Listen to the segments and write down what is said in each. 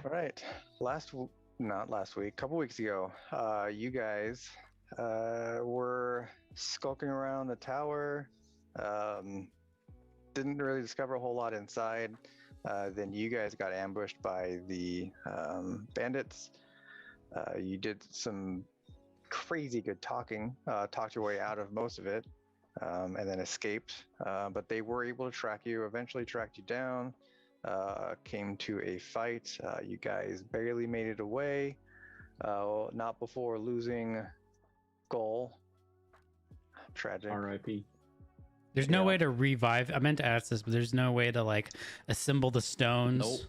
All right. Not last week, a couple weeks ago, you guys were skulking around the tower. Didn't really discover a whole lot inside. Then you guys got ambushed by the bandits. You did some crazy good talking, talked your way out of most of it, and then escaped. But they were able to track you, eventually tracked you down. Came to a fight. You guys barely made it away. Not before losing Gull. Tragic. R.I.P. There's no way to revive. I meant to ask this, but there's no way to like assemble the stones. Nope.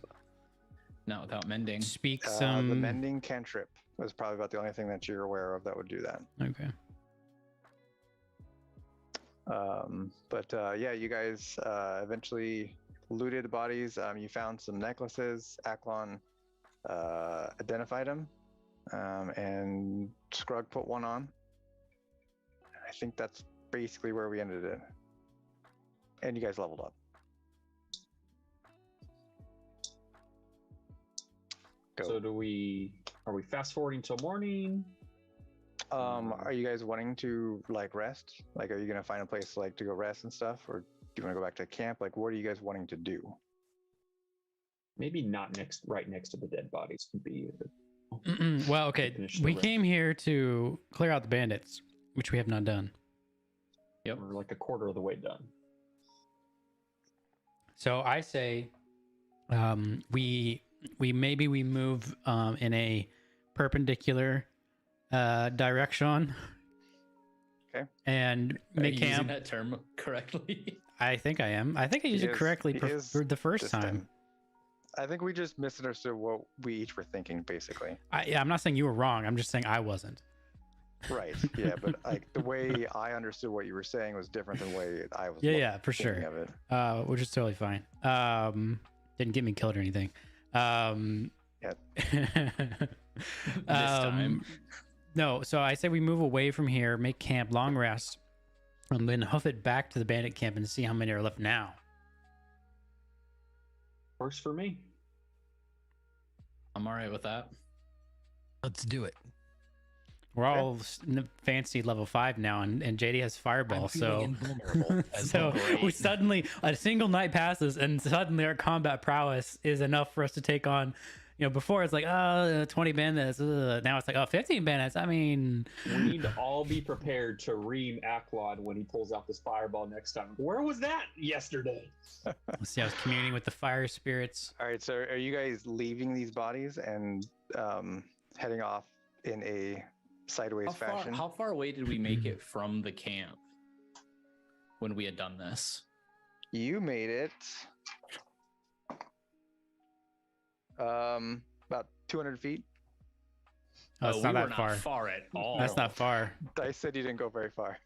Not without mending. Speak The some. mending cantrip was probably about the only thing that you're aware of that would do that. Okay. Yeah, you guys eventually looted the bodies. You found some necklaces. Aklon identified them, and Scrug put one on. I think that's basically where we ended it. And you guys leveled up. Go. So are we fast forwarding till morning? Are you guys wanting to like rest? Like, are you gonna find a place like to go rest and stuff, or do you want to go back to camp? Like, what are you guys wanting to do? Maybe not right next to the dead bodies would be. Well, okay. Finish the We rest. came here to clear out the bandits, which we have not done. Yep. We're like a quarter of the way done. So I say, we move in a perpendicular direction. Okay. And Are make you using camp. that term correctly? I think I am. I think I used it correctly for the first this time. I think we just misunderstood what we each were thinking, basically. I'm not saying you were wrong. I'm just saying I wasn't. Right. Yeah, but like the way I understood what you were saying was different than the way I was. Yeah, for thinking sure. of it. Which is totally fine. Didn't get me killed or anything. Yep. This time. No, so I say we move away from here, make camp, long rest, and then hoof it back to the bandit camp and see how many are left now. Works for me. I'm all right with that. Let's do it. We're all fancy level 5 now, and JD has fireball. I'm So, feeling invulnerable as so well. we suddenly a single night passes, and suddenly our combat prowess is enough for us to take on. Before it's like 20 bandits. Now it's like 15 bandits. I mean, We need to all be prepared to ream Aklon when he pulls out this fireball next time. Where was that yesterday? let's see. I was communing with the fire spirits. All right. So, are you guys leaving these bodies and heading off in a sideways fashion? How far away did we make it from the camp when we had done this? You made it. About 200 feet. Oh, it's not we that were far. not far at all. That's not far. Dice said you didn't go very far.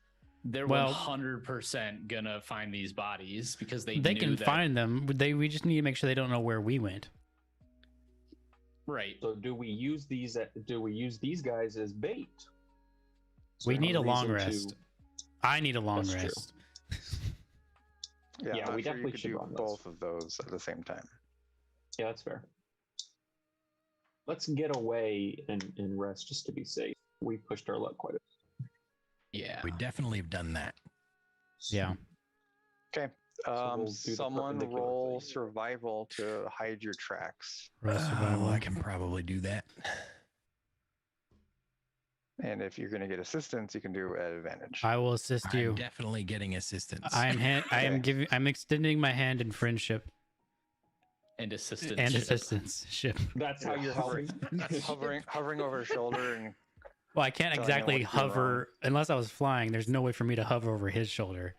They're Well- 100% gonna find these bodies because they They knew can that, find them. We just need to make sure they don't know where we went. right. So do we use these guys as bait? We So need a no long reason to- rest. I need a long That's true. rest. Yeah, Yeah, I'm we not sure definitely you could should do run those. both of those at the same time. Yeah, that's fair. Let's get away and rest just to be safe. We pushed our luck quite a bit. Yeah. We definitely have done that. Yeah. Okay. So we'll do the Someone perpendicular roll thing. survival to hide your tracks. Roll survival. I can probably do that. And if you're going to get assistance, you can do at advantage. I will assist you. I'm definitely getting assistance. I'm extending my hand in friendship And assistance. and assistance. That's how you're helping. hovering over his shoulder and Well, I can't Telling him exactly what to do hover unless I was flying. There's no way for me to hover over his shoulder.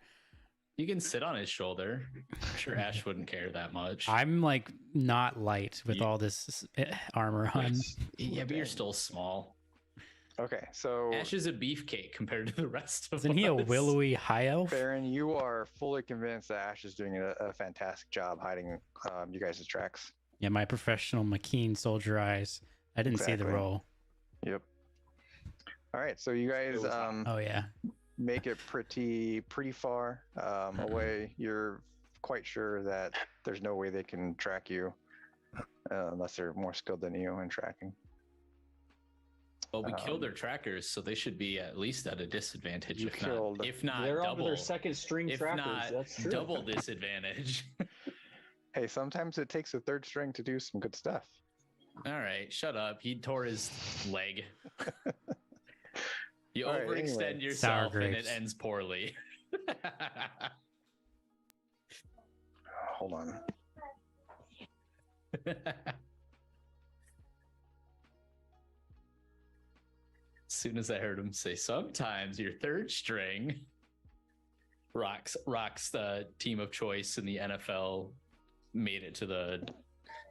You can sit on his shoulder. I'm sure Ash wouldn't care that much. I'm like not light with You- all this armor on. Yeah, but you're still small. okay. So Ash is a beefcake compared to the rest of Isn't he a us. willowy high elf? Baron, you are fully convinced that Ash is doing a fantastic job hiding you guys' tracks. Yeah, my professional McKean soldier eyes. I didn't see the Exactly. roll. Yep. All right. So you guys was hot. Oh yeah. make it pretty far away. You're quite sure that there's no way they can track you. unless they're more skilled than you in tracking. Well, we killed Um, their trackers, so they should be at least at a disadvantage, You if killed- not, if not They're up to double, their second string if trackers. not That's true. double disadvantage. Hey, sometimes it takes a third string to do some good stuff. All right, shut up. He tore his leg. You All right, overextend anyway. yourself Sour and it grapes. ends poorly. Hold on. As soon as I heard him say, sometimes your third string, Rock's team of choice in the NFL made it to the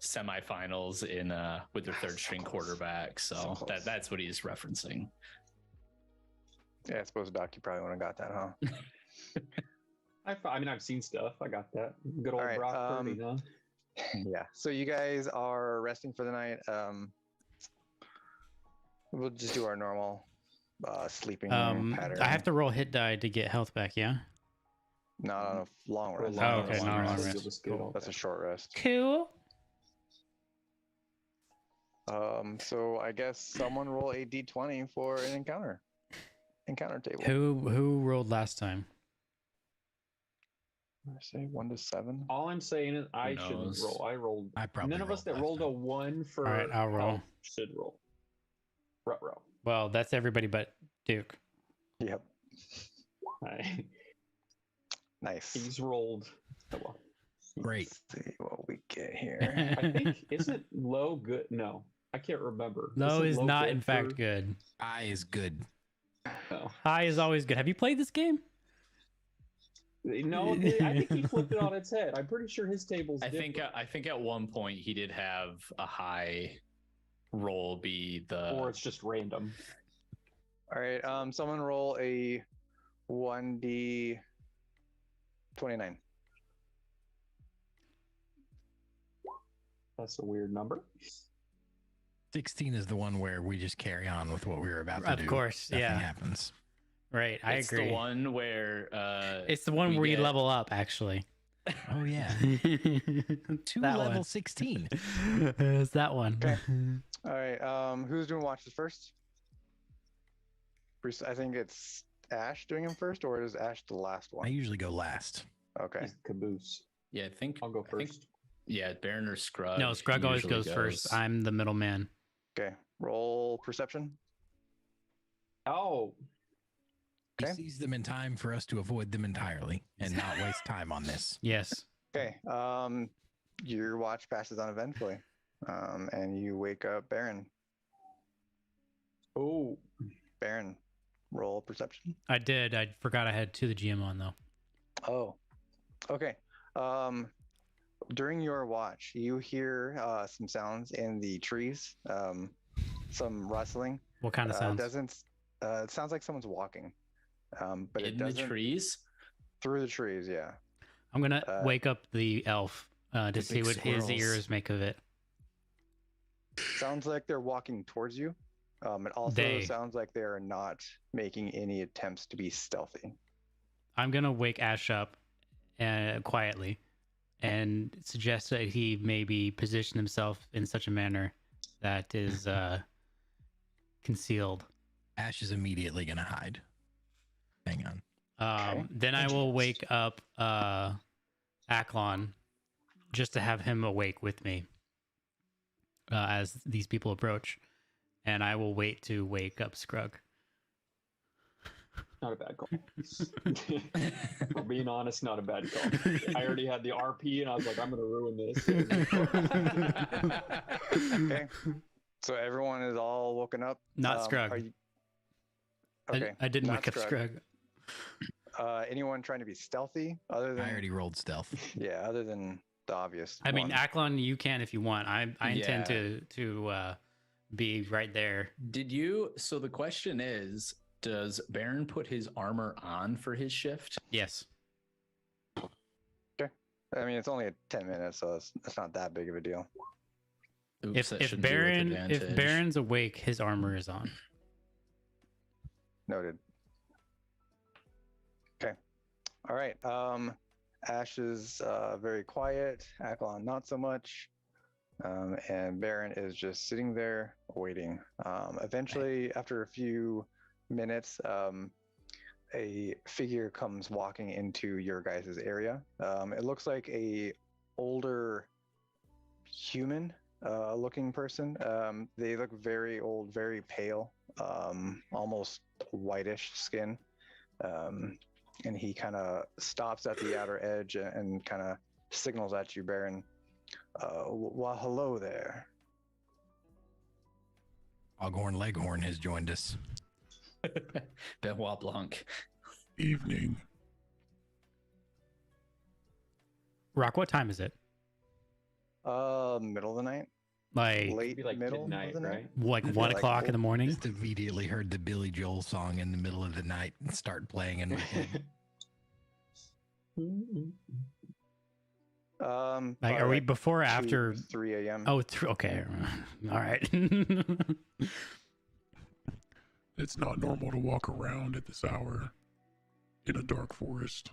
semifinals in with their third string quarterback. So close. that's what he's referencing. Yeah, I suppose, Doc, you probably wouldn't have got that, huh? I mean, I've seen stuff. I got that. Good old All right, Brock Purdy, huh? Yeah. So you guys are resting for the night. We'll just do our normal sleeping pattern. I have to roll hit die to get health back. Yeah. Not on a long rest. Oh, okay, long not on a rest. long It was good. Cool. That's a short rest. Cool. So I guess someone roll a d20 for an encounter table. Who rolled last time? I say 1 to 7. All I'm saying is I Who shouldn't knows? roll. I rolled. I probably None of us that last rolled a time. 1 for All right, I'll roll. health should roll. Row. Well, that's everybody but Duke. Yep. Right. Nice. He's rolled. Oh, well. Great. Let's see what we get here. I think isn't low good? No, I can't remember. Low Isn't is not, good in fact, for- good. I is good. No, High is always good. Have you played this game? no. I think he flipped it on its head. I'm pretty sure his table's I different. think at one point he did have a high roll be the or it's just random. All right. Someone roll a 1d29. 'That's a weird number. 16 is the one where we just carry on with what we were about to Of do. course, Nothing yeah. happens. Right, I it's agree. the one where It's the one we where you get- level up, actually. Oh, yeah. Two That level one. 16. It's that one. Okay. All right. Who's doing watches first? Bruce, I think it's Ash doing him first, or is Ash the last I one? usually go last. Okay. He's the caboose. yeah, I think I'll go I think- first. yeah, Baron or Scrug. No, Scrug always usually goes first. I'm the middleman. Okay. Roll perception. Oh, He Okay. sees them in time for us to avoid them entirely and not waste time on this. Yes. Okay. Your watch passes uneventfully, and you wake up Baron. oh, Baron, roll perception. I did. I forgot I had to the GM on, though. Oh, okay. During your watch, you hear some sounds in the trees, some rustling. What kind of sounds? It sounds like someone's walking, but it in the doesn't. trees. Through the trees, yeah. I'm going to wake up the elf to the see big what his squirrels. ears make of it. Sounds like they're walking towards you. It also They. sounds like they are not making any attempts to be stealthy. I'm going to wake Ash up quietly and suggest that he maybe position himself in such a manner that is concealed. Ash is immediately going to hide. Hang on. Okay. Then I will wake up Aklon just to have him awake with me as these people approach. And I will wait to wake up Scrug. not a bad call. For being honest, not a bad call. I already had the RP, and I was like, I'm gonna ruin this. Okay. So everyone is all woken up. Not Scrug. Are you... Okay. I didn't not wake up Scrug. Anyone trying to be stealthy other than I already rolled stealth. yeah, other than the obvious. I mean, one? Aklon, you can if you want. I intend Yeah. to be right there. Did you? So the question is, does Baron put his armor on for his shift? Yes. I mean, it's only 10 minutes, so it's not that big of a deal. Oops, that If shouldn't be with Baron advantage. Baron's awake, his armor is on. Noted. Okay. All right. Ash is very quiet. Aklon not so much. and Baron is just sitting there waiting. Eventually, after a few minutes, a figure comes walking into your guys' area. It looks like a older human looking person. They look very old, very pale, almost whitish skin. And he kind of stops at the outer edge and kind of signals at you, Baron. Well, hello there. Foghorn Leghorn has joined us. Benoit Blanc. Evening. Rock, what time is it? Middle of the night, Like late It'd be like middle midnight, of the night. right? like Yeah, 1 like o'clock in the morning? Just immediately heard the Billy Joel song in the middle of the night and start playing in my head. Like, are we before or after? 3 a.m.? Oh, okay. All right. It's not normal to walk around at this hour in a dark forest.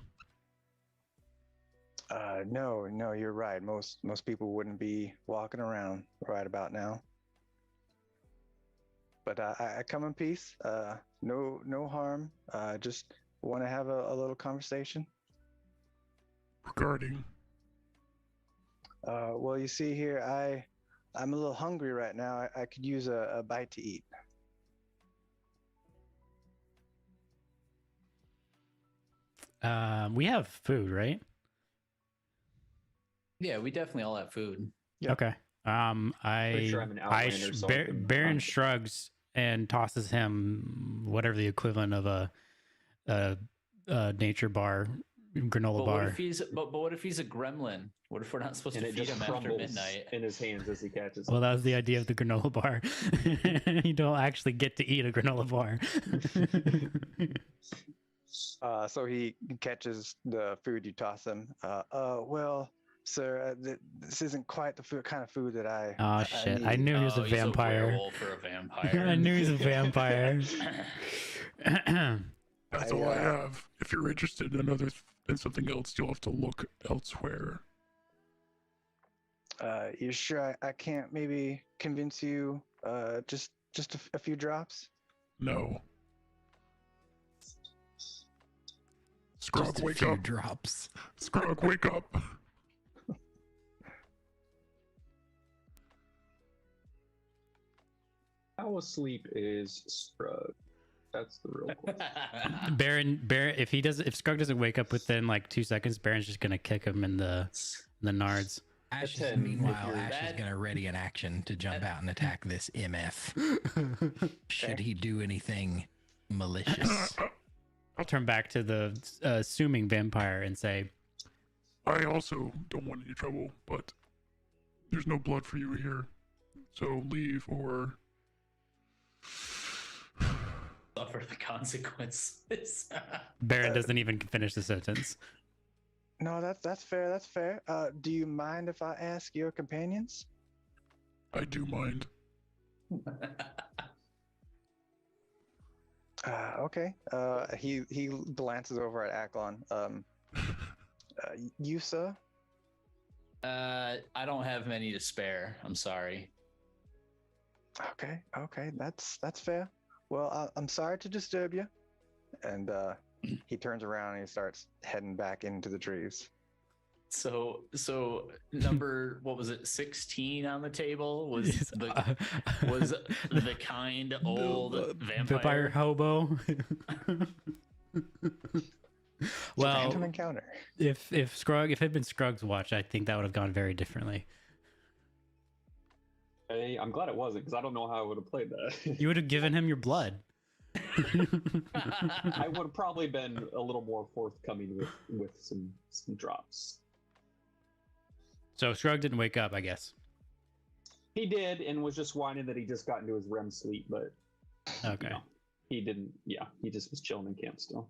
No, you're right. Most people wouldn't be walking around right about now. But I come in peace. No harm. Just want to have a little conversation. Regarding, Well, you see here, I'm a little hungry right now. I could use a bite to eat. We have food, right? Yeah, we definitely all have food. Yep. Okay. Pretty sure I'm an outlander, so I can Baron hunt. shrugs and tosses him whatever the equivalent of a nature bar, granola But bar. what if he's but what if he's a gremlin? What if we're not supposed And to it feed just him after crumbles midnight? in his hands as he catches Well, it. that was the idea of the granola bar. You don't actually get to eat a granola bar. So he catches the food you toss him. Well, sir, this isn't quite the kind of food that I. Oh shit! I need. knew he was a He's vampire. werewolf or a vampire. I knew he was a vampire. that's I, all I uh, have. If you're interested in something else, you'll have to look elsewhere. You sure I can't maybe convince you? Just a few drops. No. Just Scrog, a wake few up. drops. Scrog, wake up. How asleep is Scrug? That's the real question. Baron, if Scrug doesn't wake up within like 2 seconds, Baron's just gonna kick him in the nards. Ash is, 10, meanwhile, if you're- Ash is going to ready an action to jump out and attack this MF. Should he do anything malicious? I'll turn back to the assuming vampire and say, I also don't want any trouble, but there's no blood for you here. So leave or Suffer the consequences. Baron doesn't even finish the sentence. No, that's fair. That's fair. Do you mind if I ask your companions? I do mind. Okay. He glances over at Aklon. You, sir? I don't have many to spare. I'm sorry. Okay. That's fair. Well, I'm sorry to disturb you. And he turns around and he starts heading back into the trees. So number what was it? 16 on the table was the kind old vampire. hobo. Well, Random encounter. if it had been Scrug's watch, I think that would have gone very differently. Hey, I'm glad it wasn't, because I don't know how I would have played that. You would have given him your blood. I would have probably been a little more forthcoming with some drops. So Scrug didn't wake up, I guess. He did, and was just whining that he just got into his REM sleep, but Okay. no, he didn't. Yeah, he just was chilling in camp still.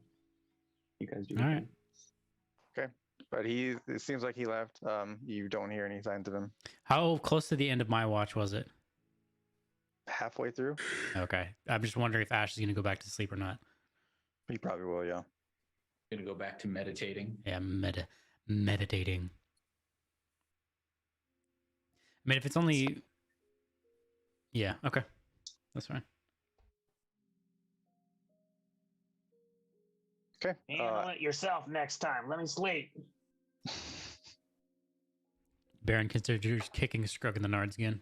You guys do. All right. But it seems like he left. You don't hear any signs of him. How close to the end of my watch was it? Halfway through? Okay. I'm just wondering if Ash is going to go back to sleep or not. He probably will, yeah. Gonna go back to meditating. Yeah, meditating. mean, if it's only, yeah, okay, that's fine. Okay. Handle it yourself next time. Let me sleep. Baron considers kicking Scrug in the nards again.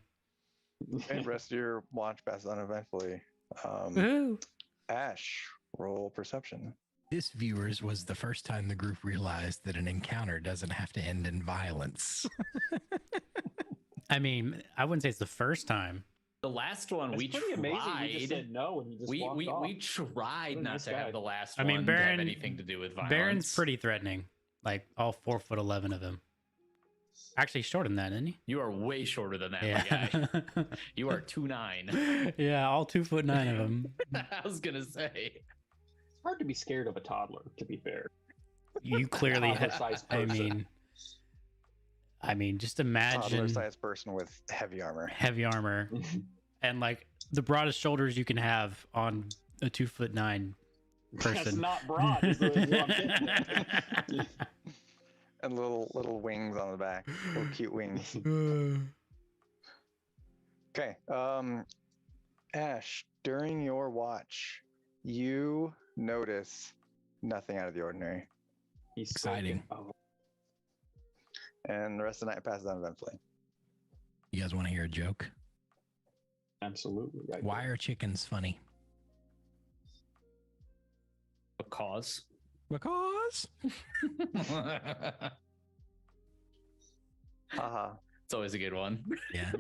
Okay, rest of your watch passes uneventfully. Woohoo! Ash, roll perception. This, viewers, was the first time the group realized that an encounter doesn't have to end in violence. I mean, I wouldn't say it's the first time. The last one It's we pretty amazing. You just tried. said no and you just We walked we, off. we tried What a not nice to guy. have the last I mean, one Baron- have anything to do with violence. Baron's pretty threatening, like all 4'11" of him. Actually, shorter than that, isn't he? You are way shorter than that, my Yeah. guy. You are 2'9". Yeah, all 2'9" of them. I was gonna say. It's hard to be scared of a toddler, to be fair. You clearly. Toddler-sized I person. mean, just imagine Toddler-sized person with heavy armor. heavy armor and like the broadest shoulders you can have on a 2'9" person. That's not broad. Is what I'm getting at. And little wings on the back. Little cute wings. Okay. Ash, during your watch, you notice nothing out of the ordinary. He's Exciting. spoken. Oh, And the rest of the night passes uneventfully. You guys want to hear a joke? absolutely. Right Why there. are chickens funny? Because. Because Haha. It's always a good one. yeah,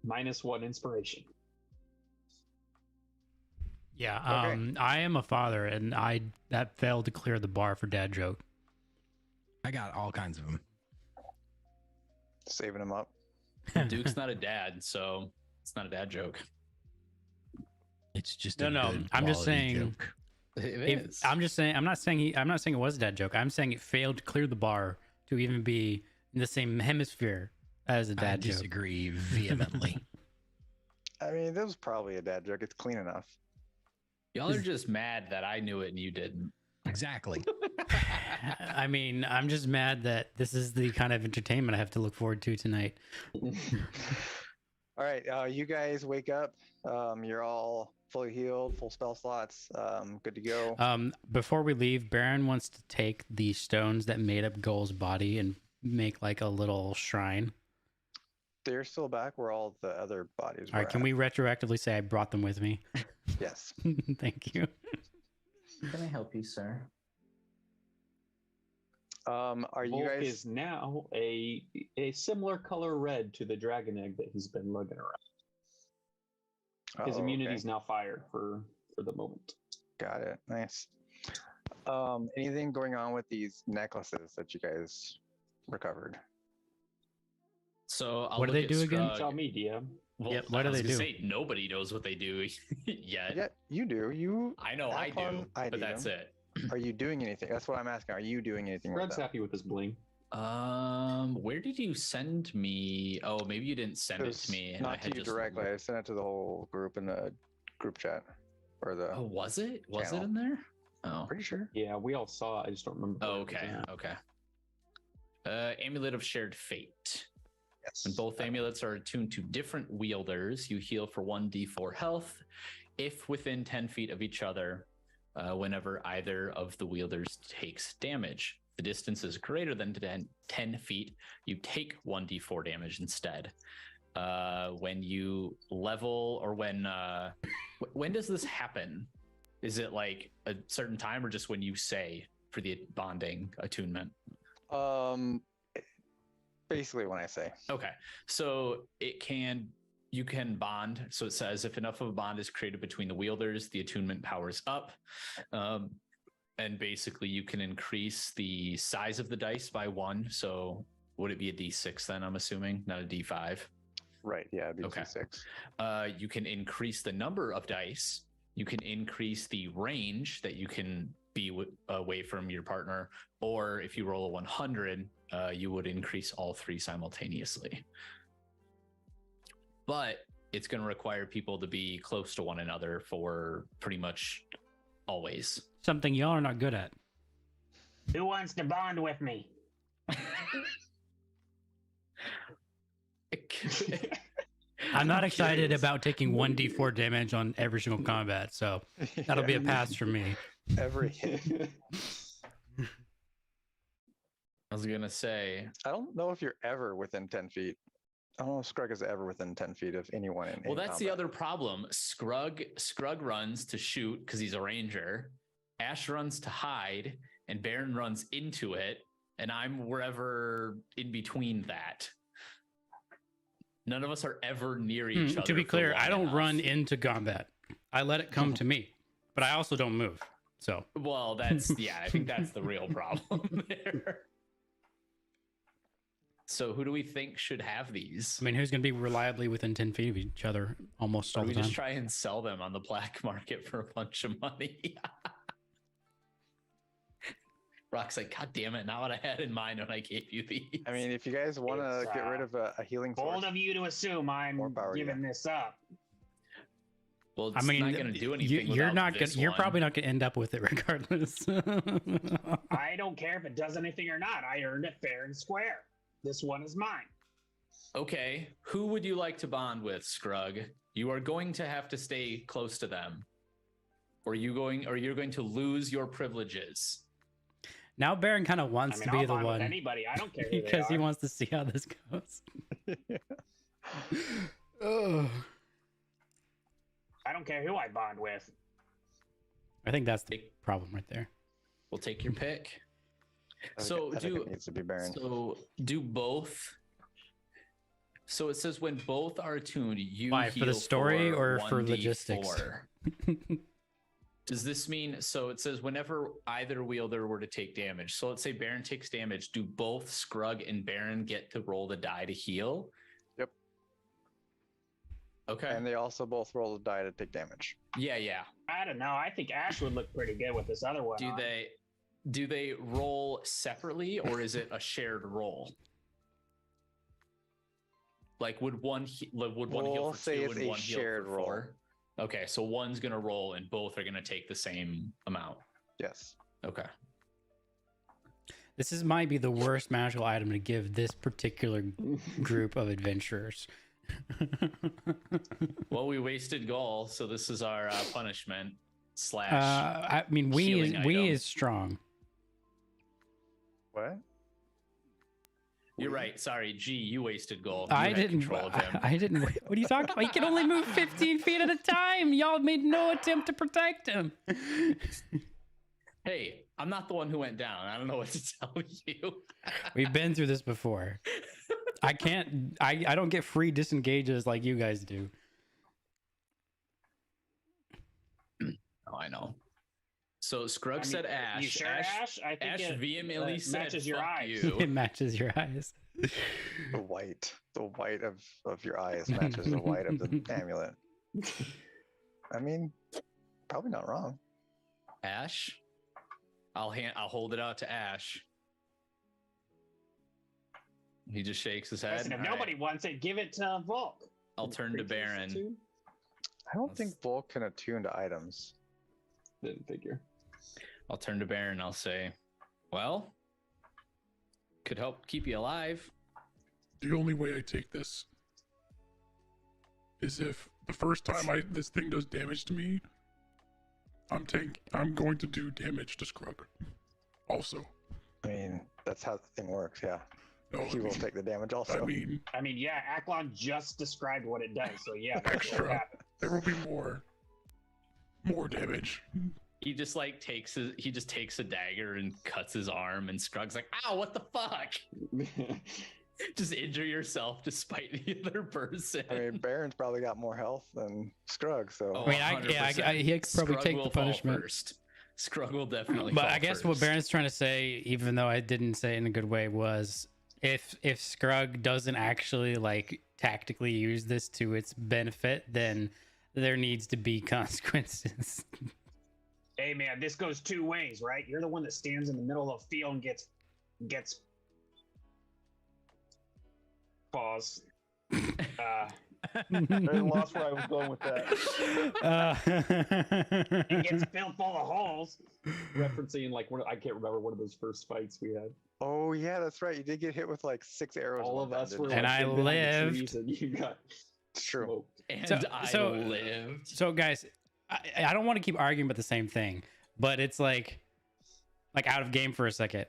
-1 inspiration. Yeah, Okay. I am a father, and that failed to clear the bar for dad joke. I got all kinds of them. Saving him up. Duke's not a dad, so it's not a dad joke. It's just No, a no, good I'm just quality saying- joke. I'm just saying. I'm not saying it was a dad joke. I'm saying it failed to clear the bar to even be in the same hemisphere as a I dad joke. disagree vehemently. I mean, this was probably a dad joke. It's clean enough. Y'all are just mad that I knew it and you didn't. Exactly. I mean, I'm just mad that this is the kind of entertainment I have to look forward to tonight. All right, you guys wake up. You're all fully healed, full spell slots, good to go. Before we leave, Baron wants to take the stones that made up Goal's body and make like a little shrine. They're still back where all the other bodies were. All right, can at. we retroactively say I brought them with me? Yes. Thank you. Can I help you, sir? Are you Volk guys? is now a similar color red to the dragon egg that he's been lugging around. His Oh, immunity okay. is now fire for the moment. Got it. Nice. Anything going on with these necklaces that you guys recovered? So I'll What do look they at do again? Scrug. Tell me, DM. Well, Yep, what do I was they gonna do? Say, nobody knows what they do yet. Yeah, you do. You I know I Have do, fun. I but do that's them. it. are you doing anything? That's what I'm asking. Are you doing anything with Fred's them? happy with his bling. Where did you send me? Oh, maybe you didn't send it was to me. And I not to had you just directly. I sent it to the whole group in the group chat, or the. Oh, was it? Was channel. it in there? Oh. Pretty sure. Yeah, we all saw it. I just don't remember. Oh, where it was okay. at. Okay. Amulet of Shared Fate. Yes. When both amulets are attuned to different wielders, you heal for 1d4 health if within 10 feet of each other, whenever either of the wielders takes damage. If the distance is greater than 10 feet, you take 1d4 damage instead. When you level, or when does this happen? Is it like a certain time, or just when you say for the bonding attunement? Basically, when I say. Okay, so you can bond. So it says if enough of a bond is created between the wielders, the attunement powers up. And basically you can increase the size of the dice by 1. So would it be a D6 then, I'm assuming, not a D5? Right. Yeah. It'd be Okay. 6. You can increase the number of dice. You can increase the range that you can be away from your partner. Or if you roll a 100, you would increase all 3 simultaneously. But it's going to require people to be close to one another for pretty much always. Something y'all are not good at. Who wants to bond with me? I'm not excited curious. about taking 1d4 damage on every single combat, so that'll be a pass for me. Every hit. I was gonna say, I don't know if you're ever within 10 feet. I don't know if Scrug is ever within 10 feet of anyone in well, any that's the combat. other problem. Scrug runs to shoot because he's a ranger. Ash runs to hide, and Baron runs into it, and I'm wherever in between that. None of us are ever near each other. To be for clear, long I don't enough. run into combat. I let it come to me, but I also don't move. So Well, that's I think that's the real problem there. So who do we think should have these? I mean, who's going to be reliably within 10 feet of each other almost all Or the we time? just try and sell them on the black market for a bunch of money. Rock's like, God damn it, not what I had in mind when I gave you these. I mean, if you guys want to It's, get rid of a healing Bold source, of you to assume I'm More power to you. giving this up. well, it's I mean, not going to do anything. you're without not this gonna, you're one. probably not going to end up with it regardless. I don't care if it does anything or not. I earned it fair and square. This one is mine. Okay, who would you like to bond with, Scrug? You are going to have to stay close to them, or you're going to lose your privileges. Now Baron kind of I wants mean, to be I'll the bond with one anybody. I don't care who because they he are. wants to see how this goes. Ugh. I don't care who I bond with. I think that's the problem right there. We'll take your pick. I think- So I think do it needs to be Baron. so do both. So it says when both are attuned, you Why, for the heal story or for 1d4. logistics? Does this mean so? It says whenever either wielder were to take damage. So let's say Baron takes damage. Do both Scrug and Baron get to roll the die to heal? Yep. Okay. And they also both roll a die to take damage. Yeah. I don't know. I think Ash would look pretty good with this other one. Do on. they roll separately or is it a shared roll? Like would one heal We'll for say 2 it's and a one heal shared for roll. 4? Okay, so one's gonna roll and both are gonna take the same amount. Yes. Okay. This might be the worst magical item to give this particular group of adventurers. Well, we wasted goal, so this is our punishment / I mean, we healing item. is strong. What? You're right. Sorry, G, you wasted goal. I You had didn't. control of him. I didn't. What are you talking about? He can only move 15 feet at a time. Y'all made no attempt to protect him. Hey, I'm not the one who went down. I don't know what to tell you. We've been through this before. I can't. I don't get free disengages like you guys do. Oh, I know. So Scrug I mean, said Ash. You sure, Ash? I think Ash it vehemently said, matches your "Fuck eyes. you." It matches your eyes. The white of your eyes matches the white of the amulet. I mean, probably not wrong. Ash, I'll hold it out to Ash. He just shakes his head. Listen, if All nobody wants it, give it to Volk. I'll turn to Baron. I don't think Volk can attune to items. Didn't figure. I'll turn to Baron. I'll say, "Well, could help keep you alive." The only way I take this is if the first time this thing does damage to me, I'm going to do damage to Scrug. Also. I mean, that's how the thing works. Yeah, No, he will take the damage. Also, I mean, Yeah, Aklon just described what it does, so yeah, that's what extra. happened. There will be more damage. He just takes a dagger and cuts his arm, and Scrug's like, "Ow, what the fuck?" Just injure yourself to spite the other person. I mean, Baron's probably got more health than Scrug, so Oh, I mean, 100%. he could probably Scrug take will the fall punishment. first. Scrug will definitely. But fall I guess what first. Baron's trying to say, even though I didn't say it in a good way, was if Scrug doesn't actually tactically use this to its benefit, then there needs to be consequences. Hey man, this goes two ways, right? You're the one that stands in the middle of the field and gets pause. I lost where I was going with that. And gets filled full of holes. Referencing I can't remember one of those first fights we had. Oh yeah, that's right. You did get hit with like 6 arrows. All one of time, us didn't were you? And like I in behind the lived. trees and you got It's true. smoked. And So- I so- lived. So guys, I don't want to keep arguing about the same thing, but it's like out of game for a second.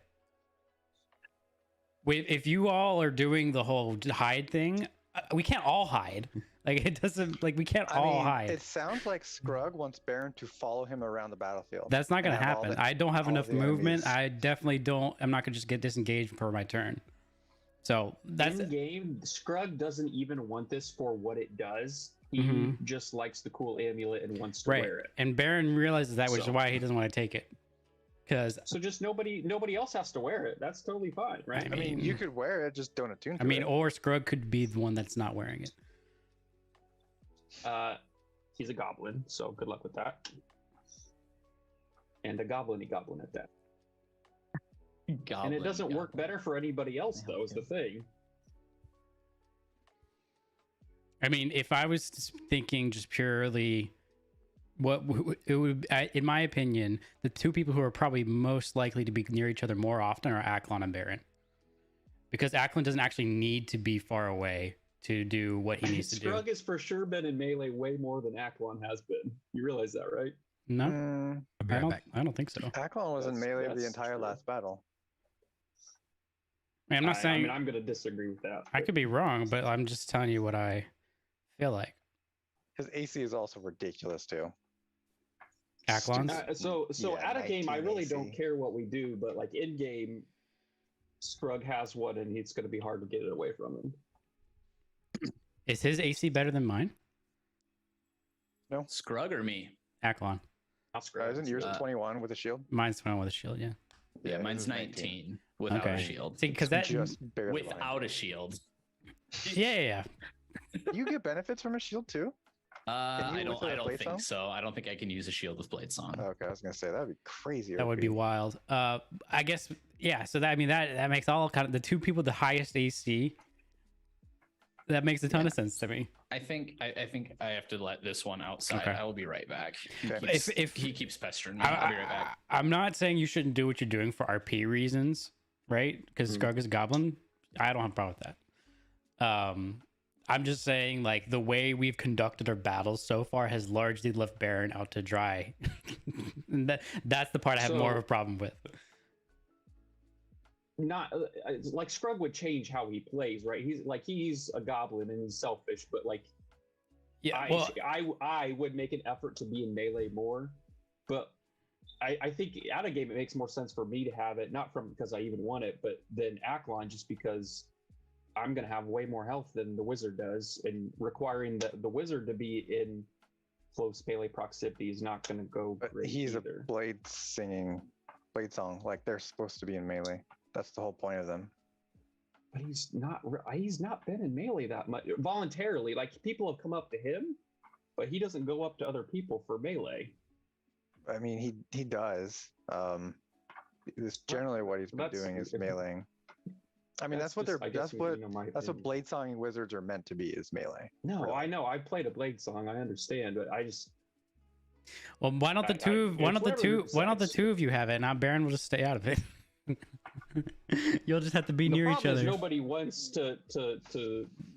If you all are doing the whole hide thing, we can't all hide. Like it doesn't like we can't all hide. It sounds like Scrug wants Baron to follow him around the battlefield. That's not gonna and have all happen. the- I don't have all enough the movement. enemies. I definitely don't. I'm not gonna just get disengaged for my turn. So that's In game, Scrug doesn't even want this for what it does. He Mhm. just likes the cool amulet and wants to right. wear it. And Baron realizes that, which is So- why he doesn't want to take it. Because So just nobody else has to wear it. That's totally fine, right? I mean, you could wear it, just don't attune to I mean, it. or Scrug could be the one that's not wearing it. He's a goblin, so good luck with that. And a goblin-y goblin at that. And it doesn't work better for anybody else, though, is the thing. I mean, if I was thinking just purely it would, in my opinion, the two people who are probably most likely to be near each other more often are Aklon and Baron. Because Aklon doesn't actually need to be far away to do what he needs to do. Scrug has for sure been in melee way more than Aklon has been. You realize that, right? No, I'll be right back. I don't think so. Aklon was in That's- melee the that's entire true. last battle. I mean, I'm not I saying mean, I'm going to disagree with that. I but- could be wrong, but I'm just telling you what I feel like. His AC is also ridiculous too. Aklon's? So Yeah, out of game, I 19 really AC. don't care what we do, but like in game, Scrug has one, and it's going to be hard to get it away from him. Is his AC better than mine? Scrug or me? Aklon. Not Scrug. Isn't yours Uh, 21 with a shield? Mine's 21 with a shield, yeah. Yeah, his mine's is 19 without Okay. a shield. See, because that. Just barely behind. Without a shield. Yeah. You get benefits from a shield too? Can you I don't. with a I don't blade think song? so. I don't think I can use a shield with blade song. Okay, I was gonna say that'd be crazy. That would be OP. wild. I guess, yeah. So that, I mean, that makes all kind of the two people with the highest AC. That makes a ton of sense to me. I think I have to let this one outside. Okay. I will be right back. Okay. If He keeps pestering me, I'll be right back. I'm not saying you shouldn't do what you're doing for RP reasons, right? Because Scrug is a goblin. I don't have a problem with that. I'm just saying, like, the way we've conducted our battles so far has largely left Baron out to dry. And that's the part I have more of a problem with. Not like Scrug would change how he plays, right? He's a goblin and he's selfish, but like Yeah, well, I would make an effort to be in melee more, but I think out of game it makes more sense for me to have it, not from because I even want it, but then Aklon just because I'm gonna have way more health than the wizard does, and requiring the wizard to be in close melee proximity is not gonna go But great he's either. a blade song. Like they're supposed to be in melee. That's the whole point of them. But he's not been in melee that much voluntarily. Like people have come up to him, but he doesn't go up to other people for melee. I mean, he does. It's generally what he's been That's- doing is meleeing. I mean, that's what just, they're. I guess, That's what. my That's what opinion. blade songing wizards are meant to be. Is melee. No, really. I know. I played a blade song. I understand, but I just well, why don't the I- two? Why it's don't the whatever two? you Why don't the decide. two of you have it? Now Baron will just stay out of it. You'll just have to be the near each problem is other. nobody wants to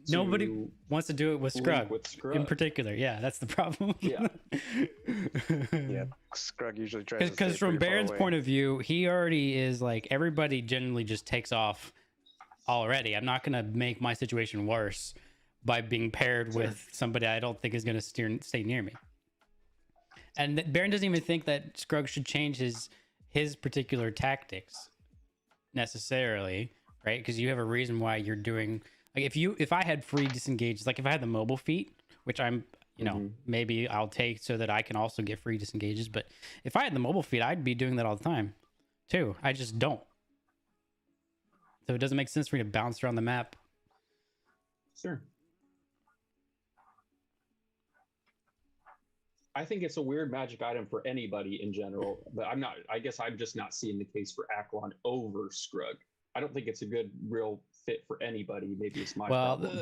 Nobody wants to do it with link Scrug, with Scrug. in particular. Yeah, that's the problem. Yeah. Yeah. Scrug usually tries. to Because stay from pretty far Baron's away. point of view, he already is like everybody generally just takes off already. I'm not gonna make my situation worse by being paired with somebody I don't think is gonna stay near me. And Baron doesn't even think that Scrug should change his particular tactics necessarily, right? Because you have a reason why you're doing like if I had free disengage, like if I had the mobile feat, which I'm maybe I'll take so that I can also get free disengages. But if I had the mobile feat, I'd be doing that all the time too. I just don't. So it doesn't make sense for me to bounce around the map. Sure. I think it's a weird magic item for anybody in general, but I guess I'm just not seeing the case for Aklon over Scrug. I don't think it's a good real fit for anybody. Maybe it's my problem.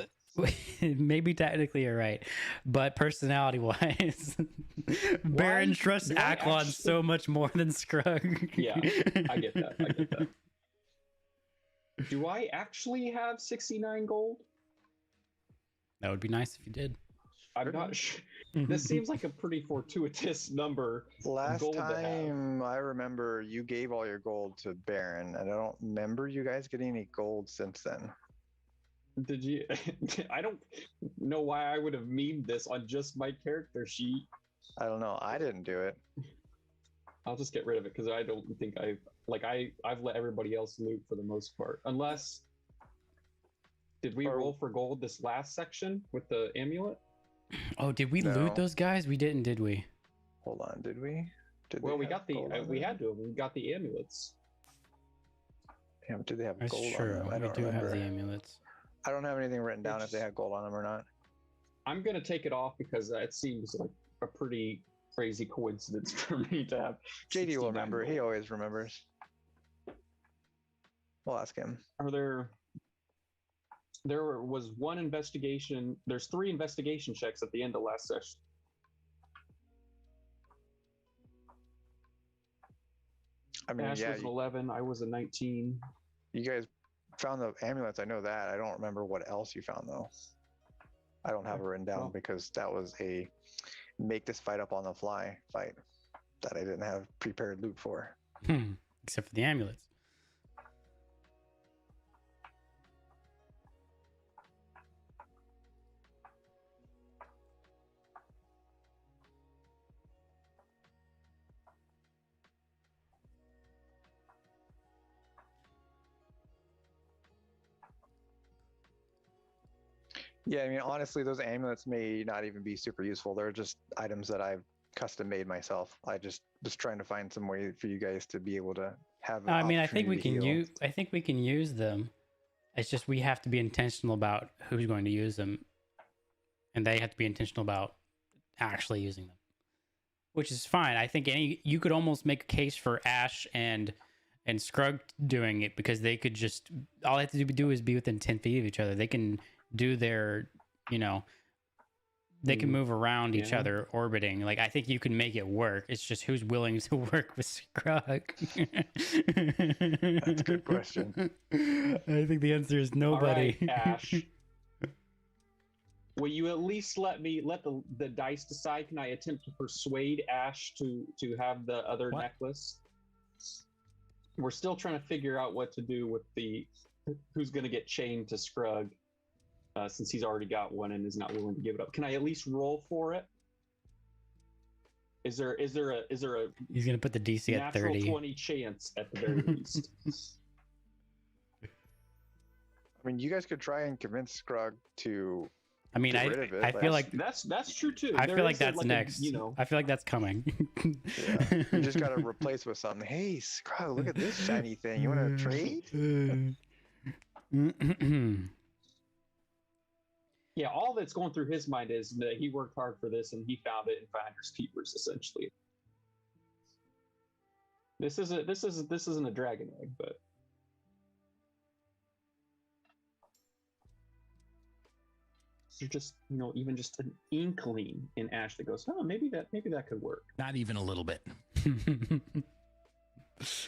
Maybe technically you're right, but personality wise, Baron trusts do I Aklon actually- so much more than Scrug. Yeah, I get that. Do I actually have 69 gold? That would be nice if you did. I'm not sure. This seems like a pretty fortuitous number. Last gold to have. time I remember you gave all your gold to Baron, and I don't remember you guys getting any gold since then. Did you? I don't know why I would have memed this on just my character sheet. I don't know. I didn't do it. I'll just get rid of it because I don't think I've let everybody else loot for the most part. Unless, did we roll for gold this last section with the amulet? Oh, did we loot those guys? We didn't, did we? Hold on, did we? Well, we got we got the amulets. Damn, did they have That's gold true. on them? I We don't do remember. have the amulets. I don't have anything written down if they had gold on them or not. I'm gonna take it off because it seems like a pretty crazy coincidence for me to have. JD will 69 remember. gold. He always remembers. We'll ask him. Are there? There was one investigation. There's 3 investigation checks at the end of last session. I mean, Ash yeah, was an 11. I was a 19. you guys found the amulets. I know that. I don't remember what else you found though. I don't have it written down Well- because that was a make this fight up on the fly fight that I didn't have prepared loot for. Except for the amulets. Yeah, I mean, honestly, those amulets may not even be super useful. They're just items that I've custom made myself. I just was trying to find some way for you guys to be able to have. I mean, I think we opportunity can to heal. use. I think we can use them. It's just we have to be intentional about who's going to use them, and they have to be intentional about actually using them, which is fine. I think you could almost make a case for Ash and Scrug doing it because they could just all they have to do is be within 10 feet of each other. They can do their, they can move around each Yeah. other orbiting. Like, I think you can make it work. It's just who's willing to work with Scrug. That's a good question. I think the answer is nobody. All right, Ash. Will you at least let the dice decide? Can I attempt to persuade Ash to have the other What? necklace? We're still trying to figure out what to do with who's going to get chained to Scrug, since he's already got one and is not willing to give it up. Can I at least roll for it? Is there a He's gonna put the DC at natural 30. 20 chance at the very least? I mean, you guys could try and convince Scrug to. I mean, Get rid of it, I but feel like That's true too. I There feel like is a- that's a, next. I feel like that's coming. Yeah, you just got to replace with something. Hey, Scrug, look at this shiny thing. You want to trade? Yeah, all that's going through his mind is that he worked hard for this and he found it in Finders Keepers, essentially. This isn't a dragon egg, but you're just even just an inkling in Ash that goes, oh, maybe that could work. Not even a little bit.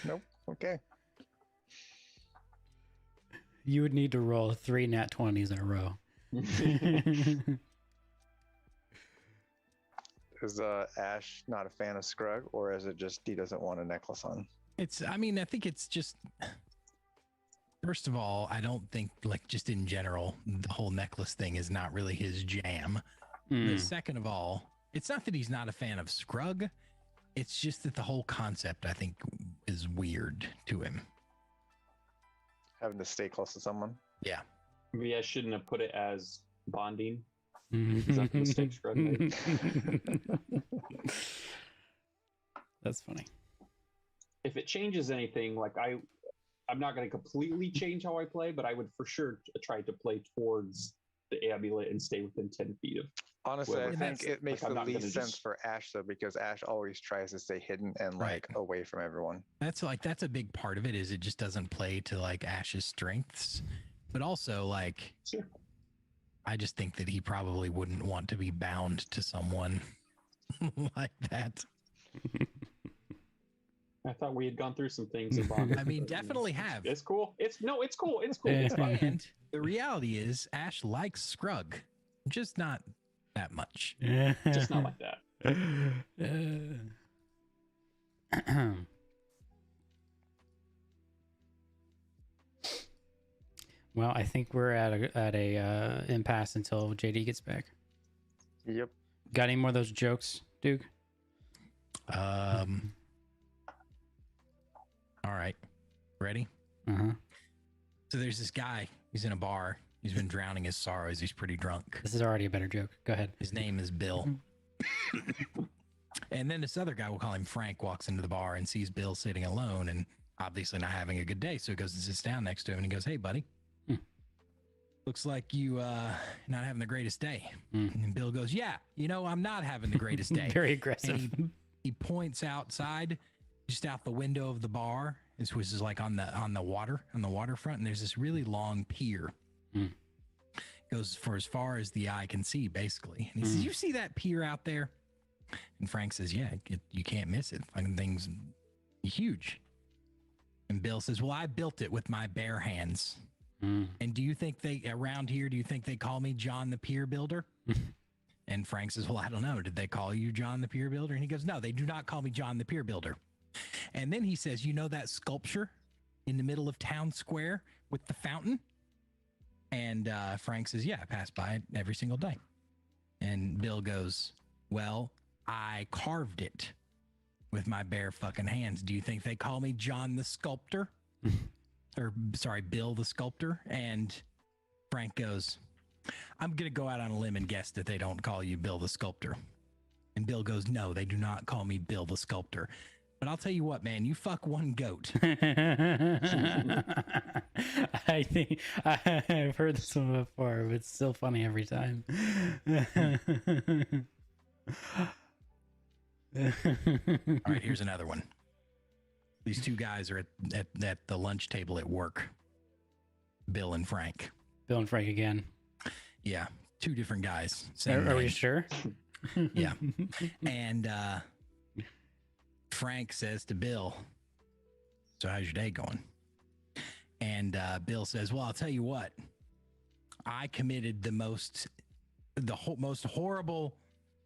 Nope. Okay. You would need to roll 3 nat 20s in a row. Is Ash not a fan of Scrug, or is it just he doesn't want a necklace on? I think it's just, first of all, I don't think, like, just in general, the whole necklace thing is not really his jam. Hmm. Second of all, it's not that he's not a fan of Scrug. It's just that the whole concept, I think, is weird to him. Having to stay close to someone. Yeah. Maybe I shouldn't have put it as bonding. Is that the mistake Scrug made? That's funny. If it changes anything, like I'm not going to completely change how I play, but I would for sure try to play towards the amulet and stay within 10 feet of. Honestly, Well, I think it makes I'm the not gonna least sense just- for Ash though, because Ash always tries to stay hidden and like Right. away from everyone. That's a big part of it, is it just doesn't play to like Ash's strengths. But also, like, Sure. I just think that he probably wouldn't want to be bound to someone like that. I thought we had gone through some things in bondage. I mean, definitely have. It's cool. It's cool. It's cool. It's fine. And the reality is, Ash likes Scrug, just not that much. Just not like that. Well, I think we're at a impasse until JD gets back. Yep. Got any more of those jokes, Duke? All right. Ready? Uh-huh. So there's this guy. He's in a bar. He's been drowning his sorrows. He's pretty drunk. This is already a better joke. Go ahead. His name is Bill. And then this other guy, we'll call him Frank, walks into the bar and sees Bill sitting alone and obviously not having a good day. So he goes and sits down next to him and he goes, "Hey, buddy. Looks like you not having the greatest day." And Bill goes, "Yeah, I'm not having the greatest day." Very aggressive. And he points outside, just out the window of the bar. This was like on the waterfront, and there's this really long pier. Goes for as far as the eye can see, basically. And he says, "You see that pier out there?" And Frank says, "Yeah, you can't miss it. Fucking thing's huge." And Bill says, "Well, I built it with my bare hands. And do you think around here, do you think they call me John the Pier Builder?" And Frank says, "Well, I don't know. Did they call you John the Pier Builder?" And he goes, "No, they do not call me John the Pier Builder." And then he says, "You know that sculpture in the middle of town square with the fountain?" And Frank says, "Yeah, I pass by it every single day." And Bill goes, "Well, I carved it with my bare fucking hands. Do you think they call me John the Sculptor?" Or, sorry, Bill the Sculptor. And Frank goes, "I'm going to go out on a limb and guess that they don't call you Bill the Sculptor." And Bill goes, "No, they do not call me Bill the Sculptor. But I'll tell you what, man, you fuck one goat." I think I've heard this one before, but it's still funny every time. All right, here's another one. These two guys are at the lunch table at work. Bill and Frank. Bill and Frank again. Yeah, two different guys. Are we sure? Yeah. And Frank says to Bill, "So how's your day going?" And Bill says, "Well, I'll tell you what. I committed the most horrible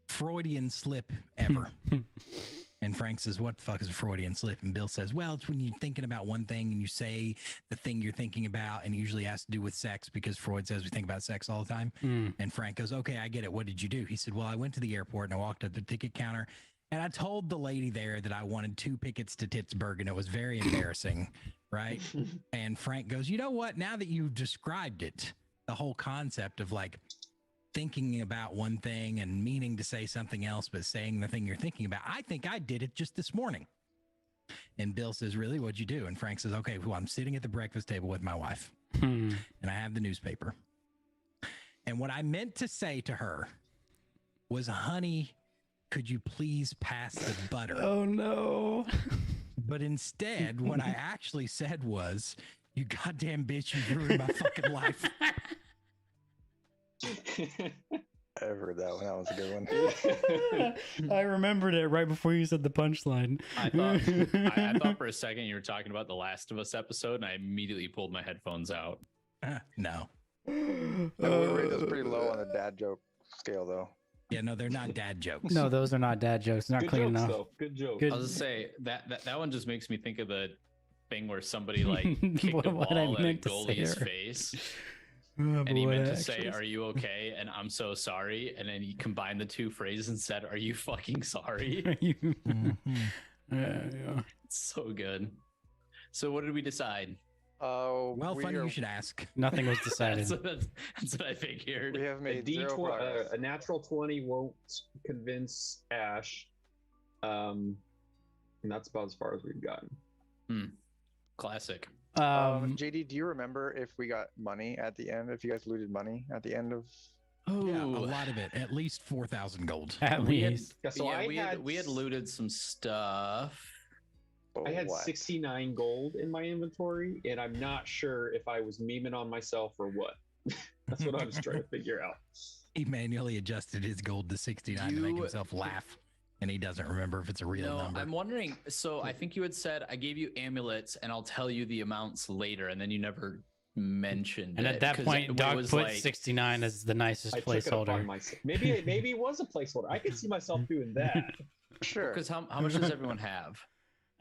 Freudian slip ever." And Frank says, "What the fuck is a Freudian slip?" And Bill says, "Well, it's when you're thinking about one thing and you say the thing you're thinking about, and it usually has to do with sex because Freud says we think about sex all the time." And Frank goes, "Okay, I get it. What did you do?" He said, "Well, I went to the airport and I walked up to the ticket counter and I told the lady there that I wanted 2 tickets to Pittsburgh, and it was very embarrassing." Right. And Frank goes, "You know what? Now that you described it, the whole concept of like thinking about one thing and meaning to say something else, but saying the thing you're thinking about, I think I did it just this morning." And Bill says, "Really? What'd you do?" And Frank says, "Okay, well, I'm sitting at the breakfast table with my wife and I have the newspaper. And what I meant to say to her was, 'Honey, could you please pass the butter?'" Oh, no. But instead, what I actually said was, "You goddamn bitch, you ruined my fucking life." I've heard that one. That was a good one. I remembered it right before you said the punchline. I thought for a second you were talking about the Last of Us episode, and I immediately pulled my headphones out. No. That would rate us pretty low on the dad joke scale, though. Yeah, no, they're not dad jokes. No, those are not dad jokes. Not Good clean jokes, enough. though. Good joke. Good. I was gonna say that one just makes me think of the thing where somebody like kicked What a I ball at a meant to say goalie's there. face, Oh, and he boy, meant to actually- say, "Are you okay?" and "I'm so sorry," and then he combined the two phrases and said, "Are you fucking sorry?" Yeah. It's so good. So what did we decide? Well, we funny are- you should ask. Nothing was decided. That's what I figured. We have A made zero progress. a natural 20 won't convince Ash. And that's about as far as we've gotten. Classic. JD, do you remember if we got money at the end? If you guys looted money at the end of? Yeah, a Ooh. lot of it. At least 4,000 gold. At We had, least. Yeah, so yeah, we had looted some stuff. I had what? 69 gold in my inventory, and I'm not sure if I was memeing on myself or what. That's what I was trying to figure out. He manually adjusted his gold to 69 to make You- himself laugh. and he doesn't remember if it's a real No, number. I'm wondering. So I think you had said I gave you amulets, and I'll tell you the amounts later, and then you never mentioned And it. at that 'cause point, when it Doc was put like, 69 as the nicest I took it upon placeholder. myself. Maybe it was a placeholder. I could see myself doing that. Sure. because how much does everyone have?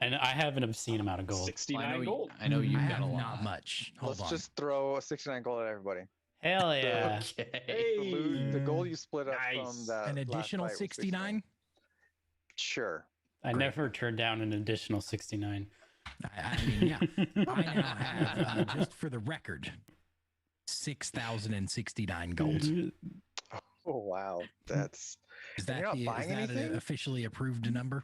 And I have an obscene amount of gold. 69 gold. I know you've I got have a lot. not much. Hold Let's on. just throw a 69 gold at everybody. Hell yeah. Okay. The gold you split up Nice. from that An last additional fight was 69. Sure. I never turned down an additional 69. I mean, yeah. I now have, just for the record, 6,069 gold. Oh wow, that's Is And that, you're not is buying that anything? an officially approved number?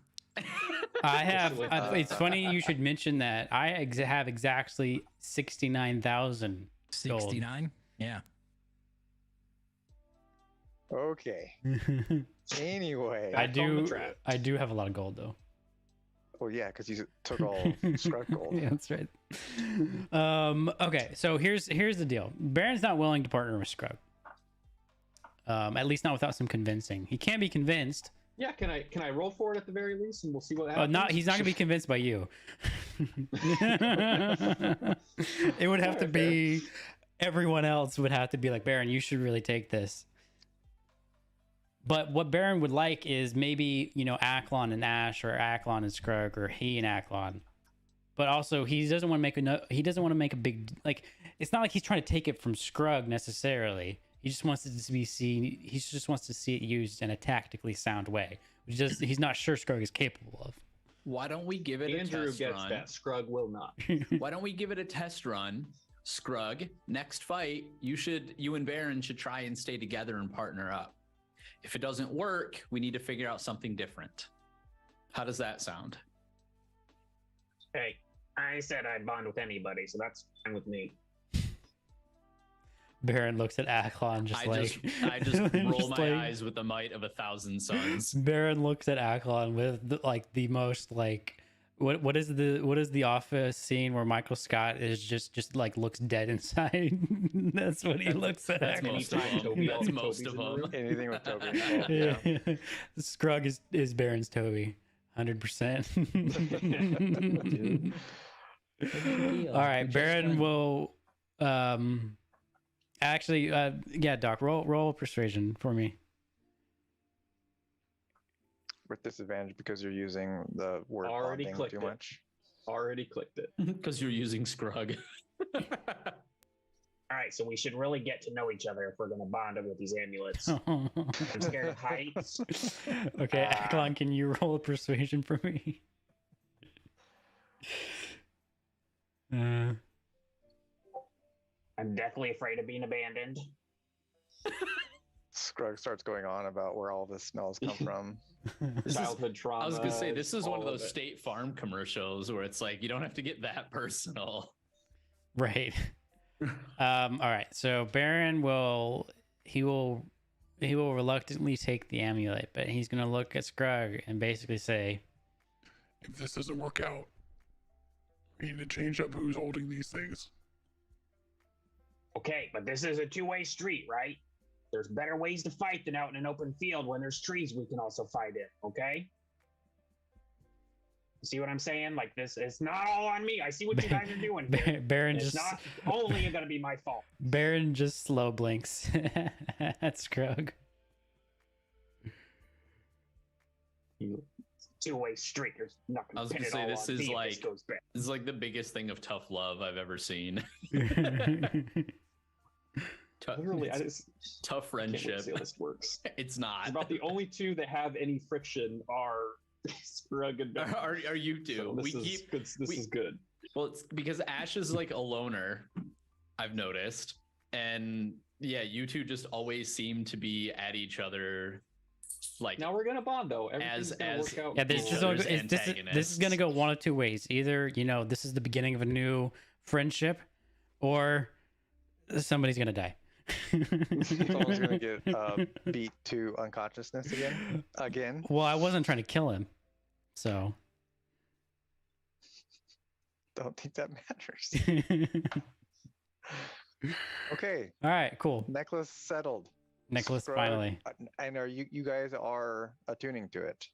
I have. It's funny you should mention that. I have exactly 69,000. 69? Yeah. okay. Anyway, I Back on the do. track. I do have a lot of gold though. well, yeah, because you took all scrub gold. Yeah, that's right. Okay, so here's the deal. Baron's not willing to partner with Scrub. At least not without some convincing. He can be convinced. Yeah, can I roll for it at the very least, and we'll see what happens. He's not gonna be convinced by you. It would have to be everyone else would have to be like, Baron, you should really take this. But what Baron would like is maybe, Aklon and Ash, or Aklon and Scrug, or he and Aklon. But also he doesn't want to make a big, like, it's not like he's trying to take it from Scrug necessarily. He just wants it to be seen. He just wants to see it used in a tactically sound way, which he's not sure Scrug is capable of. Why don't we give it Andrew a test gets run? that. Scrug will not. Why don't we give it a test run? Scrug, next fight, you and Baron should try and stay together and partner up. If it doesn't work, we need to figure out something different. How does that sound? Hey, I said I'd bond with anybody, so that's fine with me. Baron looks at Aklon I just roll just my eyes with the might of 1,000 suns. Baron looks at Aklon with the most what is the Office scene where Michael Scott is just like looks dead inside? That's what he looks at. That's most of Anytime them. Toby- That's most Toby's of in the them. room. Anything with Toby. involved, yeah. Yeah. Scrug is Baron's Toby, 100%. All right, Baron will actually yeah, Doc, roll persuasion for me. With disadvantage because you're using the word Already bonding clicked too it. much. Already clicked it. Because you're using Scrug. All right, so we should really get to know each other if we're going to bond it with these amulets. I'm scared of heights. Okay, Aklon, can you roll a persuasion for me? I'm deathly afraid of being abandoned. Scrug starts going on about where all the smells come from. Childhood trauma. I was gonna say this is one of all those it. State Farm commercials where it's like you don't have to get that personal. Right. All right. So Baron will reluctantly take the amulet, but he's gonna look at Scrug and basically say, If this doesn't work out, we need to change up who's holding these things. Okay, but this is a two-way street, right? There's better ways to fight than out in an open field when there's trees we can also fight in, okay? See what I'm saying? Like this, it's not all on me. I see what you guys are doing here. Baron It's just not only gonna be my fault. Baron just slow blinks at Scrug. Two-way street. There's not I gonna was pin gonna it say all this on is me if like this goes bad. this is like the biggest thing of tough love I've ever seen. Literally, I It's just tough can't wait to friendship. see how this works. It's not. About the only two that have any friction are Scrug and Baron. Are you two? So we this is keep good. This we- is good. well, it's because Ash is like a loner. I've noticed, and yeah, you two just always seem to be at each other, like Now we're gonna bond though. Everything's As- gonna as- work out. Yeah, this Each is, cool. other's this is gonna go one of two ways. Either this is the beginning of a new friendship, or somebody's gonna die. Someone's gonna get beat to unconsciousness again. Well, I wasn't trying to kill him, so. Don't think that matters. Okay, All right, cool. necklace settled. Nicholas, Scrug- finally. And are you guys are attuning to it?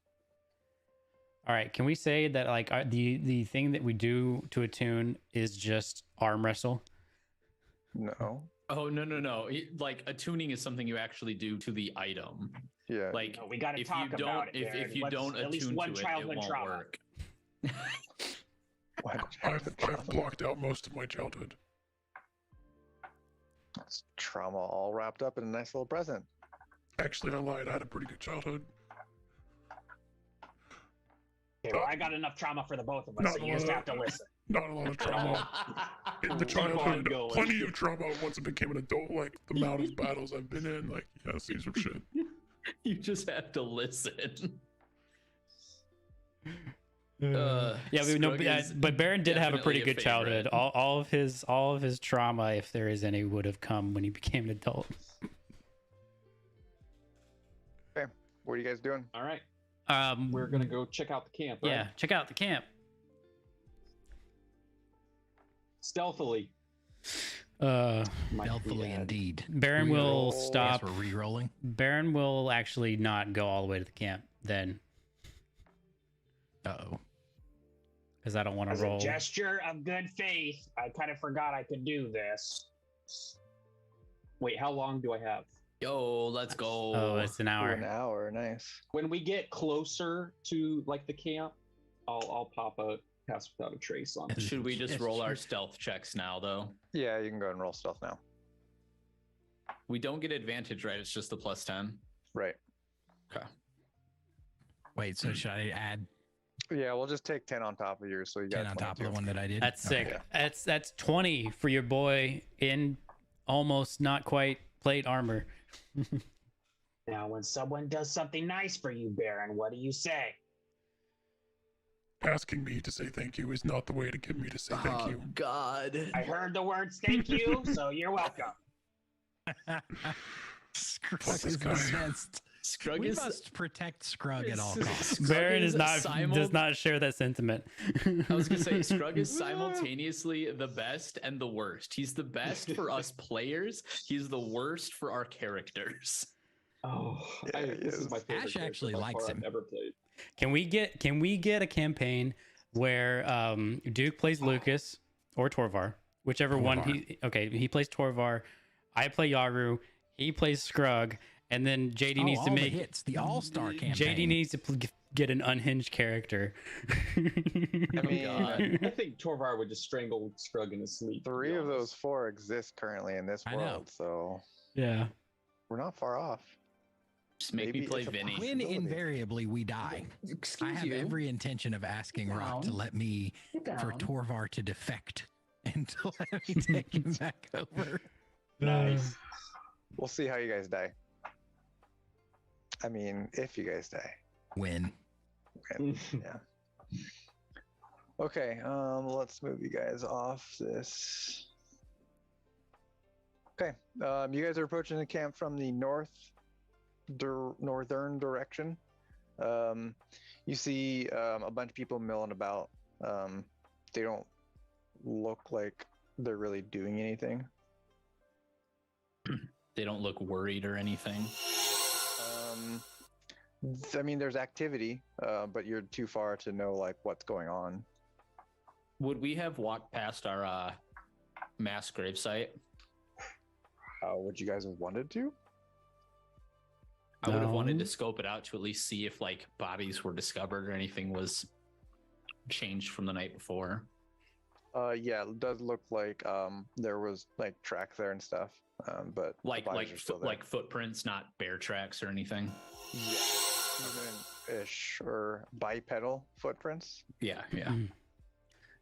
All right, can we say that like the thing that we do to attune is just arm wrestle? No. Oh no! Like attuning is something you actually do to the item. Yeah. Like No, we got to if talk you don't, about it. if you Let's- don't at least attune one to it, it childhood won't trauma. work. I've blocked out most of my childhood. That's trauma all wrapped up in a nice little present. Actually, I lied. I had a pretty good childhood. Okay, well, I got enough trauma for the both of us, Not so you just a have to listen. Not a lot of trauma in the Keep on childhood. going. Plenty of trauma once I became an adult. Like the amount of battles I've been in. Like, yeah, I've seen some shit. You just have to listen. Yeah, we know, Scrug is but Baron did have a pretty definitely good a childhood. favorite. All of his trauma, if there is any, would have come when he became an adult. What are you guys doing? All right, Um, we're gonna go check out the camp. Right? yeah, check out the camp. Stealthily. Uh, Might be Stealthily bad. indeed. Baron will Reroll. Guess stop. we're re-rolling. Baron will actually not go all the way to the camp then, Uh-oh. because I don't want As to a roll. gesture of good faith, I kind of forgot I could do this. Wait, how long do I have? Yo, let's go. Oh, it's an For an hour. hour. Nice. When we get closer to like the camp, I'll pop a pass without a trace on. Should we just Yes, roll our sure. stealth checks now, though? Yeah, you can go ahead and roll stealth now. We don't get advantage, right? It's just the plus 10. Right. Okay. Wait, so should I add Yeah, we'll just take 10 on top of yours. So you 10 got on top of the 22. one that I did? That's Okay. sick. That's 20 for your boy in almost not quite plate armor. Now, when someone does something nice for you, Baron, what do you say? Asking me to say thank you is not the way to get me to say thank you. God. I heard the words thank you, so you're welcome. Fuck Scrug this is guy. incensed. Scrug We is. must protect Scrug at all Scrug costs. Baron is not simul- does not share that sentiment. I was gonna say Scrug is simultaneously the best and the worst. He's the best for us players. He's the worst for our characters. Oh, Yeah, this is my yes. favorite. Ash character actually by likes far him. I've ever played. Can we get a campaign where Duke plays Lucas or Torvar, whichever one he plays Torvar, I play Yaru, he plays Scrug, and then JD needs all to the make hits, the all-star campaign. JD needs to get an unhinged character. I mean, I think Torvar would just strangle Scrug in his sleep. to be 3 of those honest. 4 exist currently in this I know. world, so Yeah. we're not far off. Just make Maybe me play it's a Vinny. possibility. When invariably we die, I have every intention of asking Rock to let me, for Torvar to defect and to let me take him back over. Nice. We'll see how you guys die. I mean, if you guys die. Win. Yeah. Okay, let's move you guys off this. Okay, you guys are approaching the camp from the northern direction. You see a bunch of people milling about. They don't look like they're really doing anything. They don't look worried or anything. I mean, there's activity, but you're too far to know like what's going on. Would we have walked past our mass gravesite? Would you guys have wanted to? I would have wanted No. to scope it out to at least see if like bodies were discovered or anything was changed from the night before. Yeah, it does look like there was like tracks there and stuff, but the Like bodies are still there. like footprints, not bear tracks or anything. Yeah, even-ish or bipedal footprints. Yeah, yeah. Mm.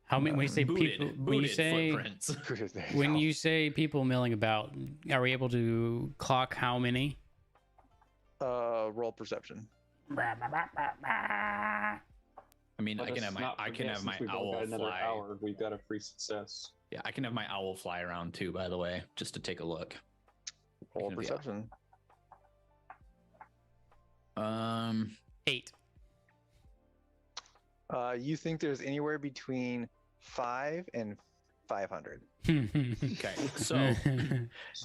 How many? When you say people, when you booted say footprints. There when go. you say people milling about, are we able to clock how many? Roll perception. I mean, Let I can us have my not I can forget, have my since we've only owl got another fly. hour, we've got a free success. Yeah, I can have my owl fly around too. By the way, just to take a look. Roll Yeah. perception. 8. You think there's anywhere between 5 and 500. Okay, so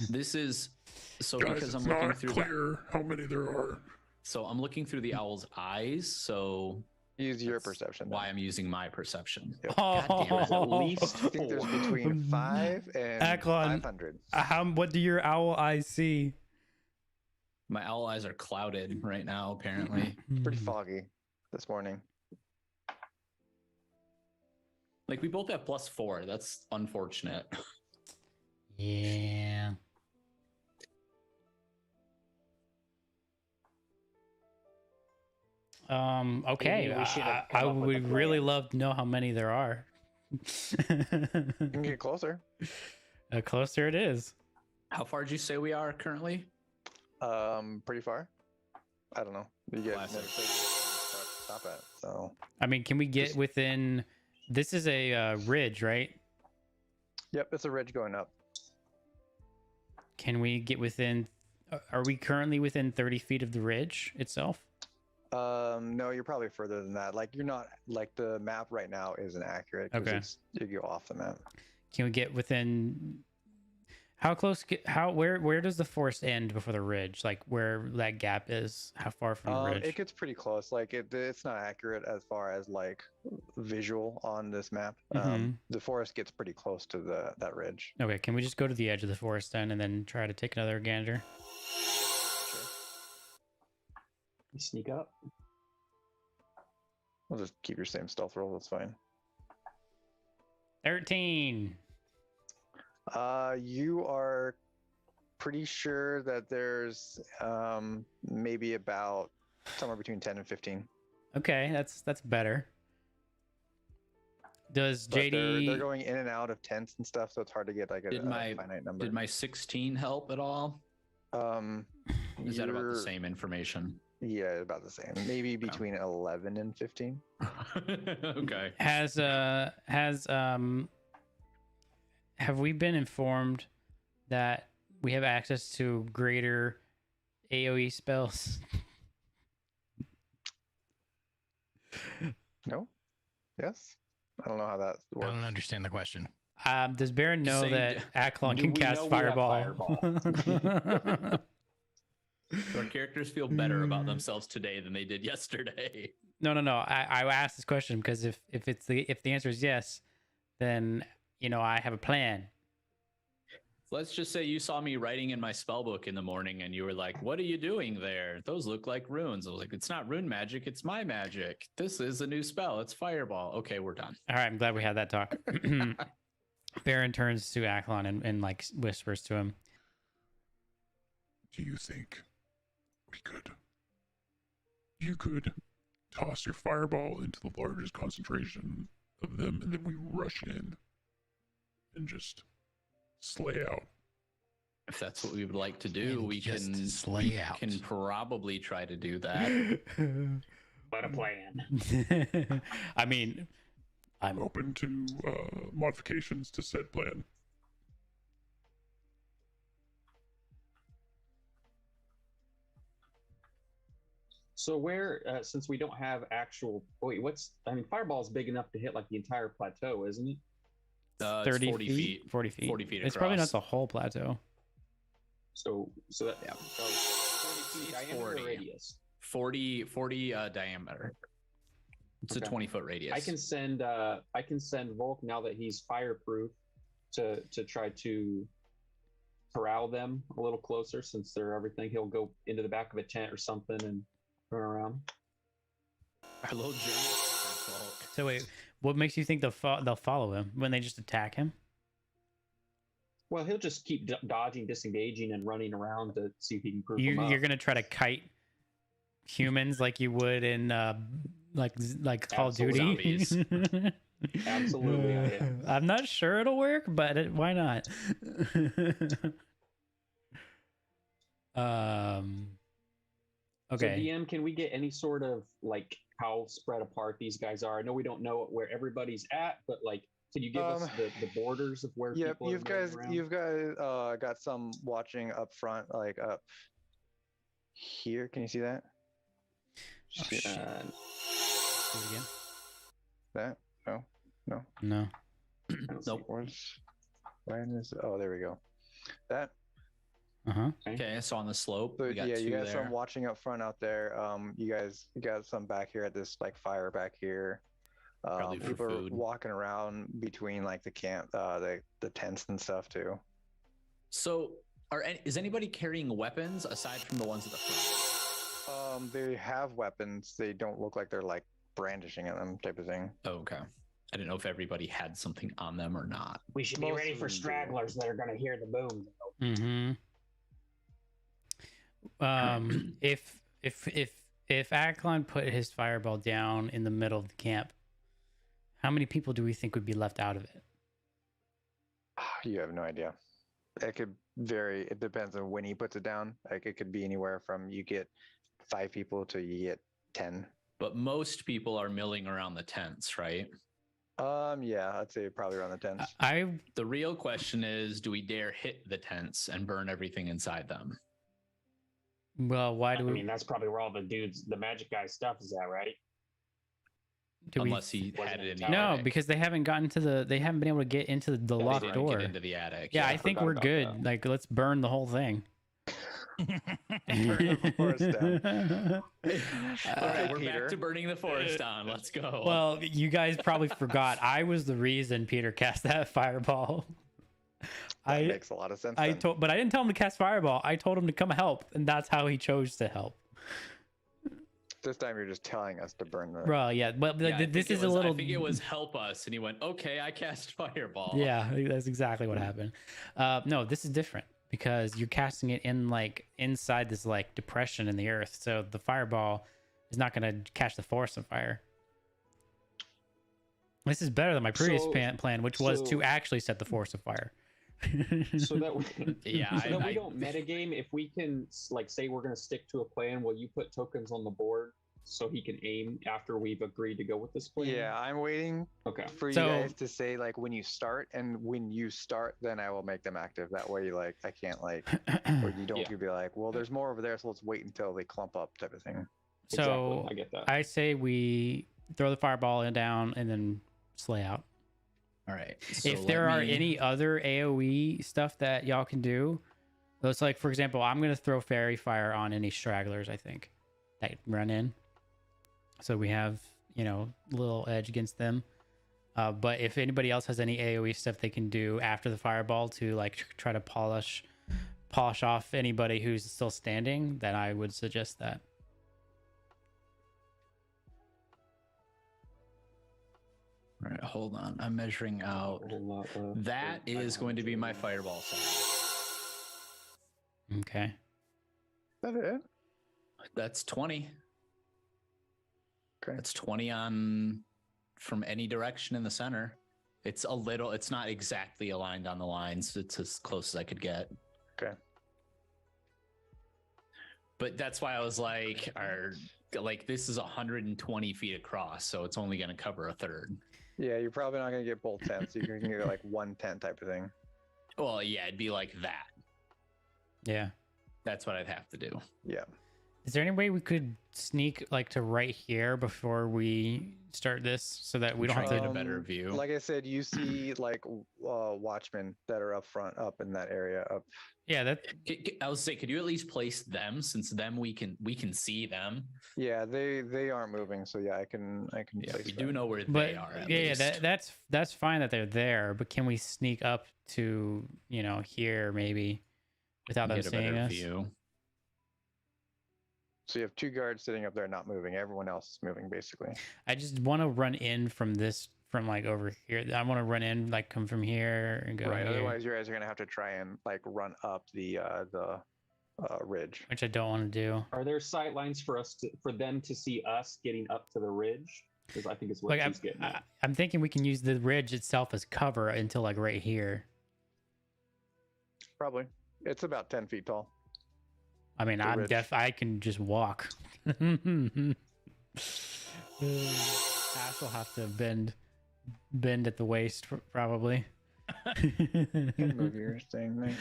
this is so Guys, because it's I'm looking not through clear how many there are. so I'm looking through the owl's eyes. So Use your That's perception. Why then. I'm using my perception. Yep. God damn it. There's at least I think there's four. between 5 and Aklon, 500. what do your owl eyes see? My owl eyes are clouded right now, apparently. Pretty foggy this morning. Like, we both have +4. That's unfortunate. Yeah. Okay. Maybe we should have I come up with a would really plan. love to know how many there are. You can get closer. Closer it is. How far did you say we are currently? Pretty far. I don't know. You guys Classic. never say stop at. So I mean, can we get Just- within? This is a ridge, right? yep, it's a ridge going up. Can we get within? Are we currently within 30 feet of the ridge itself? No, you're probably further than that. Like you're not like the map right now isn't accurate. 'Cause Okay. you go off the map. Can we get within? How close? Where does the forest end before the ridge? Like where that gap is? How far from the ridge? It gets pretty close. Like it's not accurate as far as like visual on this map. The forest gets pretty close to that ridge. Okay, can we just go to the edge of the forest then, and then try to take another gander? You sneak up. We'll just keep your same stealth roll. That's fine. 13. You are pretty sure that there's maybe about somewhere between 10 and 15. Okay, that's better. Does But JD? they're going in and out of tents and stuff, so it's hard to get like a finite number. Did my 16 help at all? Is that about the you're- same information? Yeah, about the same. Maybe between 11 and 15. Okay. Have we been informed that we have access to greater AoE spells? No? Yes? I don't know how that I works. don't understand the question. Does Baron know saying, that Aklon do can we cast know we have Fireball? Our characters feel better about themselves today than they did yesterday. No. I asked this question because if the answer is yes, then I have a plan. Let's just say you saw me writing in my spell book in the morning and you were like, "What are you doing there? Those look like runes." I was like, "It's not rune magic, it's my magic. This is a new spell. It's fireball." Okay, we're done. All right, I'm glad we had that talk. Baron turns to Aklon and like whispers to him. Do you think you could toss your fireball into the largest concentration of them, and then we rush in and just slay out? If that's what we would like to do, And we just can slay we out. can probably try to do that. What a plan. I mean, I'm open to modifications to said plan. So where, since we don't have actual, Fireball is big enough to hit like the entire plateau, isn't it? It's 30 40 feet. 40 feet. 40 feet It's probably not across. the whole plateau. So that, Yeah. 40 feet It's diameter 40. or radius. 40 diameter. It's Okay. a 20-foot radius. I can send Volk now that he's fireproof to try to corral them a little closer since they're everything. He'll go into the back of a tent or something and run around. Our little journey. So wait, what makes you think they'll follow him when they just attack him? Well, he'll just keep dodging, disengaging, and running around to see if he can prove them up. You're gonna try to kite humans like you would in like Call of Duty. Absolutely. Absolutely, I am. I'm not sure it'll work, but why not? So Okay. DM, can we get any sort of like how spread apart these guys are? I know we don't know where everybody's at, but like, can you give us the borders of where Yeah, people are moving around? you've guys got some watching up front, like up here. Can you see that? Oh, shit. Do it again? That? No. No. I don't see Nope. it. Where's? Where is? Oh, there we go. That. Uh-huh. Okay, so on the slope, So we got yeah, two you got there. some watching up front out there. You guys got some back here at this like fire back here. Probably for People food. are walking around between like the camp, the tents and stuff too. So, is anybody carrying weapons aside from the ones at the front? They have weapons. They don't look like they're like brandishing at them type of thing. Oh, okay. I didn't know if everybody had something on them or not. We should be Most ready of for them do. stragglers that are going to hear the boom. Mm-hmm. If Aklon put his fireball down in the middle of the camp, how many people do we think would be left out of it? You have no idea. It could vary. It depends on when he puts it down. Like it could be anywhere from you get 5 people to you get 10. But most people are milling around the tents, right? Yeah, I'd say probably around the tents. The real question is, do we dare hit the tents and burn everything inside them? Well, why do I we? mean, that's probably where all the magic guy stuff is at, right? Unless he had it in the No, attic. because they haven't gotten to they haven't been able to get into the They locked didn't door. get into the attic. Yeah, I think forgot we're about good. that. Like, let's burn the whole thing. Burn the forest down. All right, we're Peter. back to burning the forest down. Let's go. Well, you guys probably forgot. I was the reason Peter cast that fireball. That makes a lot of sense. then. but I didn't tell him to cast fireball. I told him to come help, and that's how he chose to help. This time you're just telling us to burn the. Well, yeah, but Yeah, I this think is it a was- little. I think it was help us, and he went, "Okay, I cast fireball." Yeah, that's exactly what happened. No, this is different because you're casting it in like inside this like depression in the earth, so the fireball is not going to catch the forest on fire. This is better than my previous So- plan, which was so- to actually set the forest afire. So that we, Yeah, so that I- we don't metagame, if we can like say we're going to stick to a plan, will you put tokens on the board so he can aim after we've agreed to go with this plan? Yeah, I'm waiting Okay. for you So- guys to say like when you start, and when you start, then I will make them active. That way, like I can't like, or you don't Yeah. you'd be like, well, there's more over there, so let's wait until they clump up, type of thing. So Exactly. I get that. I say we throw the fireball in down and then slay out. All right. So If there let are me- any other AoE stuff that y'all can do, it's like, for example, I'm going to throw fairy fire on any stragglers, I think, that run in. So we have, a little edge against them. But if anybody else has any AoE stuff they can do after the fireball to like try to polish off anybody who's still standing, then I would suggest that. All right, hold on. I'm measuring out. A whole lot left. That is going to be my fireball size. Okay. Is that it? That's 20. Okay. That's 20 on from any direction in the center. It's not exactly aligned on the lines. It's as close as I could get. Okay. But that's why I was like, this is 120 feet across, so it's only going to cover a third. Yeah, you're probably not gonna get both tents. You're gonna get like one tent type of thing. Well, yeah, it'd be like that. Yeah. That's what I'd have to do. Yeah. Is there any way we could sneak like to right here before we start this so that we don't have Try to to get a better view. Like I said, you see like watchmen that are up front, up in that area. Up. Yeah, that I was say, could you at least place them, since them we can see them. Yeah, they aren't moving, so yeah, I can Yeah, place we them. do know where but they are. At yeah, least. that's fine that they're there, but can we sneak up to, here maybe without them Get a seeing better us? view. So you have 2 guards sitting up there not moving. Everyone else is moving basically. I just want to run in from like over here. I want to run in, like come from here and go Right. here, Otherwise, you guys are gonna have to try and like run up the ridge. which I don't want to do. Are there sight lines for them to see us getting up to the ridge? Because I think it's what Like she's getting at. I'm thinking we can use the ridge itself as cover until like right here. Probably. It's about 10 feet tall. I mean, The ridge. I can just walk. Ash will have to bend at the waist probably. Move your thing. Nice.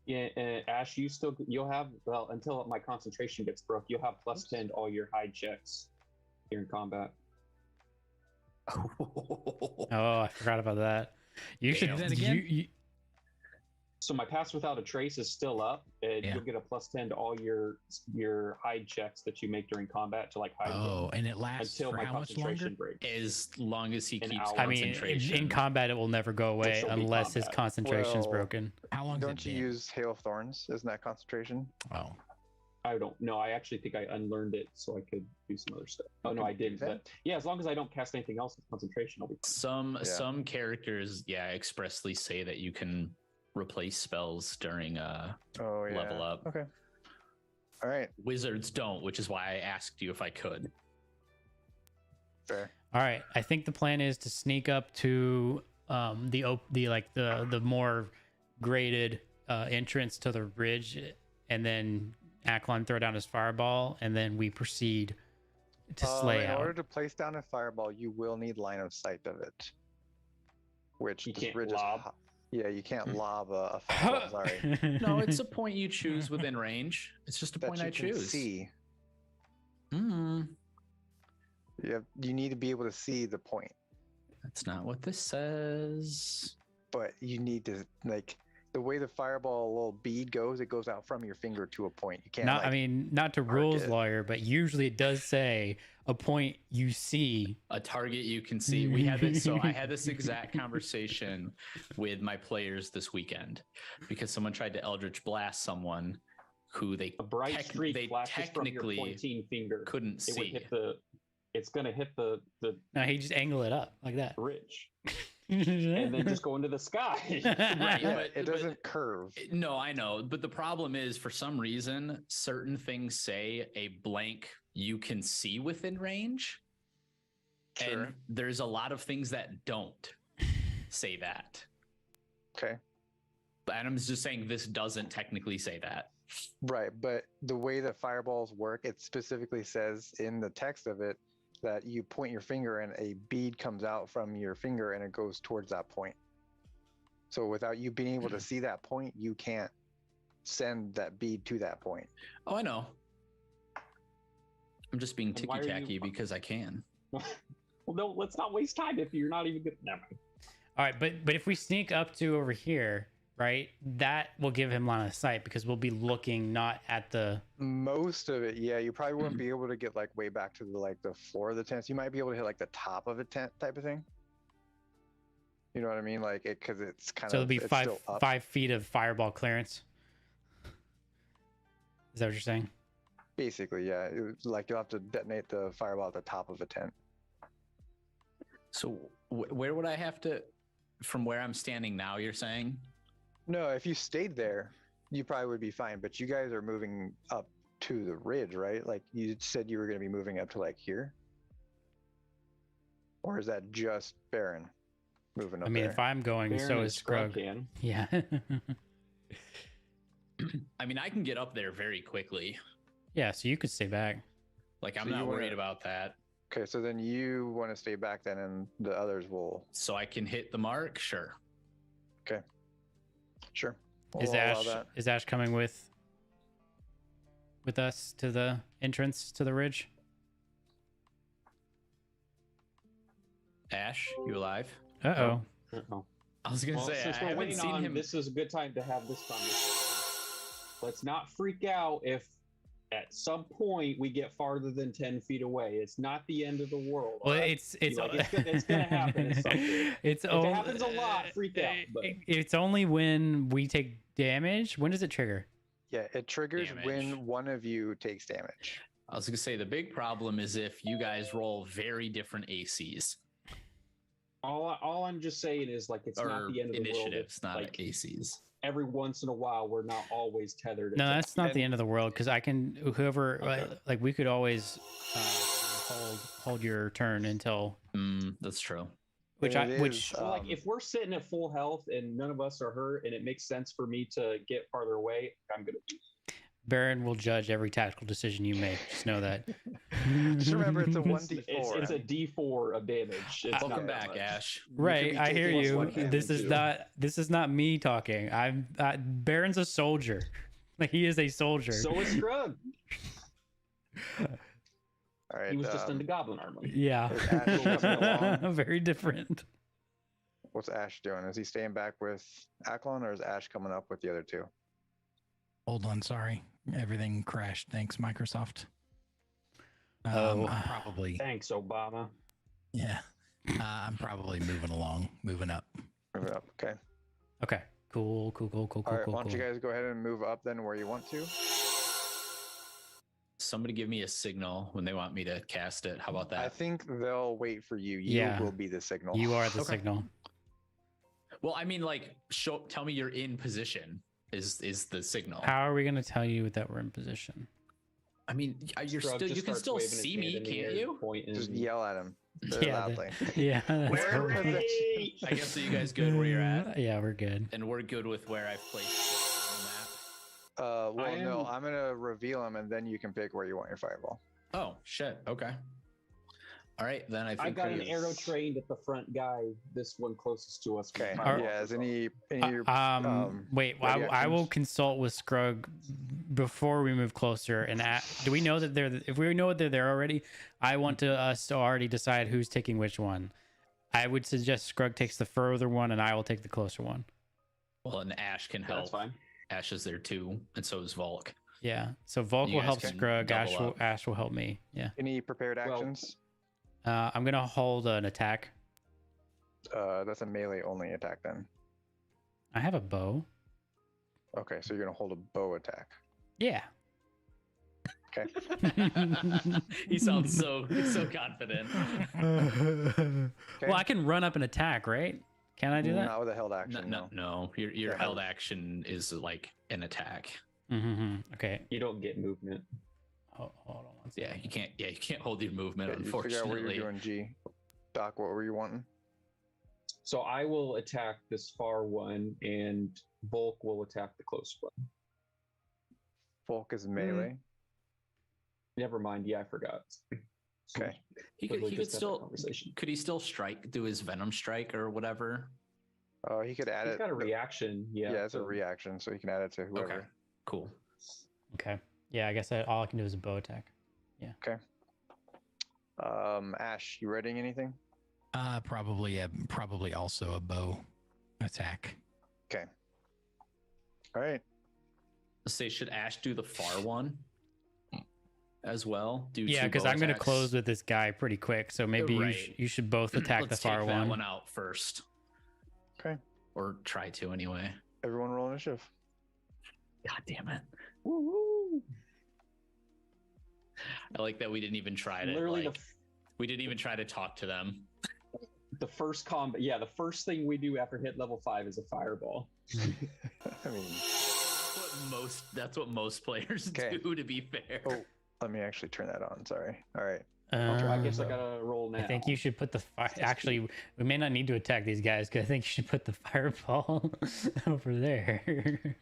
Yeah, Ash, you'll have until my concentration gets broke. You'll have +10 to all your hide checks during combat. Oh, I forgot about that. You should that again? So my pass without a trace is still up, and Yeah. you'll get a +10 to all your hide checks that you make during combat to like hide Oh, and it lasts until for my how much concentration longer? breaks. As long as he An keeps hour. I mean, concentration. in combat, it will never go away she'll be unless his combat. concentration's Well, broken. How long Don't you use Hail of Thorns? Isn't that concentration? Oh, I don't know. I actually think I unlearned it so I could do some other stuff. Oh no, I didn't. that? But yeah, as long as I don't cast anything else with concentration, I'll be fine. Some characters, expressly say that you can replace spells during Oh yeah. level up. Okay. All right. Wizards don't, which is why I asked you if I could. Fair. All right, I think the plan is to sneak up to the more graded entrance to the ridge, and then Aklon throw down his fireball, and then we proceed to slay in out. order to place down a fireball, you will need line of sight of it. Which You this can't ridge lob? is yeah, you can't lob a fireball. Sorry. No, it's a point you choose within range. It's just a That point you I can choose. see. Mm, You need to be able to see the point, that's not what this says. but you need to the way the fireball little bead goes. It goes out from your finger to a point. You can't. Not, I mean, not to mark rules it. lawyer, but usually it does say a point you see. A target you can see. We had this. So I had this exact conversation with my players this weekend because someone tried to Eldritch Blast someone who they A bright tech- streak they flashes from your technically pointing finger. couldn't It would see. hit the. It's gonna hit the No, he just angle it up like that. ridge, and then just go into the sky. Right, Yeah, but it doesn't curve. No, I know, but the problem is for some reason certain things say a blank you can see within range, Sure. and there's a lot of things that don't say that. Okay. And I'm just saying this doesn't technically say that. Right, but the way that fireballs work, it specifically says in the text of it that you point your finger and a bead comes out from your finger and it goes towards that point. So without you being able to see that point, you can't send that bead to that point. Oh, I know. I'm just being And why are ticky-tacky you- because I can. Well, no, let's not waste time if you're not even good. Never mind. All right, but if we sneak up to over here, right, that will give him line of sight because we'll be looking not at the. Most of it, yeah, you probably wouldn't be able to get way back to the floor of the tent. You might be able to hit the top of a tent type of thing. You know what I mean? Because it's kind So of it'll be it's still up. 5 feet of fireball clearance. Is that what you're saying? Basically, yeah. You'll have to detonate the fireball at the top of a tent. So where would I have to, from where I'm standing now, you're saying? No, if you stayed there, you probably would be fine. But you guys are moving up to the ridge, right? You said you were going to be moving up to here, or is that just Baron moving up I mean, there? if I'm going, Baron so and is Scrug. can. Yeah. I mean, I can get up there very quickly. Yeah, so you could stay back. I'm So not you worried wanna- about that. Okay, so then you want to stay back then, and the others will. So I can hit the mark? Sure. Sure. Is We'll allow Ash that. is Ash coming with us to the entrance to the ridge? Ash, you alive? Uh-oh. Uh-oh. I was gonna Well, say, I since we're haven't waiting seen on, him. this is a good time to have this conversation. Let's not freak out if at some point we get farther than 10 feet away. It's not the end of the world. Well, all right? it's it's gonna happen at some point. It's If only, it happens a lot, freak out. But It's only when we take damage. When does it trigger? Yeah, it triggers Damage. when one of you takes damage. I was gonna say the big problem is if you guys roll very different ACs all I'm just saying is it's or not the end of the world. initiatives, It's, not ACs. every once in a while, we're not always tethered. No, to- that's not the end of the world because I can whoever Okay. we could always hold your turn until That's true. which And it which is, So, if we're sitting at full health and none of us are hurt, and it makes sense for me to get farther away, I'm gonna be. Baron will judge every tactical decision you make. Just know that. Just remember, it's a It's 1d4. a D4 of damage. It's Welcome not that back, much. Ash. Right, I hear taking you. one hit This is too. not me talking. I'm Baron's a soldier. He is a soldier. So is Scrug. All right. He was just in the goblin armor. Yeah, Is Ash coming along? very different. What's Ash doing? Is he staying back with Aklon, or is Ash coming up with the other two? Hold on, sorry. Everything crashed. Thanks, Microsoft. Oh. I'm probably, Thanks, Obama. yeah. I'm probably moving up. Move it up. Okay. Okay. Cool. All right. Why don't you guys go ahead and move up then where you want to? Somebody give me a signal when they want me to cast it. How about that? I think they'll wait for you. You Yeah. will be the signal. You are the Okay. signal. Well, I mean, like, tell me you're in position is the signal. How are we going to tell you that we're in position? I mean, you can still see me, can't you? Just yell at him Yeah, loudly. Yeah. that's Where cool. are we? I guess are you guys good where you're at? Yeah, we're good. And we're good with where I've placed it on the map. Well, no, am- I'm gonna reveal them, and then you can pick where you want your fireball. Oh shit. Okay. All right, then I think I got an we- arrow trained at the front guy. This one closest to us. Okay. Are- Yeah. Is any Wait, ready I will actions? consult with Scrug before we move closer. And do we know that if we know that they're there already, I want us to already decide who's taking which one. I would suggest Scrug takes the further one, and I will take the closer one. Well, and Ash can Yeah, help. that's fine. Ash is there too, and so is Volk. Yeah. So Volk You will guys help can Scrug. double up. Ash will help me. Yeah. Any prepared Well- actions? I'm gonna hold an attack. That's a melee only attack then. I have a bow. Okay, so you're gonna hold a bow attack. Yeah. Okay. He sounds so confident. Well, I can run up and attack, right? Can I do that? Not with a held No, action. no. Your Yeah. held action is like an attack. Mm-hmm. Okay. You don't get movement. Hold on one Yeah, second. you can't. Yeah, you can't hold your movement. Yeah, you figure out what you're Unfortunately, doing, G. Doc, what were you wanting? So I will attack this far one, and Volk will attack the close one. Volk is melee. Never mind. Yeah, I forgot. Okay. he could Literally he could just had that still conversation. could he still strike, do his venom strike or whatever? He could add He's it. got a reaction. Yeah. Yeah, it's a so- reaction, so you can add it to whoever. Okay, cool. Okay. Yeah, I guess all I can do is a bow attack. Ash, you readying anything? Probably also a bow attack. All right. Let's say, should Ash do the far one as well? Do Yeah, two because bow I'm gonna attacks? close with this guy pretty quick. So maybe Right. you should both attack the Let's far take that one. one out first. Okay. Or try to anyway. Everyone roll initiative. God damn it! Woo-hoo! I like that we didn't even try to. Literally Like, we didn't even try to talk to them. the first combat. Yeah, the first thing we do after hit level 5 is a fireball. I mean, That's what most players Okay. do. To be fair. oh, let me actually turn that on. Sorry. All right. I guess I Um, gotta roll now. I think you should put the fire. Actually, we may not need to attack these guys because I think you should put the fireball over there.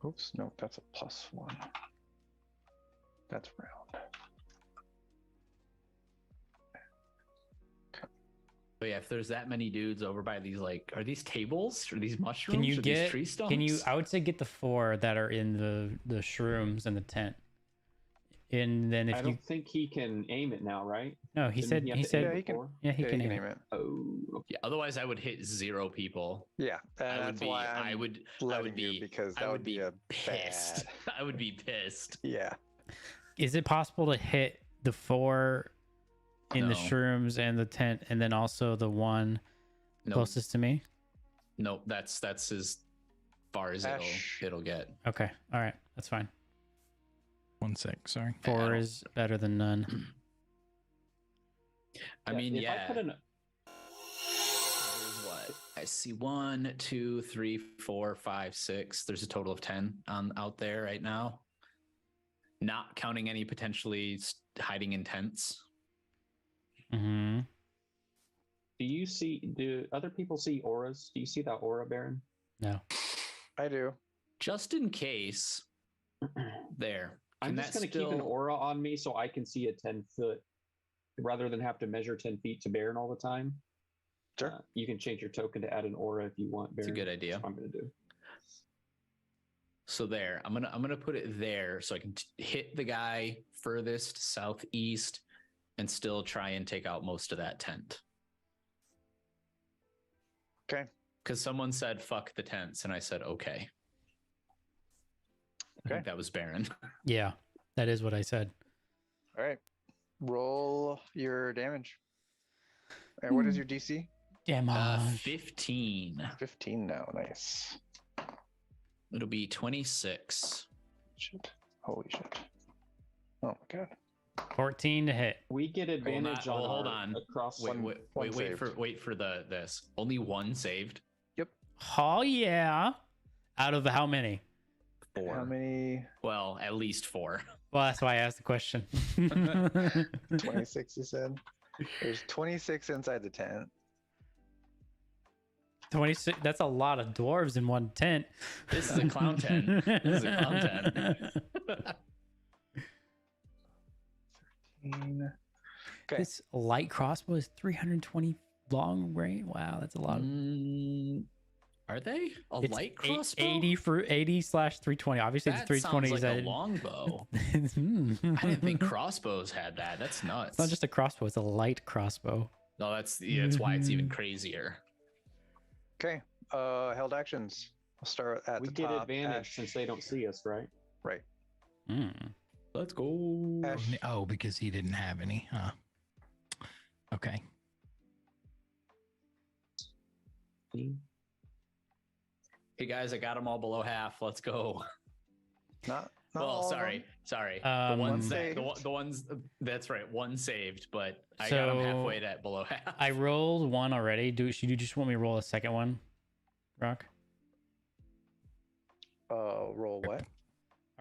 Oops. No, that's a +1. That's round. But yeah, if there's that many dudes over by these, like, are these tables? Are these mushrooms? Can you Are these get? tree stumps? Can you? I would say get the 4 that are in the shrooms and the tent. And then if I you don't think he can aim it now, right? no, he Didn't said have he to said aim Yeah, he can- before? yeah he Yeah, can you aim can it. aim it. Oh, okay. Yeah, otherwise I would hit 0 people. Yeah, and I would that's be. why I I'm would. I letting would be. you because that I would would be be a pissed. bad. I would be pissed. Yeah. Is it possible to hit the 4 in the No. shrooms and the tent, and then also the one Nope. closest to me? Nope. That's as far as Ash. it'll get. Okay, all right, that's fine. 1 sec. Sorry. I 4 don't- is better than none. I mean, if yeah. I put an, There's what? I see 1, 2, 3, 4, 5, 6. There's a total of 10 out there right now. Not counting any potentially hiding in tents. Mm-hmm. do other people see auras? Do you see that aura, Baron? No. I do. Just in case. There. I'm Can just that going to keep an still- aura on me so I can see a 10-foot rather than have to measure 10 feet to Baron all the time. Sure. You can change your token to add an aura if you want, It's Baron. a good idea. That's what I'm going to do. So there, I'm gonna put it there so I can hit the guy furthest southeast and still try and take out most of that tent. Okay. Because someone said fuck the tents, and I said okay. I think that was Baron. Yeah, that is what I said. All right. Roll your damage. And what is your DC? Damage. 15. 15 now. Nice. It'll be 26. Shit. Holy shit. Oh my god. 14 to hit. We get advantage on hold our on. across. Wait for this. Only one saved. Oh yeah. Out of how many? 4. How many? Well, at least 4. Well, that's why I asked the question. 26, you said? There's 26 inside the tent. 26. That's a lot of dwarves in one tent. This is a clown tent. This is a clown tent. 13. Okay. This light crossbow is 320 long range. Wow, that's a lot. Are they a It's light crossbow? 80/320. Obviously, That the 320 sounds is like a longbow. I didn't think crossbows had that. That's nuts. It's not just a crossbow; it's a light crossbow. No, that's why it's even crazier. Okay. Held actions. I'll start at We the get top. advantage Ash. since they don't see us, right? Right. Let's go. Ash. Oh, because he didn't have any, huh? Okay. Hey guys, I got them all below half. Let's go. Not Well, all of sorry. them. The ones saved. the ones that's right. One saved, but I got them halfway at below half. I rolled one already. Do you just want me to roll a second one, Rock? Roll what?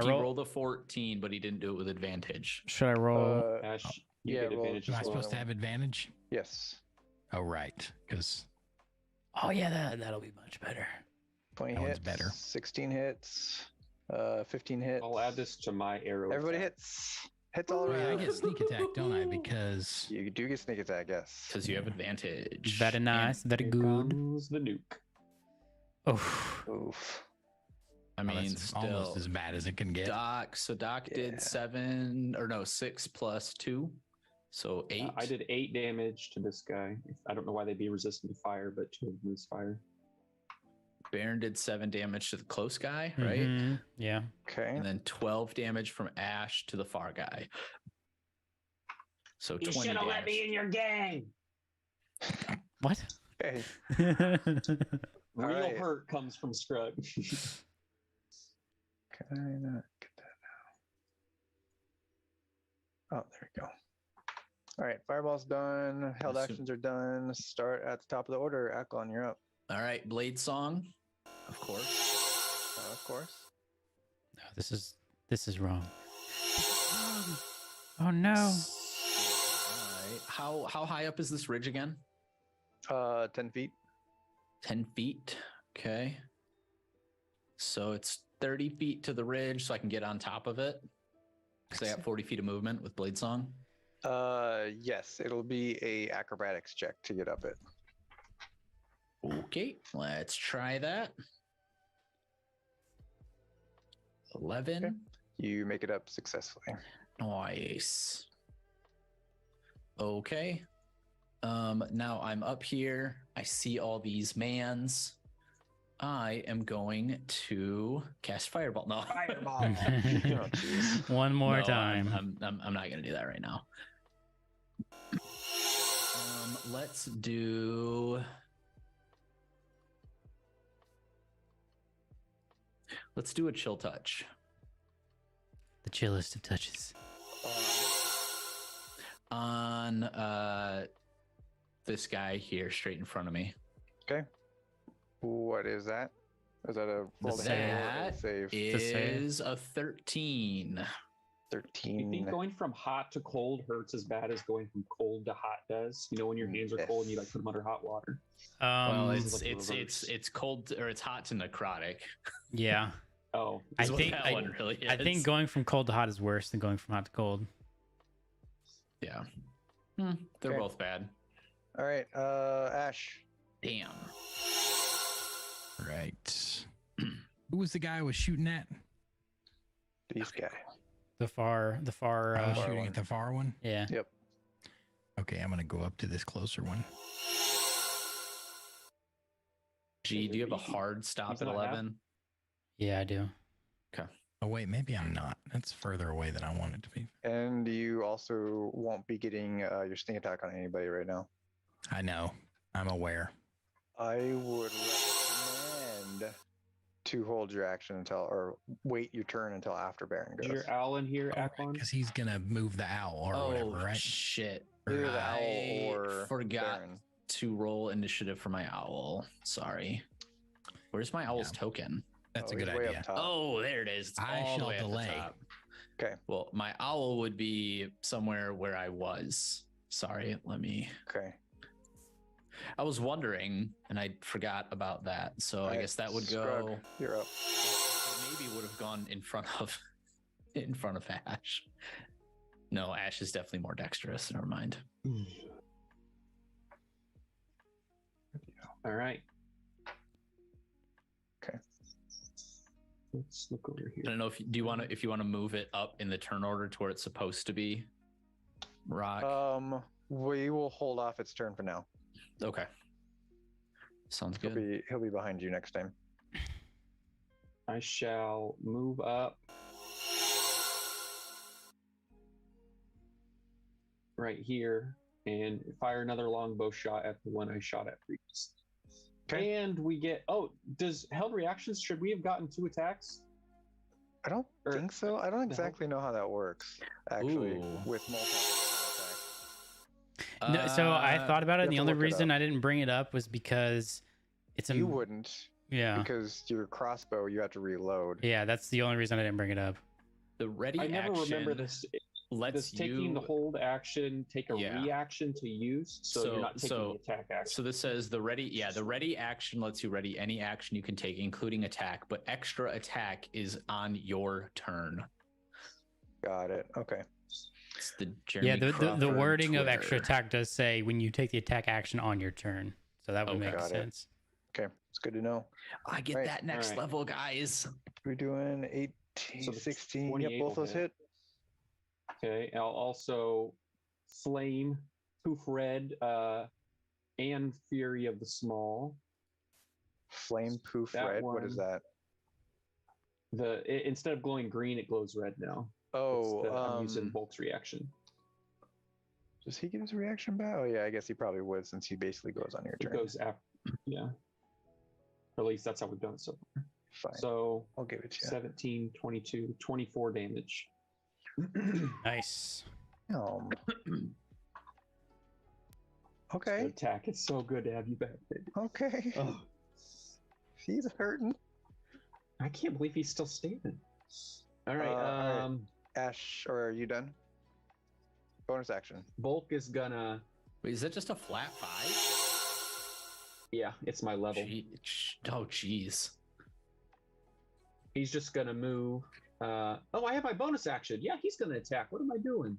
I He roll. rolled a 14, but he didn't do it with advantage. Should I roll? Ash, you yeah, get roll- advantage. Am I as well. supposed to have advantage? Yes. Oh, right. Because Oh yeah, that'll be much better. 20 That one's hits. better. 16 hits. 15 hits. I'll add this to my arrow. Everybody attack. hits. Hits all oh, yeah, I around. get sneak attack, don't I? Because You do get sneak attack, yes. Because you have advantage. Very nice. Very Here good. comes the nuke. Oh, Oof. I oh, mean, that's still. almost as bad as it can get. Doc Yeah. did 6 plus 2. So 8. I did 8 damage to this guy. I don't know why they'd be resistant to fire, but 2 of them is fire. Baron did 7 damage to the close guy, right? mhm, yeah. Okay. And then 12 damage from Ash to the far guy. So You 20 should have let me damage. in your game. What? Okay. Real right. hurt comes from Scrug. Can I not get that now? Oh, there we go. All right. Fireball's done. Held Awesome. actions are done. Start at the top of the order. Aklon, you're up. All right, Blade Song, of course. Of course. No, this is wrong. Oh no. All right. How high up is this ridge again? 10 feet. 10 feet. Okay. So it's 30 feet to the ridge, so I can get on top of it. Because I got 40 feet of movement with Blade Song. Yes, it'll be a acrobatics check to get up it. Okay, let's try that. 11. Okay. You make it up successfully. Nice. Okay. Now I'm up here. I see all these mans. I am going to cast Fireball. No. Fireball. Oh, jeez. One more No, time. I'm not going to do that right now. Let's do. Let's do a chill touch. The chillest of touches. On this guy here straight in front of me. Okay. What is that? Is that a roll to hit or a That save? is a 13. You 13. think going from hot to cold hurts as bad as going from cold to hot does? You know, when your hands are cold and you like put them under hot water. Well, Um, it's like it's reverse. it's cold or it's hot to necrotic. yeah. Oh, I is what think that one really is. I think going from cold to hot is worse than going from hot to cold. Yeah. They're Okay. both bad. All right. Ash. Damn. Right. Who was the guy I was shooting at? These guy. The far. I was far shooting one. at the far one. Yeah. Yep. Okay, I'm gonna go up to this closer one. G, do you have a hard stop He's at not 11? Yeah, I do. Oh wait, maybe I'm not. That's further away than I want it to be. And you also won't be getting your sneak attack on anybody right now. I know. I'm aware. I would recommend to hold your action until, or wait your turn until after Baron Is goes. your owl in here, Aklon? Because he's gonna move the owl or whatever, right? Shit. Either the I owl or forgot Baron. to roll initiative for my owl. Sorry. Where's my owl's Yeah. token? That's a he's good way idea. up top. Oh, there it is. It's I all the shall way at the delay. top. Okay. Well, my owl would be somewhere where I was. Sorry, let me. Okay. I was wondering, and I forgot about that. So I Alright, guess that would Scrug, go. You're up. Maybe would have gone in front of Ash. No, Ash is definitely more dexterous. Never mind. All right. Okay. Let's look over I here. don't know if you want to move it up in the turn order to where it's supposed to be. Rock. We will hold off its turn for now. Okay. Sounds He'll good. be behind you next time. I shall move up right here and fire another longbow shot at the one I shot at previously. Okay. And we get, does held reactions, should we have gotten 2 attacks? I don't Or- think so. I don't no. exactly know how that works, actually, Ooh. with multiple attacks. No, so I thought about it, you and the have to only look it reason up. I didn't bring it up was because it's a You wouldn't, yeah, because your crossbow, you have to reload. yeah. That's the only reason I didn't bring it up. The ready I never action remember this. lets Does taking you. the hold action take a Yeah. reaction to use? So you're not taking the attack action. So this says the ready action lets you ready any action you can take, including attack, but extra attack is on your turn. Got it. Okay. It's the Jeremy Yeah, the Crawford wording of extra Twitter. attack does say when you take the attack action on your turn, so that would Okay. make Got it. sense. Okay. It's good to know. I get Right. that next Alright. level, guys. We're doing 18, So the 16. 28 Yep, both will those hit. hit. Okay, I'll also flame, poof red, and fury of the small. Flame poof That red. What is one. that? Instead of glowing green, it glows red now. I'm using Bolt's reaction. Does he get his reaction back? Oh yeah, I guess he probably would, since he basically goes on your It turn. goes after, yeah. Or at least that's how we've done it so far. Fine. So I'll give it to you. 17, 22, 24 damage. Nice. Okay. Good attack. It's so good to have you back, baby. Okay. Oh, He's hurting. I can't believe he's still standing. All right. all right. Ash, or are you done? Bonus action. Bulk is gonna. Wait, is that just a flat 5? Yeah, it's my level. Oh, jeez. He's just gonna move. I have my bonus action. Yeah, he's gonna attack. What am I doing?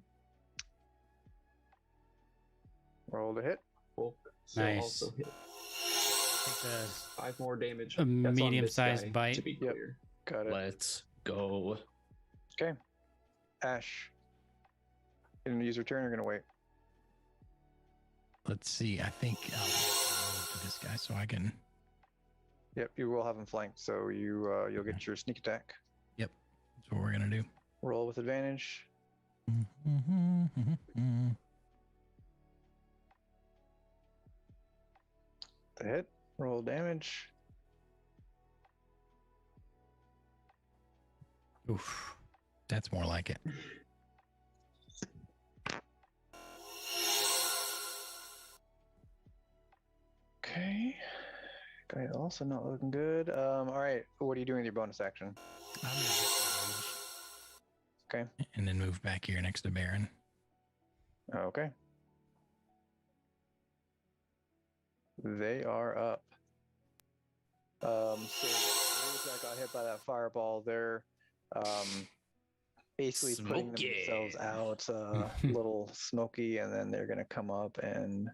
Roll to hit. Bulk. So Nice. also hit. Take the 5 more damage. A That's on this medium-sized guy, bite. To be Yep. clear. Got it. Let's go. Okay. Ash. You gonna use your turn or gonna wait? Let's see. I think I'll move to this guy so I can. Yep, you will have him flanked, so you'll get your sneak attack. That's what we're gonna do. Roll with advantage. The hit. Roll damage. oof. That's more like it. Okay. Guy also not looking good. All right. What are you doing with your bonus action? I'm gonna disengage. Okay. And then move back here next to Baron. Okay. They are up. So those that got hit by that fireball, they're basically putting Smoky. themselves out a little smoky, and then they're gonna come up and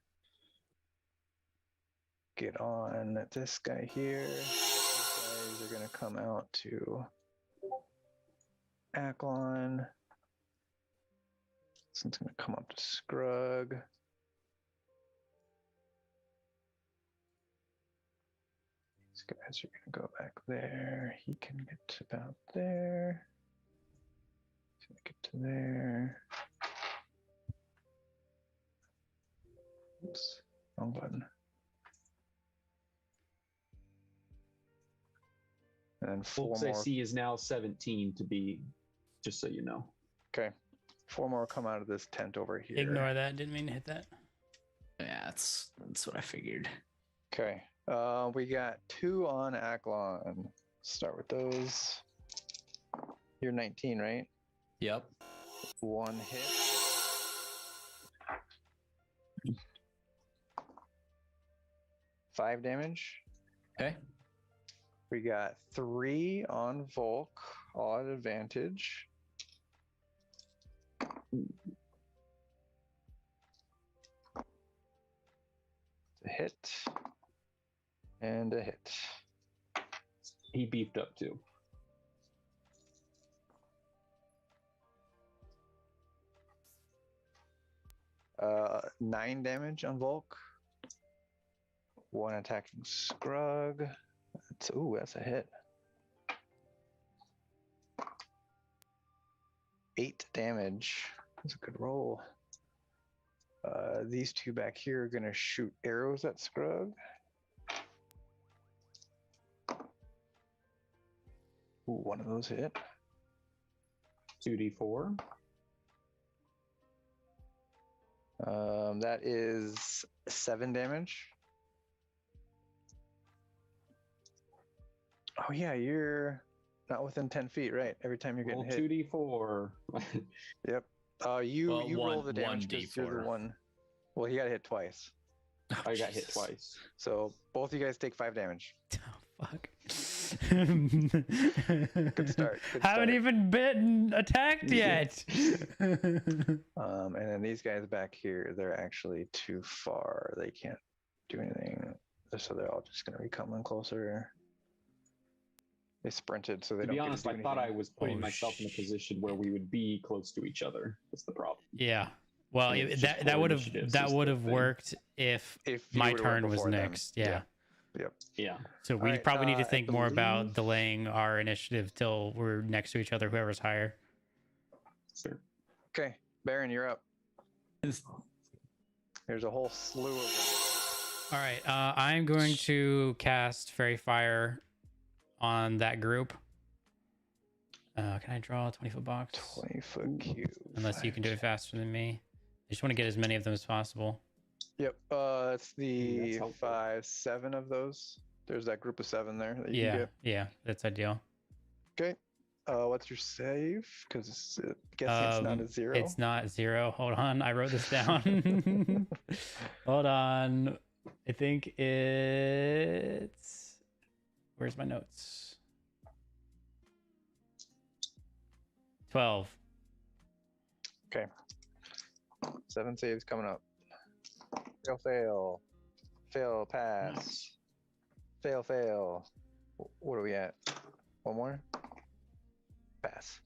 get on this guy here. This guy guys are going to come out to Aklon. This one's going to come up to Scrug. These guys are going to go back there. He can get to about there. He's going to get to there. Oops, wrong button. And then four Folks more. I see is now 17 to be, just so you know. Okay. 4 more come out of this tent over here. Ignore that. Didn't mean to hit that. Yeah, that's what I figured. Okay. We got 2 on Aklon. Start with those. You're 19, right? Yep. 1 hit. Five damage. Okay. We got 3 on Volk, all at advantage. A hit. And a hit. He beefed up too. Uh, 9 damage on Volk. 1 attacking Scrug. That's a hit. 8 damage. That's a good roll. These 2 back here are going to shoot arrows at Scrug. Ooh, one of those hit. 2d4. That is 7 damage. Oh yeah, you're not within 10 feet, right? Every time you're getting Roll hit. 2d4. Yep. You Well, roll one- the damage 'cause you're the 1d4. one. Well, he got hit twice, I got hit Jesus. twice. so both of you guys take 5 damage. Oh, fuck. Good start. Good Haven't start. even been attacked yet. And then these guys back here, they're actually too far. They can't do anything, so they're all just going to be coming closer. They sprinted, so they To don't be get honest, to I do thought I anything. was putting Oh, myself in a position where we would be close to each other. That's the problem. Yeah. Well, It's just that poor would have initiatives that is would the have thing. worked if If you my would've went turn was before them. next. Yeah. Yep. Yeah. So we Alright, probably need I to think more about believe- delaying our initiative till we're next to each other, whoever's higher. Sure. Okay, Baron, you're up. There's a whole slew of them. All right. I'm going to cast Fairy Fire on that group. Can I draw a 20-foot box? 20-foot cube. Unless you can do it faster than me. I just want to get as many of them as possible. Yep. It's the helpful. 5, 7 of those. There's that group of 7 there that you can Yeah. get. Yeah. That's ideal. Okay. What's your save? Because guessing it's not a 0. It's not 0. Hold on. I wrote this down. Hold on. I think it's. Where's my notes? 12. 7 saves coming up. Fail, fail. Fail, pass. Fail, fail. What are we at? 1 more? Pass.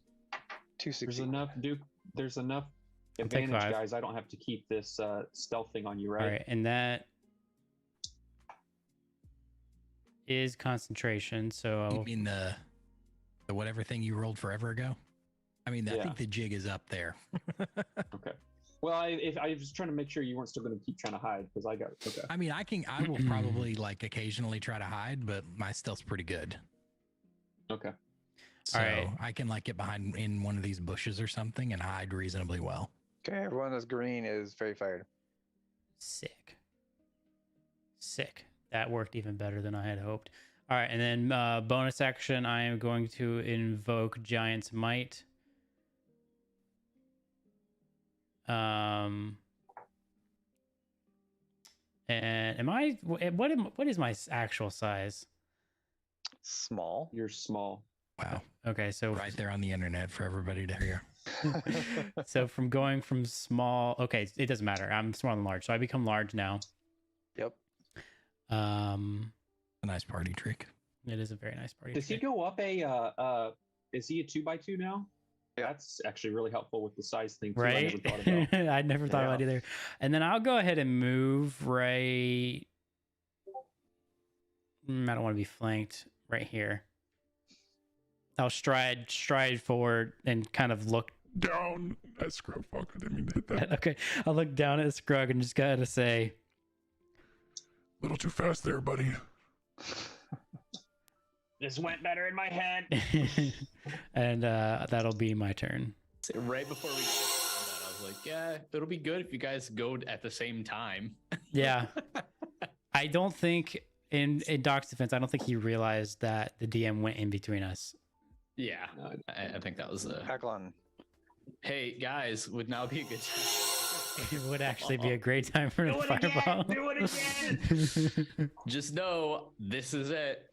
2 There's succeed. enough, Duke. There's enough I'll take advantage, 5. guys. I don't have to keep this stealth thing on you, All right? right. And that is concentration. You So mean the whatever thing you rolled forever ago? I mean, I Yeah. think the jig is up there. Okay. Well, I was trying to make sure you weren't still going to keep trying to hide because I got it. Okay. I mean, I will probably like occasionally try to hide, but my stealth's pretty good. Okay. So right. I can like get behind in one of these bushes or something and hide reasonably well. Okay, everyone that's green is very fired. sick. Sick. That worked even better than I had hoped. All right. And then bonus action, I am going to invoke Giant's Might. And what is my actual size? Small. You're small. Wow. Okay, so Right there on the internet for everybody to hear. so from going from small, okay, it doesn't matter. I'm smaller than large, so I become large now. Yep. Um, A nice party trick. It is a very nice party. Does he trick. go up a? Is he a 2x2 now? Yeah. That's actually really helpful with the size thing too. Right? I never thought about. I never thought about either. And then I'll go ahead and move right. I don't want to be flanked right here. I'll stride forward and kind of look. Down. That scrub fuck. I didn't mean to hit that. Okay, I'll look down at Scrug and just gotta say, A little too fast there, buddy. This went better in my head. and that'll be my turn. So right before we got that, I was like, yeah, it'll be good if you guys go at the same time. Yeah, I don't think in Doc's defense, I don't think he realized that the DM went in between us. Yeah, I think that was a. Hecklon. Hey guys, would now be a good time. It would actually be a great time for Do a it fireball. again. Do it again. Just know this is it.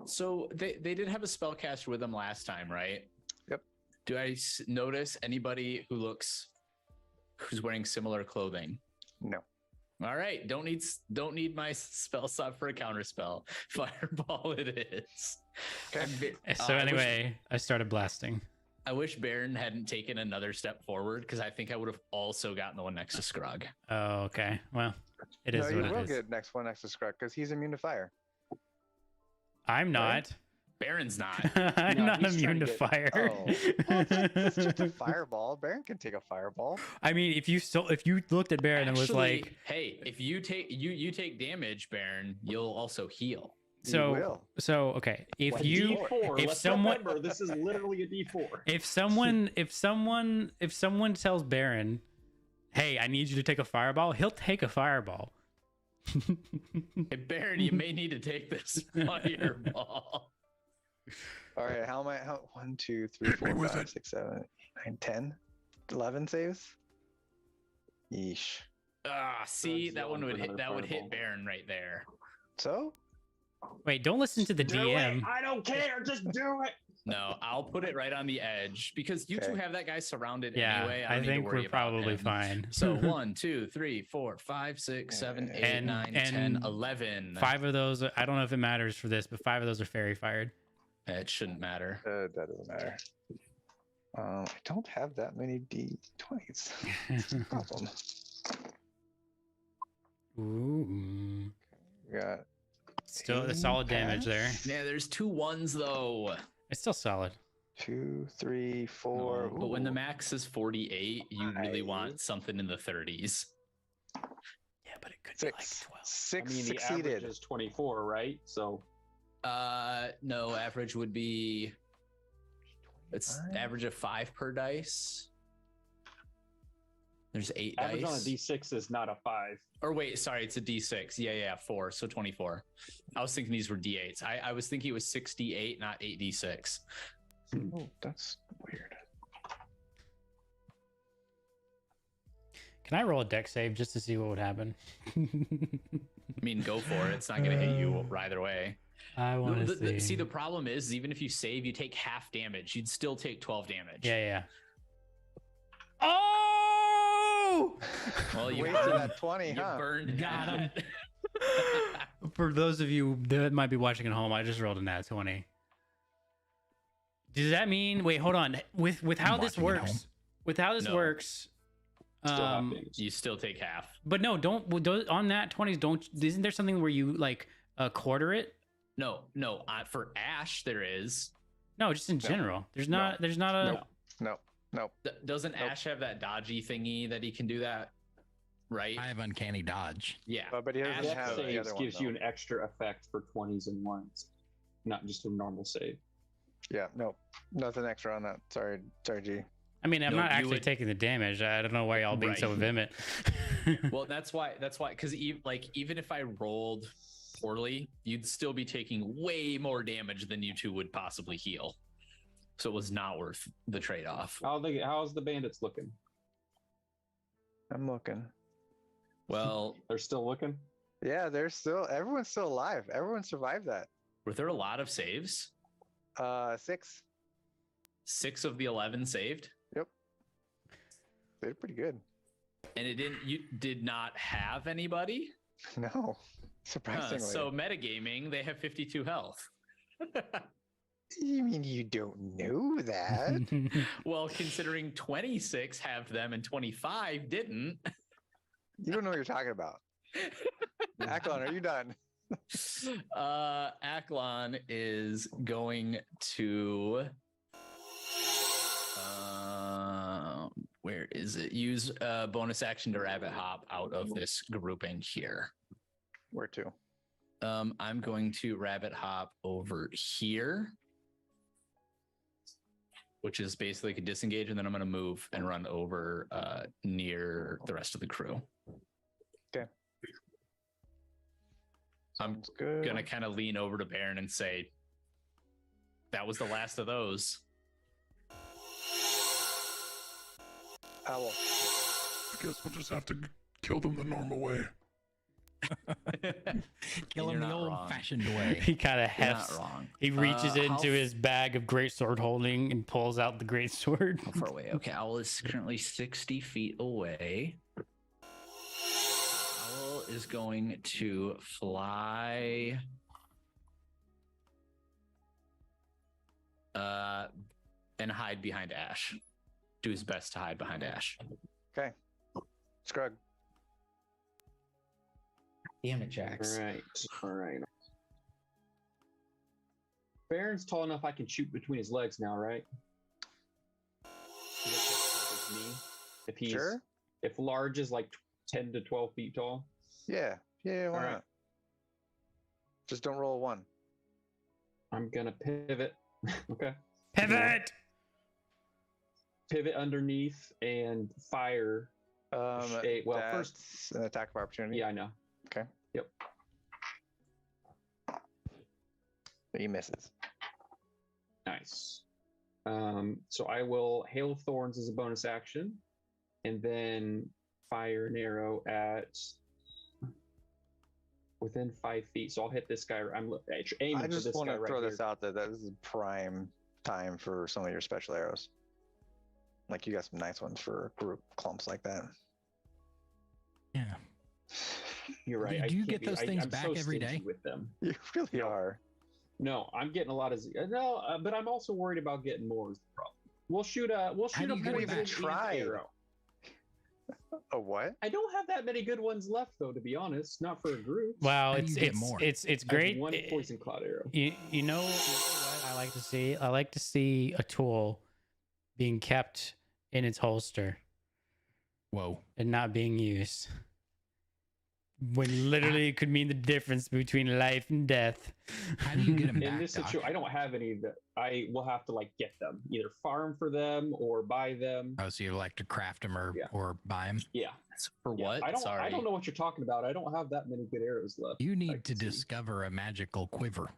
So they did have a spellcaster with them last time, right? Yep. Do I notice anybody who's wearing similar clothing? No. All right, don't need my spell slot for a counter spell. Fireball it is. Okay. So anyway, I started blasting. I wish Baron hadn't taken another step forward because I think I would have also gotten the one next to Scrog. Oh, okay. Well, it is No, you what will it is. get next one next to Scrug because he's immune to fire. I'm not. Baron's not. I'm No, not he's immune to trying fire. Oh, well, it's just a fireball. Baron can take a fireball. I mean, if you looked at Baron and was Actually, like, hey, if you take damage, Baron, you'll also heal. will. so okay, if Like you D4. if Let's someone- remember, this is literally a D4. if someone tells Baron, hey, I need you to take a fireball, he'll take a fireball. Hey, Baron, you may need to take this fireball. All right, how am I? 1, 2, 3, Hit me 4, with 5, it. 6, 7, 8, 9, 10, 11 saves. Yeesh. See, That's that one would hit. another That would hit fireball. Baron right there. So Wait, don't listen to the Do DM. it. I don't care. Just do it. No, I'll put it right on the edge because you two Okay. have that guy surrounded Yeah, anyway. I don't need to think worry we're about probably him. fine. So 1, 2, 3, 4, 5, 6, 7, 8, And- 9, and 10, 11. 5 of those, I don't know if it matters for this, but 5 of those are fairy fired. It shouldn't matter. that doesn't matter. I don't have that many D20s. That's a problem. Ooh, We got still a solid damage there. Yeah, there's 2 1s though. It's still solid. 2, 3, 4. But when the Ooh. max is 48, you really Five. want something in the 30s. Yeah, but it could be like 6, 12. 6 I mean, the succeeded. average is 24, right? So No, average would be it's 25? average of 5 per dice. There's 8 average on a dice. D6 is not a 5. Or wait, sorry, it's a D6. Yeah, 4, so 24. I was thinking these were D8s. I was thinking it was 68, not 8D6. Oh, that's weird. Can I roll a deck save just to see what would happen? I mean, go for it. It's not going to hit you either way. I want to see. See, the problem is, even if you save, you take half damage. You'd still take 12 damage. Yeah. Oh! Well, you Wasted burned, that 20, you huh? burned Got him. that. For those of you that might be watching at home, I just rolled a nat 20. Does that mean? Wait, hold on. With how this Watching at home. works, with how this No. works, Still have damage. You still take half. but no, don't on nat 20s. Don't. Isn't there something where you like quarter it? No. For Ash, there is. No, just in No. general. There's not. There's not a. No. Doesn't Nope. Ash have that dodgy thingy that he can do that? Right? I have uncanny dodge. Yeah. But he doesn't Ash Dex have the saves other one. gives you though. an extra effect for 20s and 1s, not just a normal save. Yeah, no, nothing extra on that. Sorry, G. I mean, I'm No, not you actually would- taking the damage. I don't know why y'all being so Right. vehement. Well, that's why, because even if I rolled poorly, you'd still be taking way more damage than you two would possibly heal. So it was not worth the trade-off. How's the bandits looking? I'm looking. Well, They're still looking. Yeah, everyone's still alive. Everyone survived that. were there a lot of saves? 6. 6 of the 11 saved, They did pretty good. and you did not have anybody. No, surprisingly. So metagaming, they have 52 health. You mean you don't know that? Well, considering 26 have them and 25 didn't. You don't know what you're talking about. Aklon, are you done? Aklon is going to where is it? Use a bonus action to rabbit hop out of this grouping here. Where to? I'm going to rabbit hop over here, which is basically like a disengage, and then I'm going to move and run over near the rest of the crew. Okay. I'm going to kind of lean over to Baron and say, that was the last of those. Owl. I guess we'll just have to kill them the normal way. Kill him the old-fashioned way. He kind of You're not hefts. wrong. He reaches into how his bag of great sword holding and pulls out the great sword. How far away? Okay, Owl is currently 60 feet away. Owl is going to fly and hide behind Ash. Do his best to hide behind Ash. Okay. Scrug. Damn it, Jax. All right. Baron's tall enough I can shoot between his legs now, right? If he's Sure. If large is like 10 to 12 feet tall. Yeah. Yeah, why All right. not? Just don't roll a 1. I'm gonna pivot. Okay. Pivot! Pivot underneath and fire. Well, that's first, an attack of opportunity. yeah, I know. Okay. Yep. But he misses. Nice. So I will Hail of Thorns as a bonus action, and then fire an arrow at within 5 feet. So I'll hit this guy. I'm aiming I for just this want guy to right throw here. this out there. That this is prime time for some of your special arrows. Like you got some nice ones for group clumps like that. Yeah. You're right. Do you get those things I'm back so every stingy day? with them? You really are. No, I'm getting a lot of but I'm also worried about getting more. Is the problem? We'll shoot a do you get it poison back? Try. arrow. A what? I don't have that many good ones left, though. To be honest, not for a group. Wow, How do it's you get it's, more? it's it's I have great. one poison cloud arrow. You know what I like to see? I like to see a tool being kept in its holster Whoa. and not being used. When literally it could mean the difference between life and death. How do you get 'em In back, this Doc? situation, I don't have any that I will have to like get them, either farm for them or buy them. Oh, so you like to craft them Yeah. or buy them? Yeah. For Yeah. what? I Sorry. don't know what you're talking about. I don't have that many good arrows left. You I need to can see. discover a magical quiver.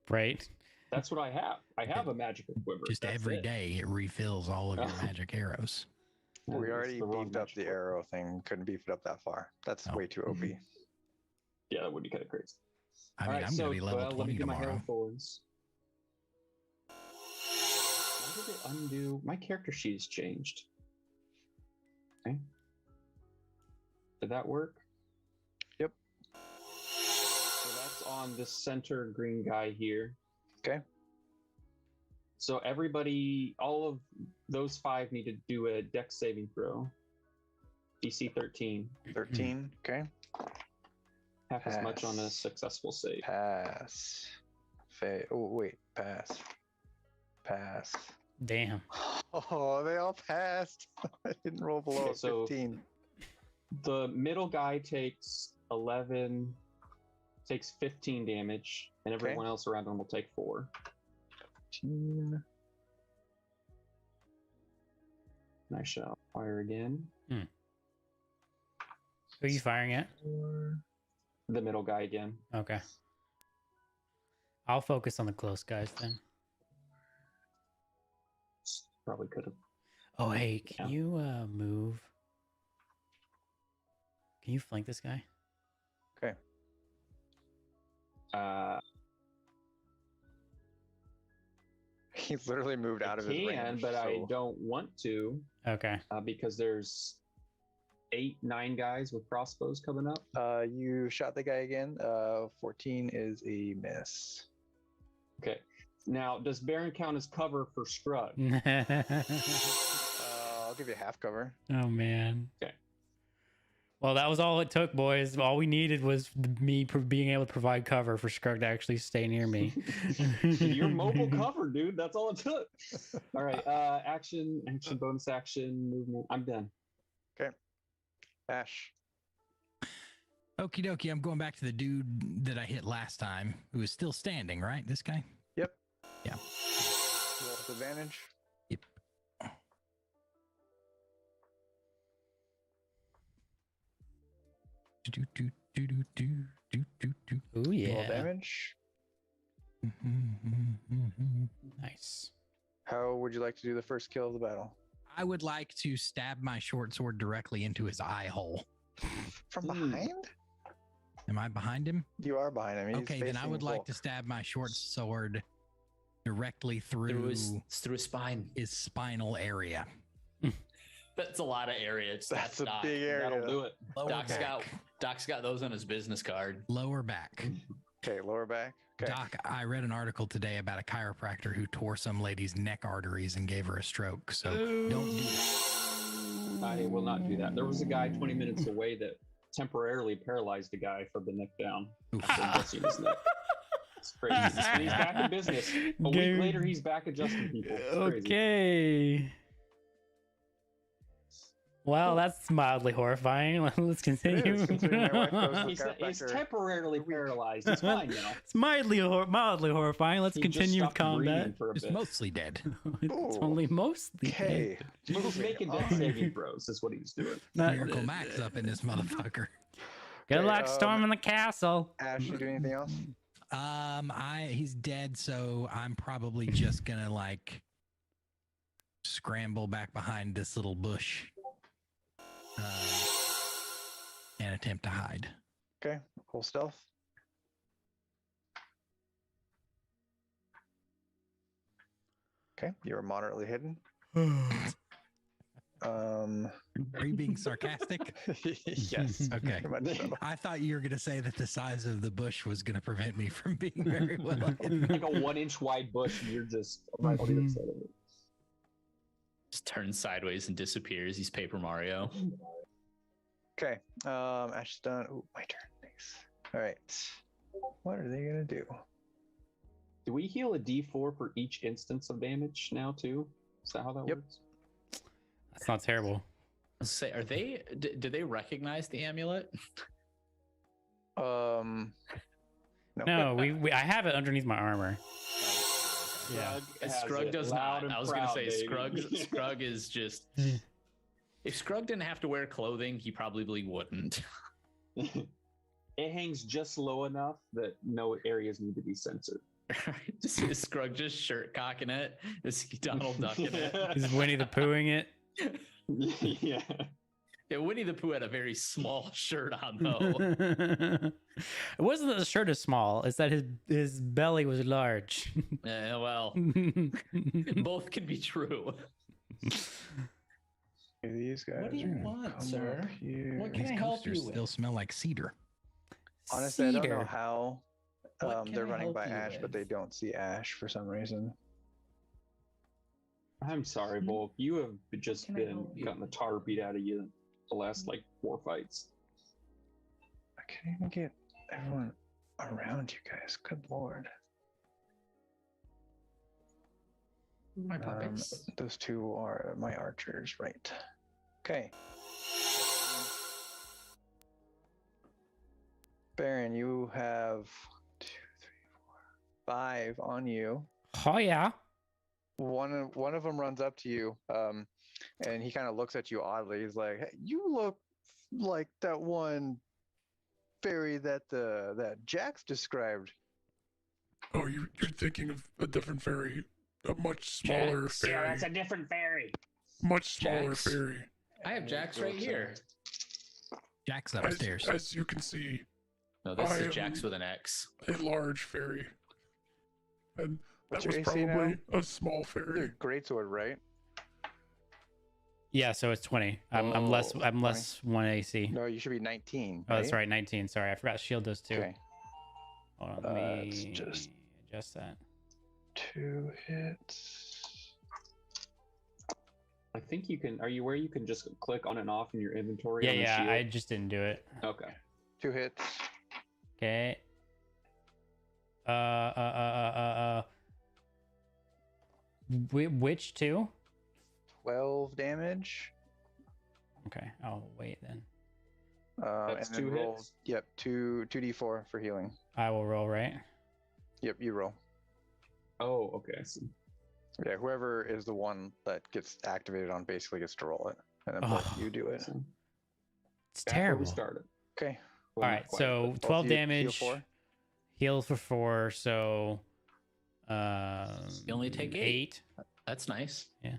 Right? That's what I have. I have a magical quiver. Just That's every it. day it refills all of your Oh. magic arrows. That We is already the wrong beefed up magical the arrow thing. Couldn't beef it up that far. That's Oh. way too OP. Yeah, that would be kind of crazy. I mean, All right, I'm so going to be level let me 20 do my Hail tomorrow. of Thorns. Why did it undo? My character sheet has changed. Okay. Did that work? Yep. So that's on the center green guy here. Okay. So everybody, all of those 5 need to do a dex saving throw. DC 13. 13. Okay. Half as much on a Pass. successful save. Pass. Oh, wait. Pass. Pass. Damn. Oh, they all passed. I didn't roll below Okay, so- 15. The middle guy takes 15 damage, and Okay. everyone else around him will take 4. 15. And I shall fire again. Who are you firing at? The middle guy again. Okay. I'll focus on the close guys then. Probably could have. Oh, hey, can Yeah. you move? Can you flank this guy? Okay. He's literally moved out of his range. but I so- don't want to Okay. because there's 8-9 guys with crossbows coming up. You shot the guy again. 14 is a miss. Okay. Now, does Baron count as cover for Scrug? I'll give you half cover. Oh man. Okay. Well, that was all it took, boys. All we needed was me being able to provide cover for Scrug to actually stay near me. You're mobile cover, dude. That's all it took. All right. Action, bonus action, movement. I'm done. Okay. Ash. Okie dokie. I'm going back to the dude that I hit last time, who is still standing, right? This guy? Yep. Yeah. Roll with advantage. Yep. Oh Roll yeah. damage. Nice. How would you like to do the first kill of the battle? I would like to stab my short sword directly into his eye hole. From behind? Am I behind him? You are behind him. He's Okay, then I facing would like Volk. to stab my short sword directly through Through his spine. his spinal area. That's a lot of area. That's a Doc. big area. That'll do it. Lower back. Doc's got those on his business card. Lower back. Okay, lower back. Okay. Doc, I read an article today about a chiropractor who tore some lady's neck arteries and gave her a stroke. So don't do that. I will not do that. There was a guy 20 minutes away that temporarily paralyzed a guy from the neck down. Adjusting his neck. It's crazy. And he's back in business. A week later, he's back adjusting people. It's crazy. Okay. Well, that's mildly horrifying. Let's continue. considering my wife goes to the He's chiropractor. temporarily paralyzed. He's fine now. It's mildly horrifying. Let's He just continue with stopped combat. breathing for a It's bit. mostly dead. It's Ooh. only mostly. Okay. He was making death saving throws. Is what he was doing. Not- Miracle Max up in this motherfucker. Good Okay, luck storming the castle. Ash, you do anything else? He's dead, so I'm probably just gonna like scramble back behind this little bush and attempt to hide. Okay. Roll stealth. Okay, you're moderately hidden. Are you being sarcastic? Yes. Okay. Very much so. I thought you were going to say that the size of the bush was going to prevent me from being very well hidden. Like a 1-inch wide bush, and you're just right on the other side of it. Just turns sideways and disappears. He's Paper Mario. Okay. Ash is done. Ooh, my turn. Thanks. All right. What are they gonna do? Do we heal a D4 for each instance of damage now too? Is that how that Yep. works? That's not terrible. Let's say, are they? Do they recognize the amulet? No. No, I have it underneath my armor. Yeah, Scrug does not. I was gonna say Scrug is just. If Scrug didn't have to wear clothing, he probably wouldn't. It hangs just low enough that no areas need to be censored. Just is Scrug just shirt cocking it? Is he Donald Duck in it? Is Winnie the Poohing it? Yeah. Yeah, Winnie the Pooh had a very small shirt on though. It wasn't that the shirt is small; it's that his belly was large. Well, both can be true. These guys. What do you want, come sir? up here. What can These I help you coasters with? still smell like cedar. Honestly, I don't know Cedar. how What can they're I running help by you Ash, but with? they don't see Ash for some reason. I'm sorry, Volk. You have just Can I been help you? gotten the tar beat out of you the last like 4 fights. I can't even get everyone around you guys. Good lord. My puppets. Those two are my archers, right? Okay. Baron, you have 2, 3, 4, 5 on you. Oh yeah. One of them runs up to you, and he kind of looks at you oddly. He's like, "Hey, you look like that one fairy that Jax described." Oh, you're thinking of a different fairy, a much smaller Yeah, fairy, that's a different fairy. much smaller Jax. fairy. I have Jax right here. Jack's upstairs. As you can see, No, this I is am- Jax with an X. a large fairy, and What's that your was AC now? probably a small fairy. Your greatsword, right? Yeah, so it's 20. I'm less 1 AC. No, you should be 19. Oh, that's right, 19. Sorry, I forgot shield does too. Okay. Hold on, let It's me just- adjust that. 2, 2 hits. I think you can. Are you where you can just click on and off in your inventory? Yeah, on the yeah. shield? I just didn't do it. Okay. 2 hits. Okay. Which two? 12 damage. Okay, I'll wait then. That's and then 2 roll. hits? Yep, 2d4 for healing. I will roll, right? Yep, you roll. Oh, okay. I see. Yeah, whoever is the one that gets activated on basically gets to roll it, and then both Oh. you do it. So, It's back where terrible. we started. Okay. Well, All not right, quite, so but- 12 you heal damage. 4? Heal for 4, so You only take 8. That's nice. this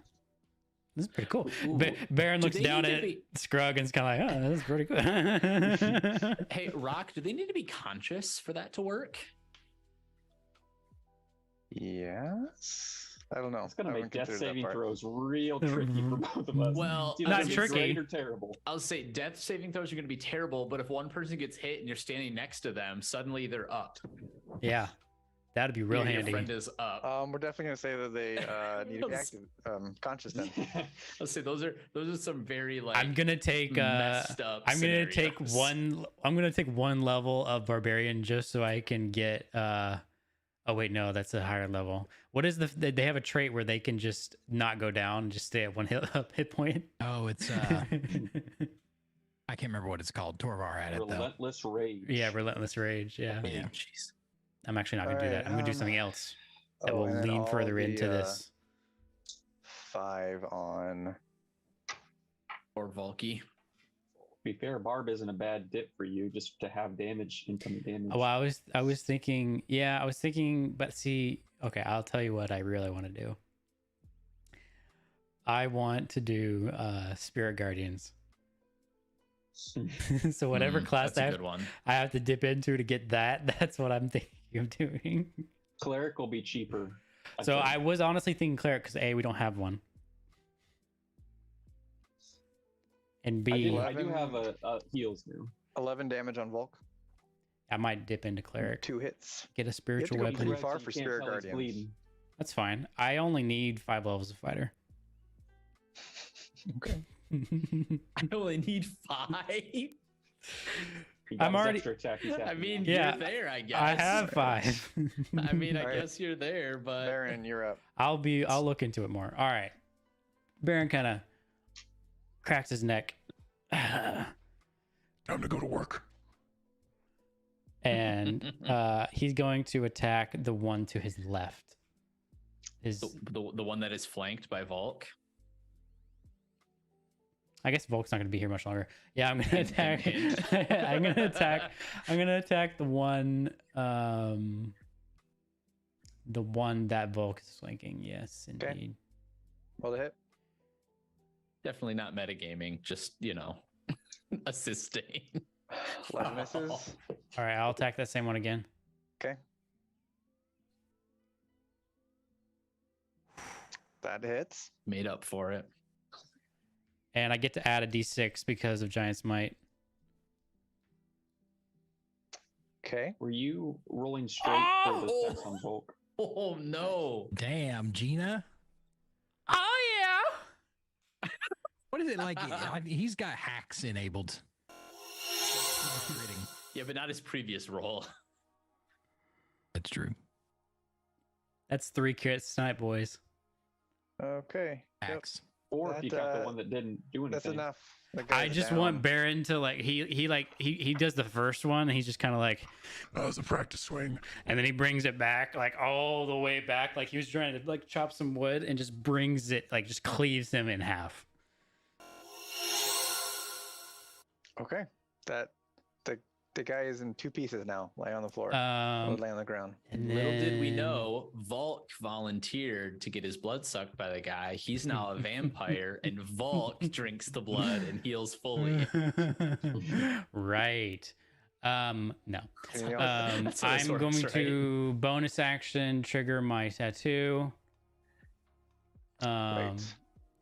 is pretty cool. Ooh. Baron Do looks they down need to at be- Scrug and's kind of like, oh, this is pretty cool. Hey, Rock, do they need to be conscious for that to work? Yes. I don't know. It's gonna I make haven't death considered that saving part. throws real tricky for both of us. Well, It's either not gonna be tricky. great or terrible. I'll say death saving throws are going to be terrible, but if one person gets hit and you're standing next to them, suddenly they're up. Yeah, that'd be real Your handy. friend is up. We're definitely gonna say that they need to be Yes. active, conscious then. I'll say those are some very like I'm gonna take messed up. I'm gonna take scenarios. one level of barbarian just so I can get oh wait, no, that's a higher level. What is they have a trait where they can just not go down and just stay at one hit point? Oh, it's I can't remember what it's called. Torvar had it though. Relentless rage. Yeah, relentless rage. Yeah. Yeah. Jeez. I'm actually not gonna do that. I'm gonna do something else that will and then lean all further the, into this. 5 on. Or Volky. To be fair, Barb isn't a bad dip for you just to have damage, incoming damage. Well, I was thinking, but see, okay, I'll tell you what I really want to do. I want to do Spirit Guardians. So whatever class That's a good one. I have to dip into to get that, that's what I'm thinking of doing. Cleric will be cheaper. So think. I was honestly thinking Cleric because A, we don't have one. And B, I do have a heals now. 11 damage on Volk. I might dip into Cleric. 2 hits. Get a spiritual go weapon. too Red, far so for you can't Spirit tell it's Guardians. bleeding. That's fine. I only need 5 levels of fighter. Okay. I only need 5. He got I'm his already- extra attack. He's I happy mean, now. Yeah, you're there, I guess. I have 5. I mean, I Alright. guess you're there, but Baron, you're up. I'll look into it more. All right. Baron kind of cracks his neck. Time to go to work. And he's going to attack the one to his left. His the one that is flanked by Volk. I guess Volk's not going to be here much longer. Yeah, I'm going to And attack. Hinge. I'm going to attack. I'm going to attack the one that Volk is flanking. Yes, Okay. indeed. Roll the hit. Definitely not metagaming, just, assisting. 11 misses. All right, I'll attack that same one again. Okay. That hits. Made up for it. And I get to add a d6 because of Giant's Might. Okay. Were you rolling straight for this test on Volk? Oh no. Damn, Gina. Oh, yeah. What is it like? He's got hacks enabled. Yeah, but not his previous role. That's true. That's 3 crits tonight, boys. Okay. Yep. Hacks. Or if you got the That, one that didn't do anything. That's enough. The I guy's just down. want Baron to he does the first one and he's just kind of like, That was a practice swing. and then he brings it back like all the way back, like he was trying to like chop some wood and just brings it like just cleaves him in half. Okay. The guy is in 2 pieces now, laying on the floor. Laying on the ground. And Little did we then- know, Volk volunteered to get his blood sucked by the guy. He's now a vampire, and Volk drinks the blood and heals fully. Right. No. Anything else? That's how this I'm works, going right? to bonus action trigger my tattoo. Right.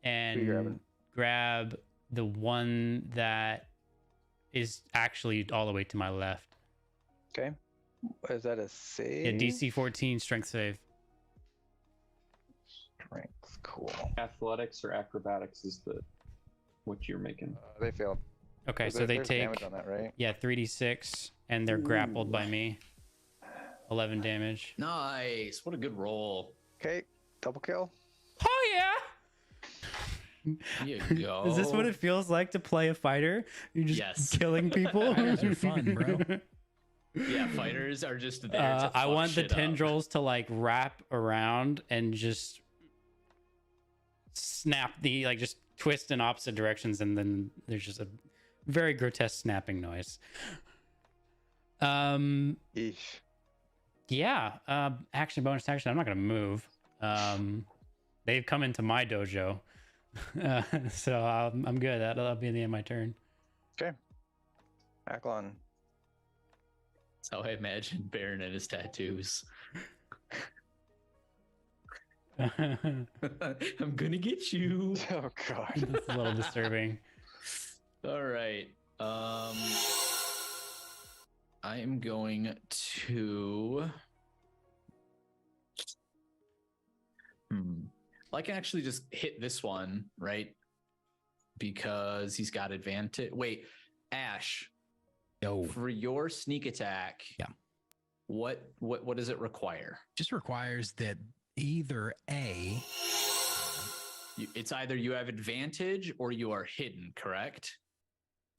And Who you grabbing? grab the one that is actually all the way to my left. Okay. Is that a save? Yeah, DC 14 strength save. strength. Cool. Athletics or acrobatics is what you're making. They failed. Okay, so they there's take damage on that, right? 3d6, and they're grappled by me. 11 damage. Nice. What a good roll. Okay, double kill. Oh yeah! Here you go. Is this what it feels like to play a fighter? You're just Yes. killing people. Fighters are fun, bro. Yeah, fighters are just there to I fuck want the shit up. tendrils to like wrap around and just snap just twist in opposite directions, and then there's just a very grotesque snapping noise. Eesh. Yeah. Action, bonus action. I'm not gonna move. They've come into my dojo, so I'm good. That'll be the end of my turn. Okay. Aklon. That's how I imagine Baron and his tattoos. I'm gonna get you. Oh god. It's a little disturbing. All right. I am going to. I can actually just hit this one, right? Because he's got advantage. Wait, Ash. Yo, For your sneak attack. Yeah. What does it require? just requires that either A, It's either you have advantage or you are hidden, correct?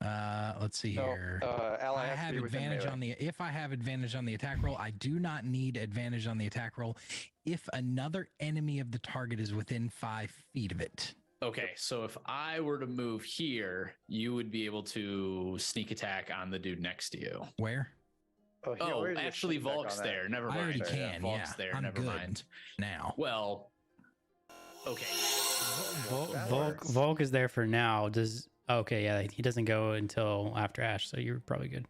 let's see No, here. ally I has to have be within advantage melee. on the if I have advantage on the attack roll, I do not need advantage on the attack roll if another enemy of the target is within 5 feet of it. Okay, so if I were to move here, you would be able to sneak attack on the dude next to you. Where? he Oh, already just actually, sneaked back Volk's on that. there. Never I mind. already Yeah, can. Volk's Yeah, there. I'm Never good mind. now. Well, okay. That Volk works. Volk is there for now. Okay, yeah, he doesn't go until after Ash, so you're probably good.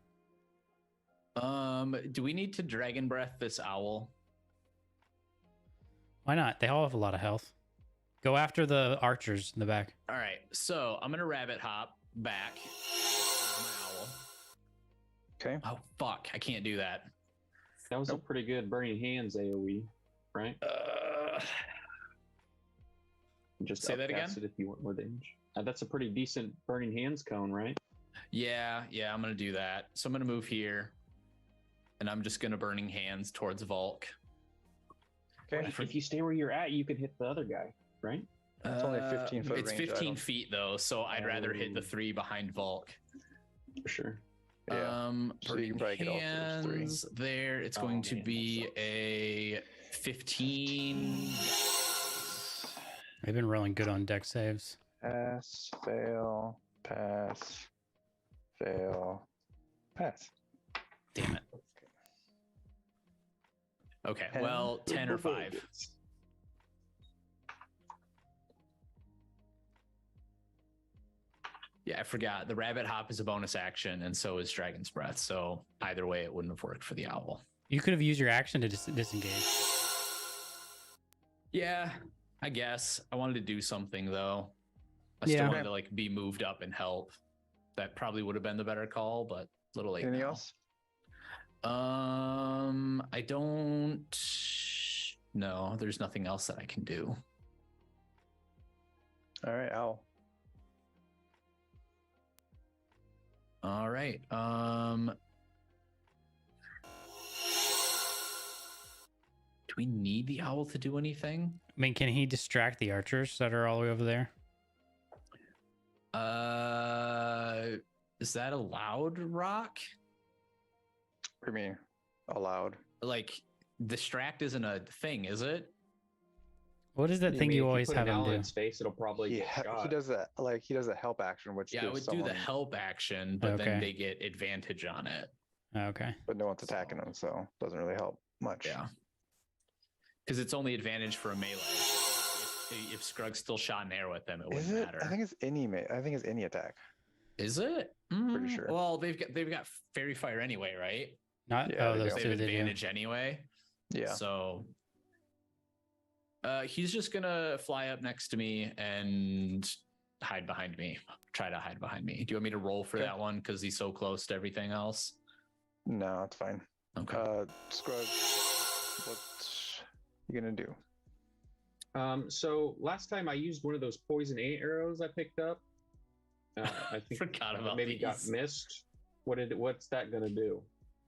Do we need to dragon breath this owl? Why not? They all have a lot of health. Go after the archers in the back. All right, so I'm gonna rabbit hop back. There's my owl. Okay. Oh fuck, I can't do that. That was a pretty good burning hands AoE, right? Just Say that again? upcast it if you want more damage. That's a pretty decent burning hands cone, right? Yeah, I'm gonna do that. So I'm gonna move here, and I'm just gonna burning hands towards Volk. Okay. If you stay where you're at, you can hit the other guy, right? It's only a 15 foot It's range, I 15 don't- feet though, so I'd rather hit the 3 behind Volk. For sure. Yeah. So you Burning can probably get all those 3. hands there. It's Oh, going to man, be that a 15. They've been rolling good on deck saves. Pass, fail, pass, fail, pass. Damn it. Okay, 10. well, 10 or 5. Yeah, I forgot. The rabbit hop is a bonus action, and so is Dragon's Breath. So either way, it wouldn't have worked for the owl. You could have used your action to disengage. Yeah, I guess. I wanted to do something though. I still Yeah. wanted to like be moved up and help. That probably would have been the better call, but a little late. Anything now. else? I don't. No, there's nothing else that I can do. All right, owl. All right. Do we need the owl to do anything? I mean, can he distract the archers that are all the way over there? Is that allowed, Rock? For me, allowed. Like, distract isn't a thing, is it? What is that thing you always have him in do? its face, it'll probably get shot. He does that. Like he does a help action, which Yeah, I would gives do the someone, help action, but Okay. then they get advantage on it. Okay. but no one's attacking him, so it doesn't really help much. Yeah. Because it's only advantage for a melee. If Scrug's still shot in air with them, it Is wouldn't it? matter. I think it's any attack. Is it? Pretty sure. Well, they've got fairy fire anyway, right? Not Yeah, oh they those go. They two have did, yeah. advantage anyway. Yeah. So he's just gonna fly up next to me and hide behind me. Try to hide behind me. Do you want me to roll for Okay. that one because he's so close to everything else? No, it's fine. Okay. Scrub, what you gonna do? So last time I used one of those poison arrows I picked up. I think Forgot about maybe these. got missed. What's that gonna do?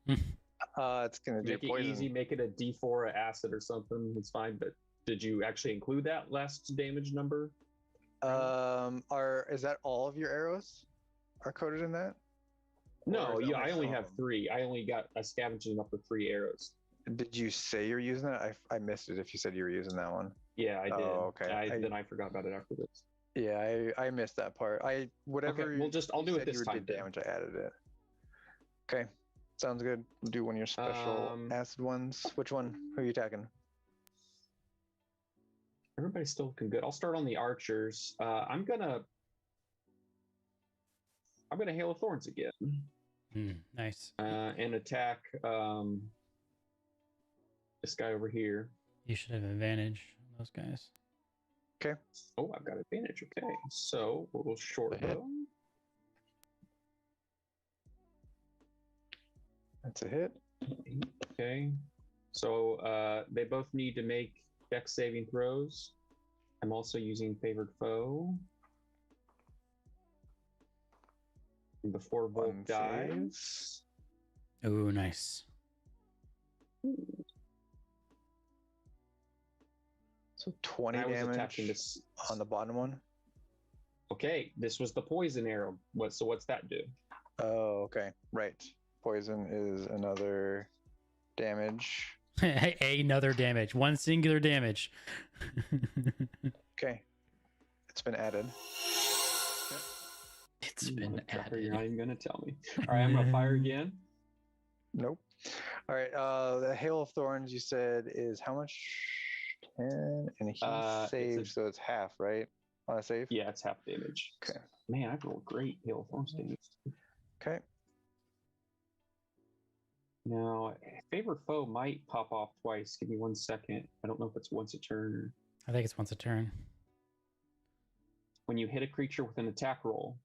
It's gonna do Make it poison. easy. Make it a D4 acid or something. It's fine. But did you actually include that last damage number? Is that all of your arrows are coded in that? No, Or is it I only some have of them? 3. I only got a scavenging up with 3 arrows. Did you say you're using that? I missed it if you said you were using that one. Yeah, I did. Oh, okay. Then I forgot about it after this. Yeah, I missed that part. Whatever. Okay, I'll you do it said this you were time did then. damage. I added it. Okay, sounds good. We'll do one of your special acid ones. Which one? Who are you attacking? Everybody's still looking good. I'll start on the archers. I'm gonna Hail of Thorns again Nice. and attack this guy over here. You should have advantage on those guys. Okay. Oh, I've got advantage. Okay, so we'll short Hit. bow. That's a hit. Okay, so they both need to make dex saving throws. I'm also using favored foe. And before Volk One dies. Oh, nice. So 20 I was damage attacking this. on the bottom one. Okay, this was the poison arrow. What's that do? Oh, okay. Right. Poison is another damage. Another damage. One singular damage. Okay. It's been added. It's been Motherfucker, you're added. not even gonna tell me. All right, I'm gonna fire again. Nope. All right. The Hail of Thorns you said is how much? 10, and he saves, so it's half, right? On a save? Yeah, it's half damage. Okay. Man, I rolled great Hail of Thorns damage. Okay. Now, favored foe might pop off twice. Give me 1 second. I don't know if it's once a turn or I think it's once a turn. when you hit a creature with an attack roll.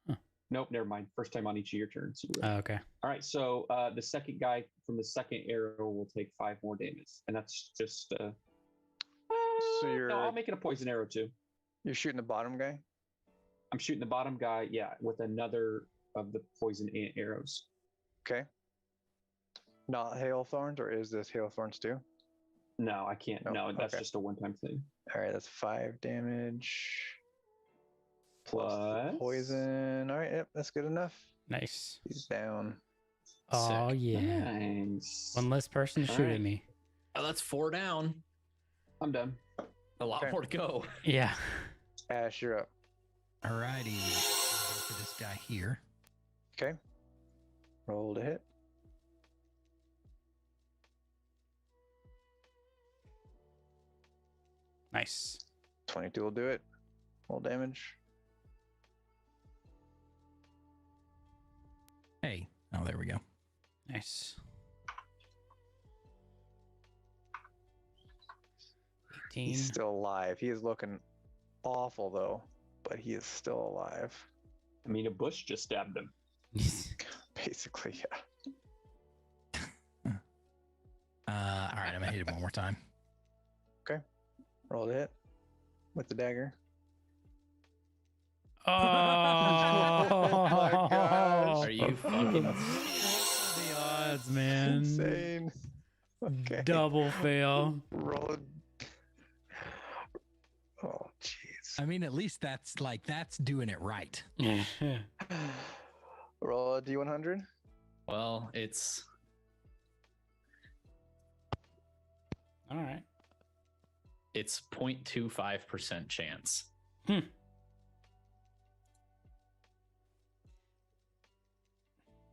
Huh. Nope, never mind. First time on each of your turns. You're right. Oh, okay. All right, so the second guy from the second arrow will take 5 more damage, and that's just. So you're No, I'll make it a poison arrow too. you're shooting the bottom guy? I'm shooting the bottom guy, yeah, with another of the poison arrows. Okay. Not Hail of Thorns, or is this Hail of Thorns too? No, I can't. Nope, No, that's okay. just a one-time thing. All right, that's 5 damage. Plus the Plus- poison. All right, yep, that's good enough. Nice. He's down. Oh, Sick. yeah. Nice. One less person to All shoot right. at me. Oh, that's 4 down. I'm done. A lot Okay. more to go. Yeah. Ash, you're up. Alrighty. Go for this guy here. Okay. Roll to hit. Nice. 22 will do it. Roll damage. Hey. Oh, there we go. Nice. 18. He's still alive. He is looking awful though, but he is still alive. I mean, a bush just stabbed him. Basically, yeah. All right, I'm gonna hit it one more time. Roll to hit with the dagger. Oh, my gosh. Are you fucking the odds, man. Insane. Okay. Double fail. Roll it. Oh, jeez. I mean, at least that's doing it right. Roll a D100. Well, it's All right. it's 0.25% chance. Hmm.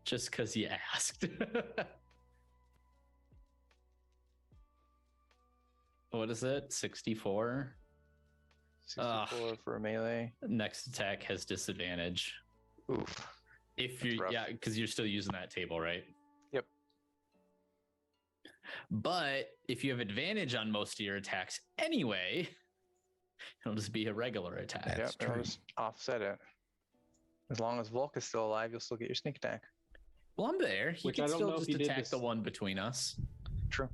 Just because you asked. What is it? 64? 64 for a melee. Next attack has disadvantage. Oof. If That's you're, rough. yeah, because you're still using that table, right? Yep. But if you have advantage on most of your attacks anyway, it'll just be a regular attack. That's Yep, it'll true. just offset it. As long as Volk is still alive, you'll still get your sneak attack. Well, I'm there. You Which I can don't still know if just he did attack this- the one between us. True.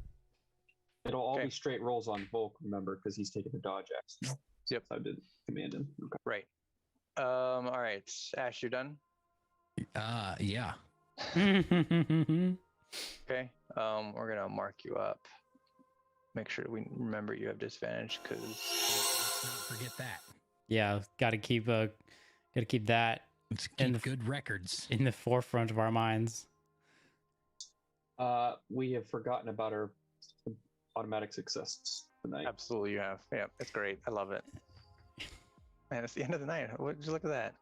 It'll all Okay. be straight rolls on Volk, remember, because he's taking the dodge action. Yep. So I did command him. Okay. Right. All right, Ash, you done? Yeah. Okay. We're gonna mark you up. Make sure we remember you have disadvantage because Let's not forget that. Yeah, gotta keep that Let's And keep the- good records. in the forefront of our minds. We have forgotten about our automatic success tonight. absolutely you have. Yeah, it's great. I love it. Man, it's the end of the night. What did you look at that?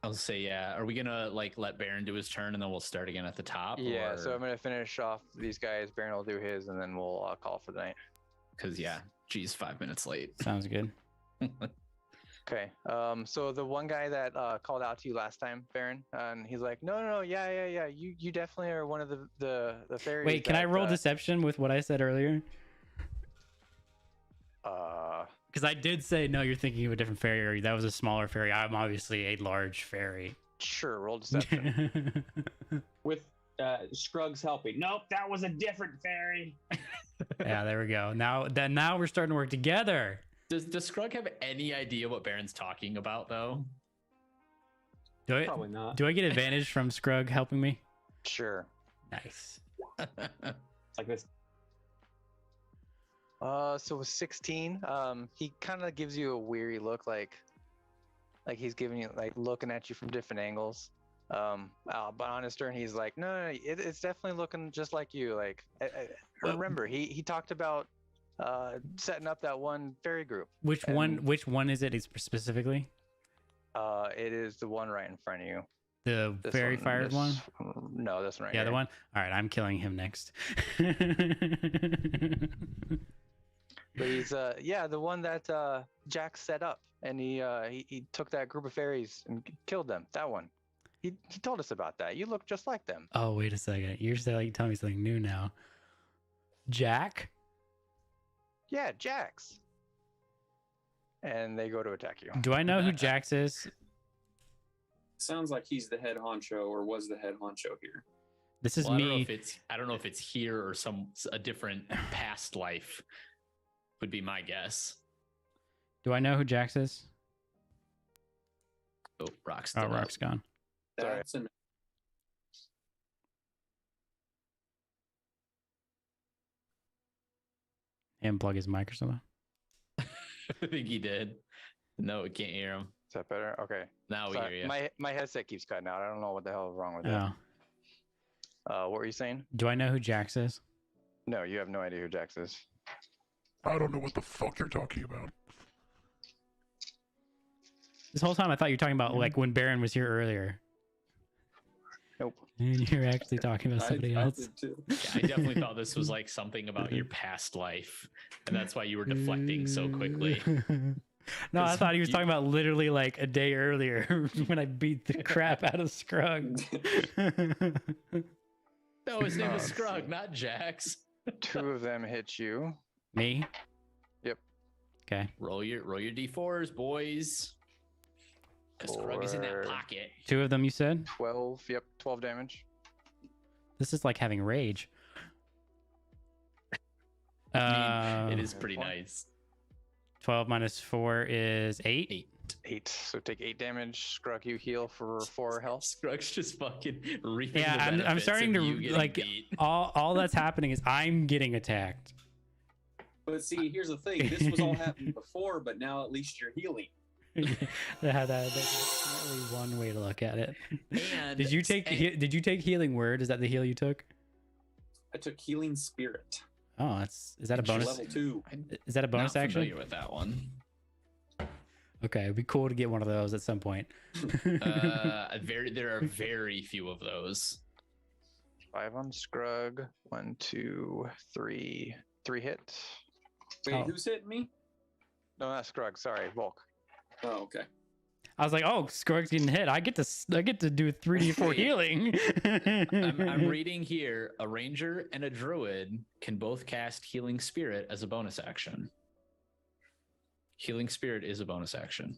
I'll say, yeah. Are we gonna like let Baron do his turn and then we'll start again at the top? Yeah, so I'm gonna finish off these guys. Baron will do his, and then we'll call for the night. Because yeah, geez, 5 minutes late. Sounds good. Okay. So the one guy that called out to you last time, Baron, and he's like, no, yeah. You definitely are one of the fairies. Wait, can I roll deception with what I said earlier? Because I did say no. You're thinking of a different fairy. That was a smaller fairy. I'm obviously a large fairy. Sure, roll deception. With Scruggs helping. Nope, that was a different fairy. Yeah, there we go. Now we're starting to work together. Does Scrug have any idea what Baron's talking about though? Probably not. Do I get advantage from Scrug helping me? Sure. Nice. Like this. So with 16, he kind of gives you a weary look, like he's giving you looking at you from different angles. But on his turn, he's like, no, it's definitely looking just like you. Like, remember, he talked about setting up that one fairy group. Which one is it specifically? It is the one right in front of you. The This fairy fired one? No, this one right Yeah, here. the one. All right, I'm killing him next. But he's the one that Jack set up, and he took that group of fairies and killed them. That one. He told us about that. You look just like them. Oh, wait a second. You're telling me something new now. Jack? Yeah, Jax. And they go to attack you. Do I know who Jax is? Sounds like he's the head honcho or was the head honcho here. This is Well, me. I don't know if it's here or a different past life. Would be my guess. Do I know who Jax is? Oh, Rock's Oh, still up. Rock's gone. Sorry. That's an And plug his mic or something. I think he did. No, we can't hear him. Is that better? Okay. Now we Sorry, hear you. my headset keeps cutting out. I don't know what the hell is wrong with it. Oh. What were you saying? Do I know who Jax is? No, you have no idea who Jax is. I don't know what the fuck you're talking about. This whole time I thought you were talking about like when Baron was here earlier. Nope. And you're actually talking about somebody I else. did too. Yeah, I definitely thought this was like something about your past life, and that's why you were deflecting so quickly. No, I thought he was talking about literally like a day earlier when I beat the crap out of Scrug. No, his name was Oh, Scrug, see. not Jax. 2 of them hit you. Me? Yep. Okay. Roll your d4s, boys. Because Scrug is in that Four. pocket. 2 of them, you said? 12. Yep, 12 damage. This is like having rage. I mean, it is pretty One. nice. 12 minus 4 is 8. 8. 8. So take 8 damage. Scrug, you heal for 4 health. Scrug's just fucking reaping Yeah, the I'm benefits starting of to you getting like beat. all that's happening is I'm getting attacked. But see, here's the thing. This was all happening before, but now at least you're healing. That's definitely one way to look at it. And Did you take healing word? Is that the heal you took? I took healing spirit. Oh, is that a bonus? Level 2. Is that a bonus not action? familiar with that one. Okay, it'd be cool to get one of those at some point. There are very few of those. 5 on Scrug. 1, 2, 3. 3 hit. Wait, Oh. who's hitting me? No, not Scrug. Sorry, Volk. Oh, okay. I was like, oh, Scrug's getting hit. I get to do 3d4 healing. I'm reading here. A ranger and a druid can both cast healing spirit as a bonus action. Healing spirit is a bonus action.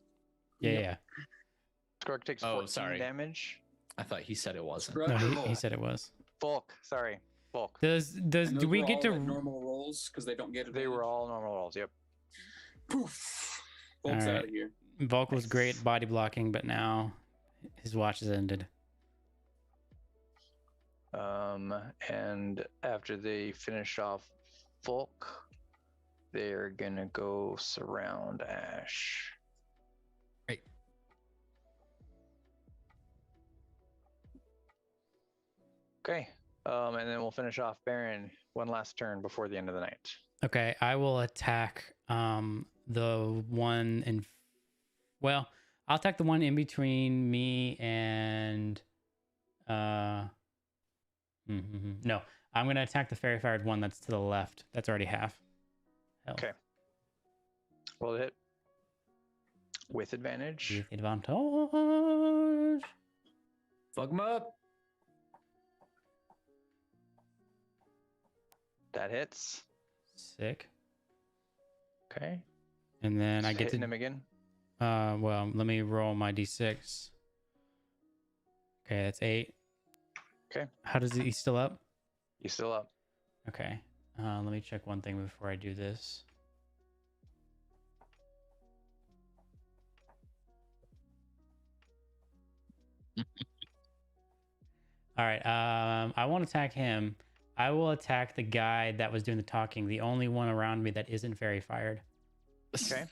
Yeah. Scrug takes Oh, 14 sorry. damage. I thought he said it wasn't. Scrug No, or he Volk? said it was. Volk, sorry. Bulk. Does And do those we were get all to? at normal rolls because they don't get it. They were all normal rolls. Yep. Poof. Bolt's All out right. of here. Volk was great at body blocking, but now his watch is ended. And after they finish off Volk, they're gonna go surround Ash. Right. Okay. And then we'll finish off Baron one last turn before the end of the night. Okay, I will attack the one in. Well, I'll attack the one in between me and. No, I'm gonna attack the fairy fired one that's to the left. That's already half. Health. Okay. Roll the hit with advantage. With advantage. Fuck him up. That hits. Sick. Okay. And then I get hitting to. him again. Well, let me roll my d6. Okay, that's 8. Okay. How does he? He's still up? He's still up. Okay. Let me check one thing before I do this. All right. I won't attack him. I will attack the guy that was doing the talking, the only one around me that isn't fairy fired. Okay.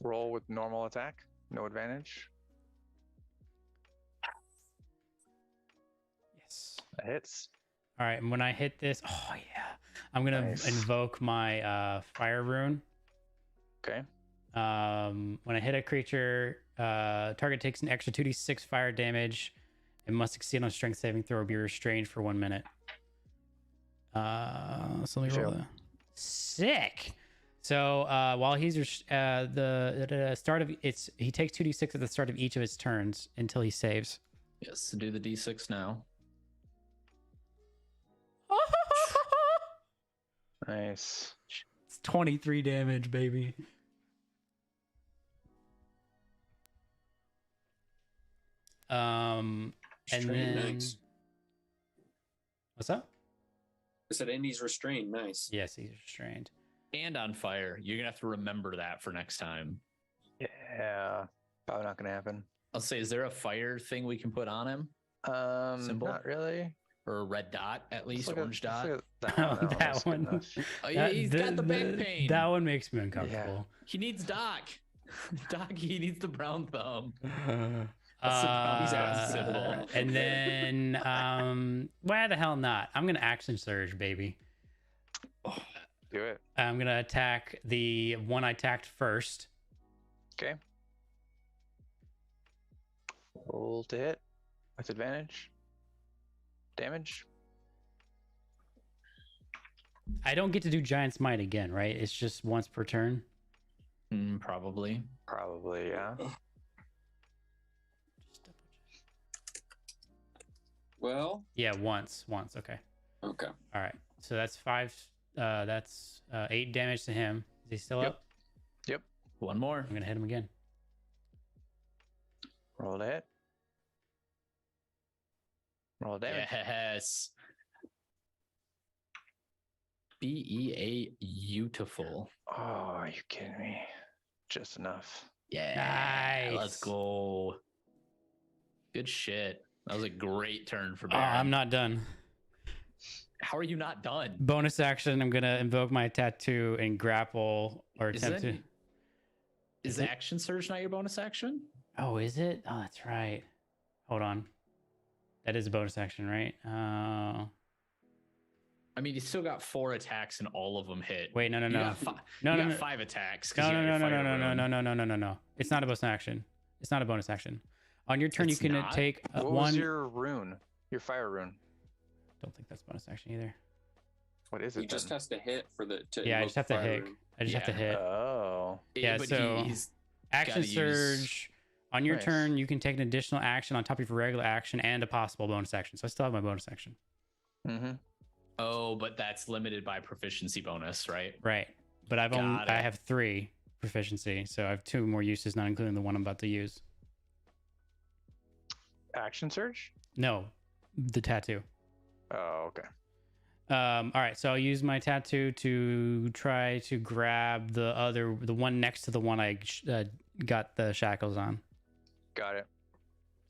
Roll with normal attack. No advantage. Yes. That hits. All right. And when I hit this, oh yeah, I'm gonna Nice. invoke my fire rune. Okay. When I hit a creature, target takes an extra 2d6 fire damage and must succeed on a strength saving throw or be restrained for 1 minute. So let me roll Fail. that. Sick. So while he's the start of he takes 2d6 at the start of each of his turns until he saves. Yes, do the d6 now. Nice. It's 23 damage, baby. And Restrained, then nice. what's up? I said Indy's restrained. Nice. Yes, he's restrained. And on fire. You're gonna have to remember that for next time. Yeah. Probably not gonna happen. I'll say, is there a fire thing we can put on him? Symbol? Not really. Or a red dot, at least, Let's look at- orange let's dot? look at Oh, that that one. one. Oh, yeah, he's got the back pain. That one makes me uncomfortable. He needs Doc. Doc, he needs the brown thumb. That's the brown symbol. And then, why the hell not? I'm gonna action surge, baby. Do it. I'm gonna attack the one I attacked first. Okay. Roll to hit with advantage. Damage. I don't get to do Giant Smite again, right? It's just once per turn. Probably. Probably, yeah. Well, Yeah, once. Okay. okay. All right. So that's 5. That's 8 damage to him. Is he still Yep. up? Yep. One more. I'm gonna hit him again. Roll to hit. Roll damage. Yes. Beautiful. Oh, are you kidding me? Just enough. Yeah. Nice. Let's go. Good shit. That was a great turn for Oh, Baron. I'm not done. How are you not done? Bonus action. I'm gonna invoke my tattoo and grapple or Is attempt that- to. Is action surge not your bonus action? Oh, is it? Oh, that's right. Hold on. That is a bonus action, right? I mean, you still got 4 attacks and all of them hit. Wait, no. You got, No, you no, got no. 5 attacks. 'cause No. you got your fire rune. No. It's not a bonus action. It's not a bonus action. On your turn, It's you can not? take What one. was your rune? Your fire rune. Don't think that's bonus action either. What is He it? just then? has to hit for the. To Yeah, I invoke just have to fire hit. rune. I just have to Yeah. hit. Oh. Yeah, but so- he's Action gotta use- surge. On your Nice. turn, you can take an additional action on top of your regular action and a possible bonus action. So I still have my bonus action. Mm-hmm. Oh, but that's limited by proficiency bonus, right? Right. But I've only Got it. I have 3 proficiency, so I have 2 more uses, not including the one I'm about to use. Action surge? No, the tattoo. Oh, okay. All right, so I'll use my tattoo to try to grab the one next to the one I got the shackles on. Got it.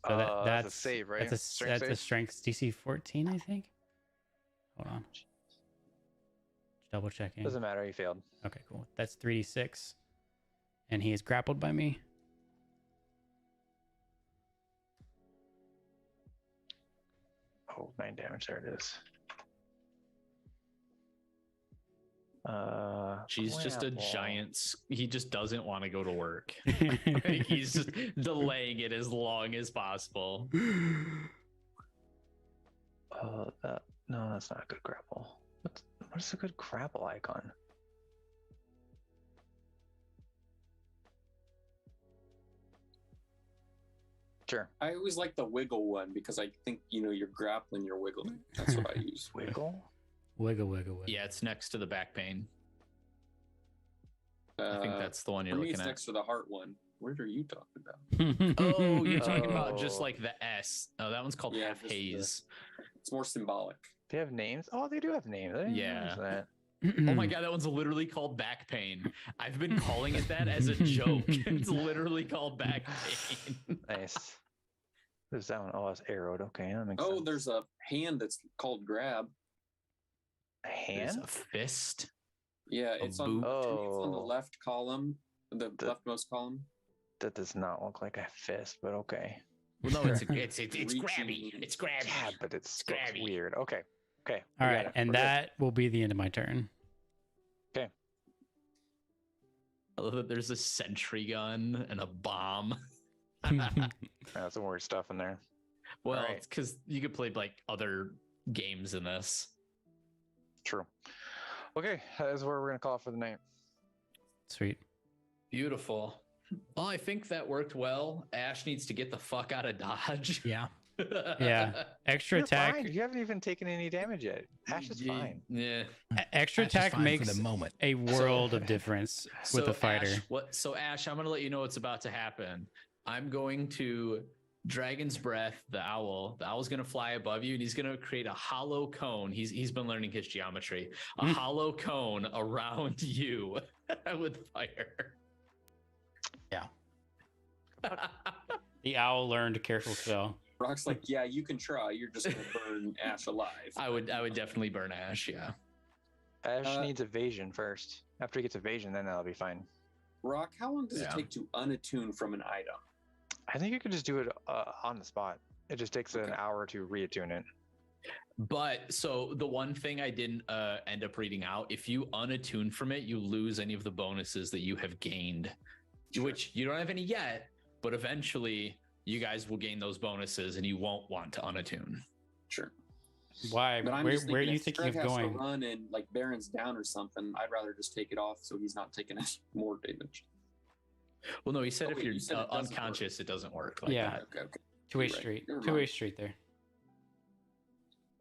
So that's a save, right? That's a strength DC 14, I think. Hold on. Double checking. Doesn't matter. He failed. Okay, cool. That's 3d6, and he is grappled by me. Oh, 9 damage. There it is. She's just a grapple. giant. He just doesn't want to go to work. Like, he's just delaying it as long as possible. No, that's not a good grapple. What's a good grapple icon? Sure. I always like the wiggle one because I think you're grappling, you're wiggling. That's what I use. Wiggle. Wiggle. Yeah, it's next to the back pain. I think that's the one you're for me, looking it's at. next to the heart one. What are you talking about? Oh, you're talking about just Oh. like the S. Oh, that one's called Yeah, half just the- haze. It's more symbolic. They have names? Oh, they do have names. I didn't Yeah. notice that. Oh my god, that one's literally called back pain. I've been calling it that as a joke. It's literally called back pain. Nice. There's that one. Oh, it's arrowed. Okay, that makes Oh, sense. there's a hand that's called grab. a There's hand. a fist. Yeah, A it's on, boot. to me, it's on the Oh. left column, the The- leftmost column. That does not look like a fist, but okay. Well, no, it's Reaching. grabby. It's grabby. Yeah, but it's looks grabby. weird. Okay. Okay. All we right, got it. and We're good. that will be the end of my turn. I love that there's a sentry gun and a bomb. That's some weird stuff in there. Well, Alright. it's because you could play like other games in this. True. Okay, that is where we're gonna call it for the night. Sweet. Beautiful. Well, I think that worked well. Ash needs to get the fuck out of Dodge. Yeah. Yeah. Extra You're attack. fine. You haven't even taken any damage yet. Ash is Yeah, fine. Yeah. Extra That's just attack fine makes for the moment. a world of difference with a fighter. Ash, I'm gonna let you know what's about to happen. I'm going to Dragon's Breath, the owl. The owl's gonna fly above you, and he's gonna create a hollow cone. He's been learning his geometry. A hollow cone around you with fire. Yeah. The owl learned a careful spell. Rock's like, yeah, you can try. You're just gonna burn Ash alive. I would definitely burn Ash. Yeah. Ash needs evasion first. After he gets evasion, then that'll be fine. Rock, how long does it Yeah. take to unattune from an item? I think you could just do it on the spot. It just takes an Okay. hour to reattune it. But so the one thing I didn't end up reading out, if you unattune from it, you lose any of the bonuses that you have gained, which you don't have any yet, but eventually you guys will gain those bonuses and you won't want to unattune. Sure. Why? But I'm Where just are thinking you if thinking Strike of has going? to run and like Baron's down or something, I'd rather just take it off so he's not taking any more damage. Well, no, he said Oh, if wait, you're you said it doesn't unconscious, it doesn't work like Yeah. that, Okay. Two-way You're right. street. You're Two-way right. street there.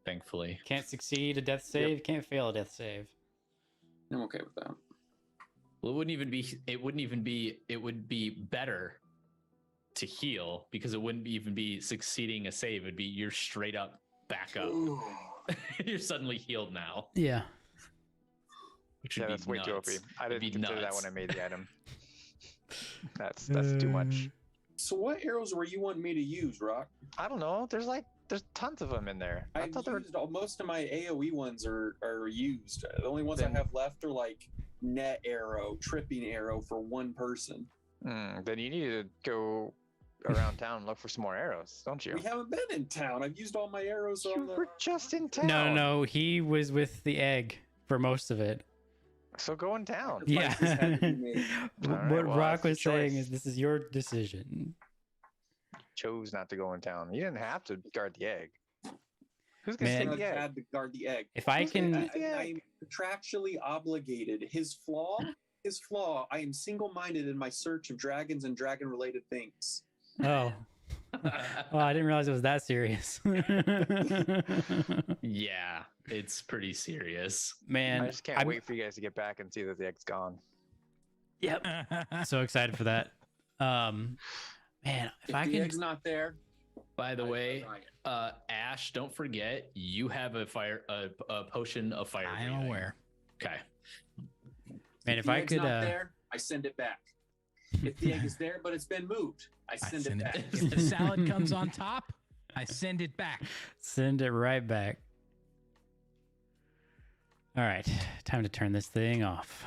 thankfully. Can't succeed a death save. Can't fail a death save. I'm okay with that. Well, it would be better to heal because it wouldn't even be succeeding a save. It'd be you're straight up back up. You're suddenly healed now. Yeah. Which Yeah, would that's be way too OP. nuts. I It'd didn't be consider that nuts. when I made the item. That's too much. So what arrows were you wanting me to use, Rock? I don't know. There's tons of them in there. I thought there were. Most of my AoE ones are used. The only ones I have left are like net arrow, tripping arrow for one person. Then you need to go around town and look for some more arrows, don't you? We haven't been in town. I've used all my arrows You on the. were just in town. No. He was with the egg for most of it. So go in town. Yeah. Sacrifices had to be made. All right, What well, Rock that's was your saying choice. is this is your decision. Chose not to go in town. You didn't have to guard the egg. Who's gonna Man. take the I egg? had to guard the egg. If I can, I'm contractually obligated. His flaw. I am single-minded in my search of dragons and dragon-related things. oh, well, I didn't realize it was that serious. Yeah, it's pretty serious. Man, I just can't wait for you guys to get back and see that the egg's gone. Yep, so excited for that. Man, if If I the can, egg's not there, By the way, Ryan. Ash, don't forget you have a potion of fire. I am breathing. aware. Okay. Man, if the I egg's could, not there, I send it back. If the egg is there but it's been moved, I send it back. If the salad comes on top, I send it back. send it right back. All right, time to turn this thing off.